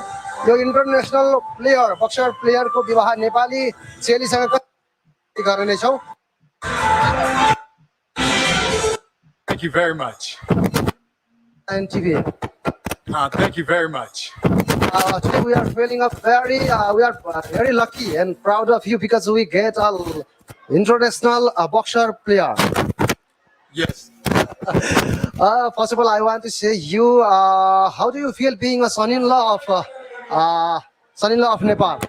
यो इन्टरनेसनल प्लेयर बक्सर प्लेयरको विवाह नेपाली चेलीसँग गर्नेछौँ Thank you very much. And TV. Thank you very much. Today we are feeling very lucky and proud of you because we get an international boxer player. Yes. First of all, I want to say you, how do you feel being a son-in-law of Nepal?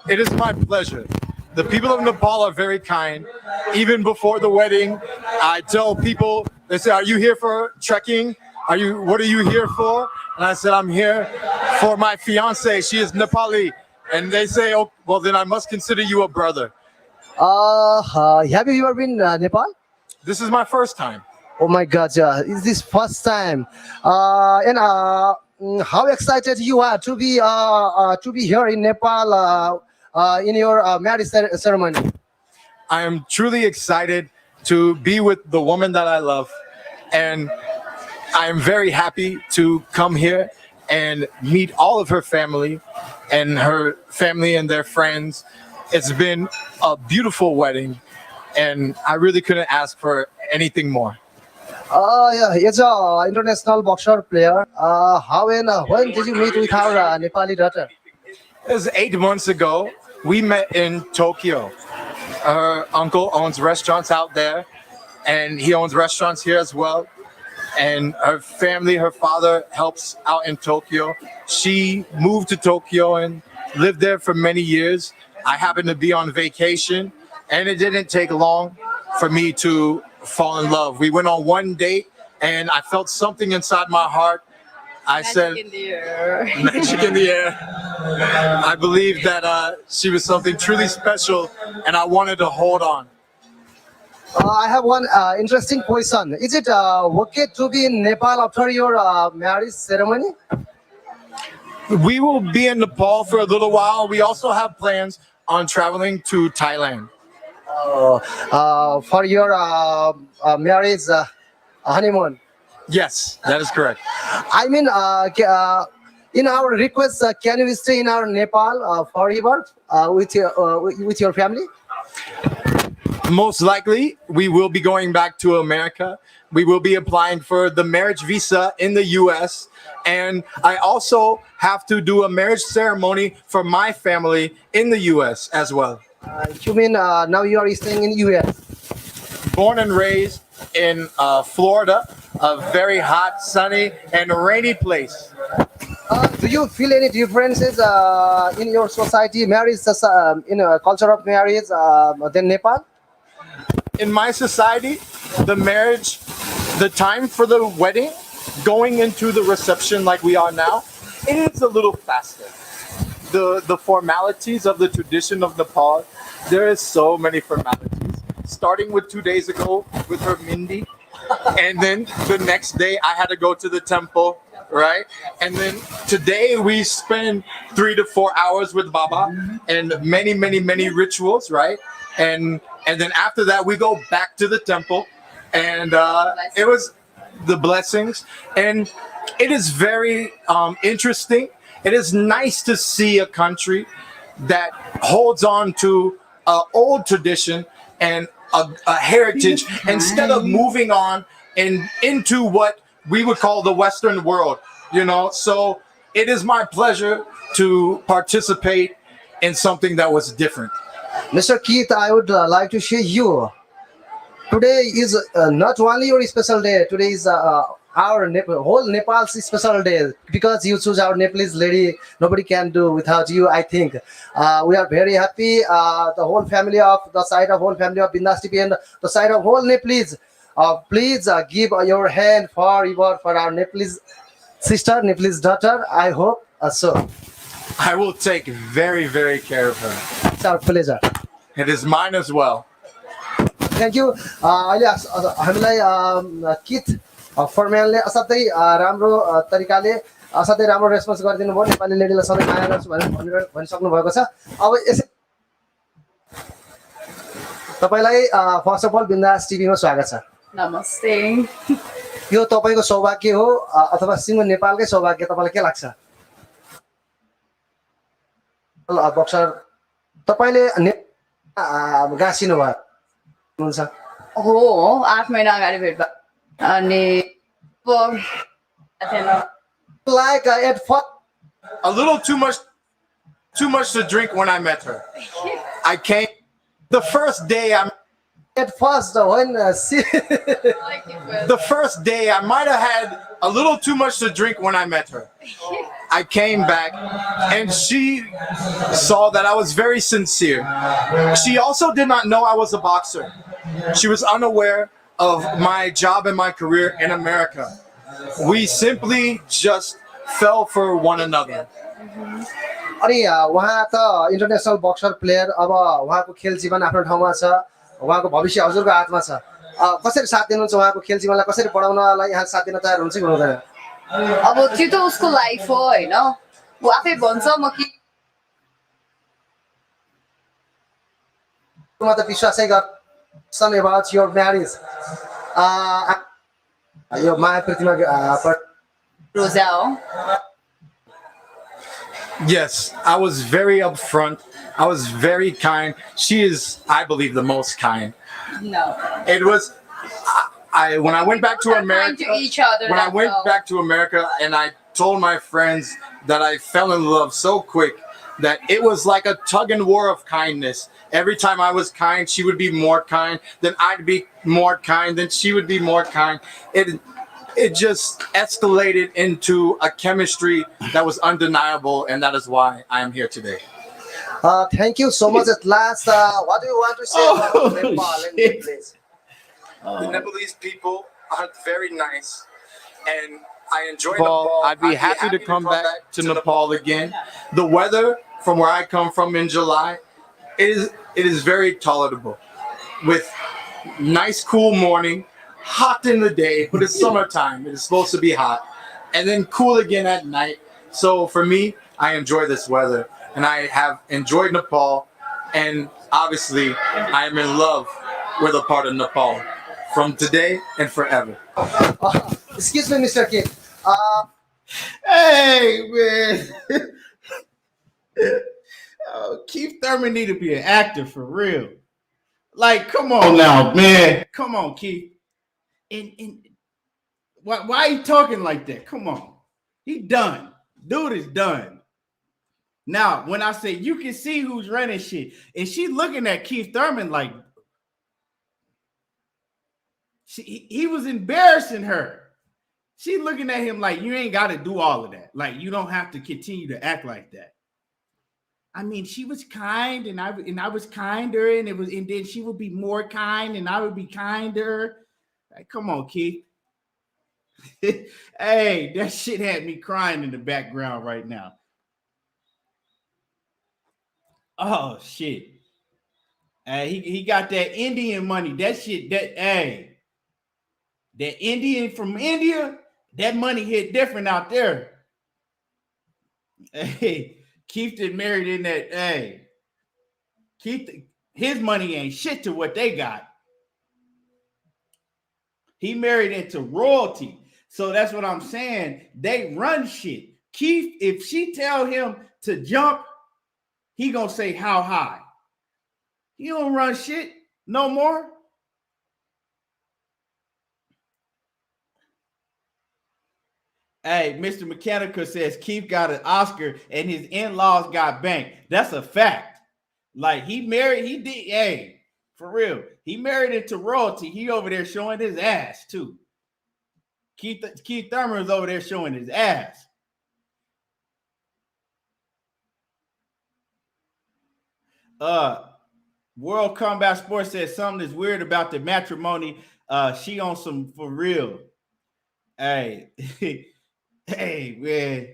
It is my pleasure. The people of Nepal are very kind. Even before the wedding, I tell people, they say, "Are you here for trekking? What are you here for?" And I said, "I'm here for my fiance. She is Nepali." And they say, "Oh, well, then I must consider you a brother." Have you ever been Nepal? This is my first time. Oh my God, yeah, it's this first time. And how excited you are to be here in Nepal in your marriage ceremony? I am truly excited to be with the woman that I love, and I am very happy to come here and meet all of her family and their friends. It's been a beautiful wedding, and I really couldn't ask for anything more. Yeah, it's an international boxer player. How and when did you meet with our Nepali daughter? It was 8 months ago. We met in Tokyo. Her uncle owns restaurants out there, and he owns restaurants here as well. And her family, her father helps out in Tokyo. She moved to Tokyo and lived there for many years. I happened to be on vacation, and it didn't take long for me to fall in love. We went on one date, and I felt something inside my heart. I said, "Magic in the air." Magic in the air. I believed that she was something truly special, and I wanted to hold on. I have one interesting question. Is it okay to be in Nepal after your marriage ceremony? We will be in Nepal for a little while. We also have plans on traveling to Thailand. For your marriage honeymoon? Yes, that is correct. I mean, in our request, can you stay in our Nepal forever with your family? Most likely, we will be going back to America. We will be applying for the marriage visa in the U.S. And I also have to do a marriage ceremony for my family in the U.S. as well. You mean now you are staying in U.S.? Born and raised in Florida, a very hot, sunny, and rainy place. Do you feel any differences in your society, marriage, in a culture of marriage than Nepal? In my society, the marriage, the time for the wedding, going into the reception like we are now, it's a little faster. The formalities of the tradition of Nepal, there is so many formalities. Starting with 2 days ago with her Mindi, and then the next day I had to go to the temple, right? And then today we spend 3 to 4 hours with Baba and many rituals, right? And then after that we go back to the temple, and it was the blessings, and it is very interesting. It is nice to see a country that holds on to an old tradition and a heritage instead of moving on into what we would call the Western world, So it is my pleasure to participate in something that was different. Mr. Keith, I would like to share you. Today is not only your special day. Today is our whole Nepal's special day because you choose our Nepalese lady. Nobody can do without you. I think we are very happy. The whole family of Bindas TV and the side of whole Nepalese. Please give your hand for our Nepalese sister, Nepalese daughter. I hope so. I will take very, very care of her. It's our pleasure. It is mine as well. Thank you. अहिले हामीलाई किथ फर्मेलले असाध्यै राम्रो तरिकाले असाध्यै राम्रो response गरिदिनु भयो नेपाली लेडीलाई सधैँ माया गर्छु भनेर भनिसक्नु भएको छ। अब यसै तपाईलाई फर्स्ट अफ अल बिन्दास टिभीमा स्वागत छ। नमस्ते। यो तपाईको सौभाग्य हो अथवा सिङ्गो नेपालकै सौभाग्य, तपाईँलाई के लाग्छ? बक्सर तपाईँले गाँसिनु भयो हुन्छ हो 8 महिना अगाडि भेट भयो अनि like at first A little too much to drink when I met her. I came the first day when the first day I might have had a little too much to drink when I met her. I came back and she saw that I was very sincere. She also did not know I was a boxer. She was unaware of my job and my career in America. We simply just fell for one another. अनि उहाँ त international Buxar player, अब उहाँको खेल जीवन आफ्नो ठाउँमा छ, उहाँको भविष्य हजुरको हातमा छ। कसरी साथ दिनुहुन्छ उहाँको खेल जीवनलाई, कसरी बढाउनलाई यहाँ साथ दिन तयार हुन्छ कि हुँदैन? अब त्यो त उसको लाइफ हो हैन, उ आफै भन्छ म के म त विश्वासै गर्छन् about your marriage. यो माया प्रतिमा रोजा हो। Yes, I was very upfront. I was very kind. She is, I believe, the most kind. No. It was, when I went back to America, To each other, when I went back to America and I told my friends that I fell in love so quick that it was like a tug and war of kindness. Every time I was kind, she would be more kind. Then I'd be more kind. Then she would be more kind. It just escalated into a chemistry that was undeniable, and that is why I am here today. Thank you so much. At last, what do you want to say about Nepal and Nepalese? The Nepalese people are very nice, and I enjoy Nepal. I'd be happy to come back to Nepal again. The weather from where I come from in July, it is very tolerable, with nice cool morning, hot in the day, but it's summertime. It is supposed to be hot, and then cool again at night. So for me, I enjoy this weather, and I have enjoyed Nepal, and obviously I am in love with a part of Nepal from today and forever. Excuse me, Mr. K. Hey, man. Keith Thurman need to be an actor for real. Like, come on now, man. Come on, Keith. And why are you talking like that? Come on. He done. Dude is done. Now, when I say you can see who's running shit, and she looking at Keith Thurman like he was embarrassing her. She looking at him like, you ain't got to do all of that. Like, you don't have to continue to act like that. I mean, she was kind, and I was kinder, and then she would be more kind, and I would be kinder. Like, come on, Keith. Hey, that shit had me crying in the background right now. Oh shit. Hey, he got that Indian money. That shit, that Indian from India, that money hit different out there. Hey, Keith did married in that. Hey, Keith, his money ain't shit to what they got. He married into royalty. So that's what I'm saying. They run shit. Keith, if she tell him to jump, he gonna say how high. He don't run shit no more. Hey, Mr. Mechanica says Keith got an Oscar and his in-laws got banked. That's a fact. Like, he did, hey, for real. He married into royalty. He over there showing his ass too. Keith Thurman was over there showing his ass. World Combat Sports says something is weird about the matrimony. She on some for real. Hey, hey, man.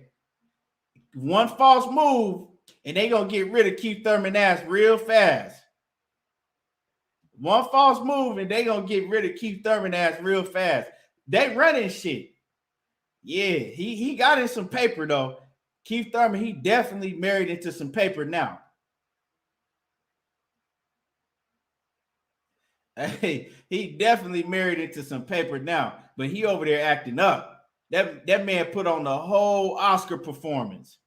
One false move, and they gonna get rid of Keith Thurman ass real fast. One false move, and they gonna get rid of Keith Thurman ass real fast. They running shit. Yeah, he got in some paper though. Keith Thurman, he definitely married into some paper now. Hey, he definitely married into some paper now, but he over there acting up. That man put on the whole Oscar performance.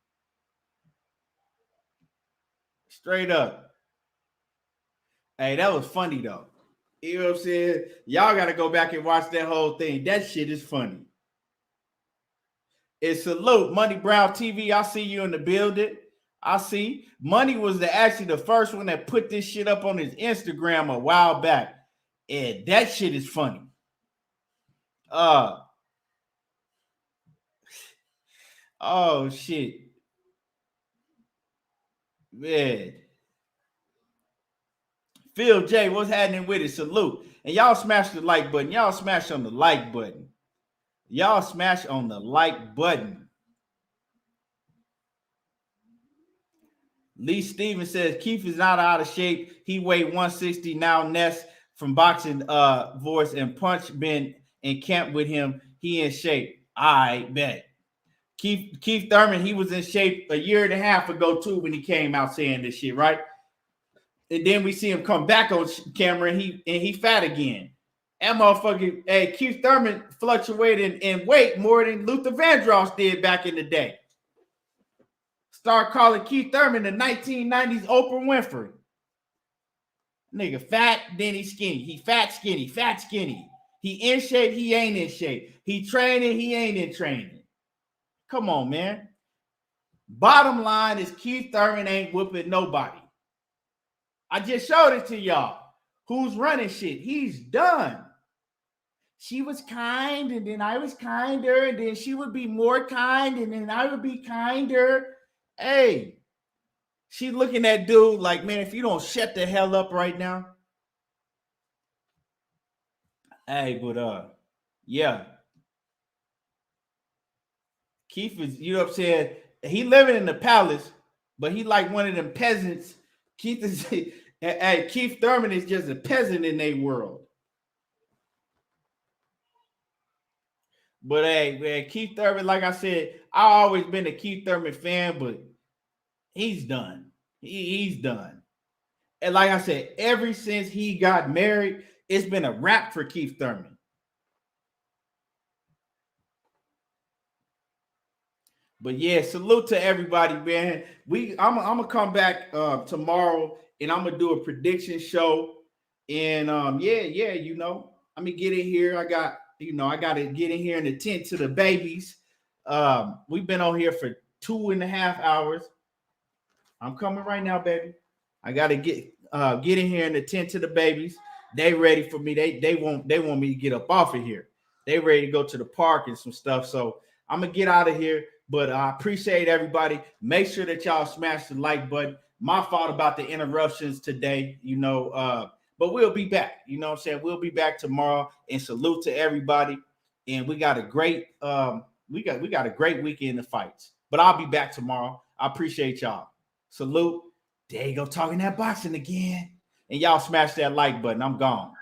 Straight up. Hey, that was funny though. You know what I'm saying? Y'all got to go back and watch that whole thing. That shit is funny. It's Salute. Money Brown TV. I see you in the building. I see. Money was actually the first one that put this shit up on his Instagram a while back. And that shit is funny. Oh shit. Man. Phil J, what's happening with it? Salute. And y'all smash the like button. Y'all smash on the like button. Y'all smash on the like button. Lee Stevens says Keith is not out of shape. He weighed 160 now. Ness from boxing voice and punch been in camp with him. He in shape. I bet. Keith Thurman, he was in shape a year and a half ago too when he came out saying this shit, right? And then we see him come back on camera and he fat again. That motherfucker, hey, Keith Thurman fluctuated in weight more than Luther Vandross did back in the day. Start calling Keith Thurman the 1990s Oprah Winfrey. Nigga fat, then he skinny. He fat, skinny, fat, skinny. He in shape, he ain't in shape. He training, he ain't in training. Come on, man. Bottom line is Keith Thurman ain't whooping nobody. I just showed it to y'all. Who's running shit? He's done. She was kind, and then I was kinder, and then she would be more kind, and then I would be kinder. Hey, she looking at dude like, man, if you don't shut the hell up right now. Hey, but yeah. Keith is, you know what I'm saying? He living in the palace, but he like one of them peasants. Keith is hey, Keith Thurman is just a peasant in their world. But hey, man, Keith Thurman, like I said, I've always been a Keith Thurman fan, but he's done. He's done. And like I said, ever since he got married, it's been a wrap for Keith Thurman. But yeah, salute to everybody, man. I'm gonna come back tomorrow and I'm gonna do a prediction show. And you know, I'm gonna get in here. I gotta get in here and attend to the babies. We've been on here for 2.5 hours. I'm coming right now, baby. I gotta get in here and attend to the babies. They ready for me. They want me to get up off of here. They ready to go to the park and some stuff. So I'm gonna get out of here. But I appreciate everybody. Make sure that y'all smash the like button. My fault about the interruptions today, you know. But we'll be back. You know what I'm saying? We'll be back tomorrow. And salute to everybody. And we got a great we got a great weekend of fights. But I'll be back tomorrow. I appreciate y'all. Salute. There you go, talking that boxing again. And y'all smash that like button. I'm gone.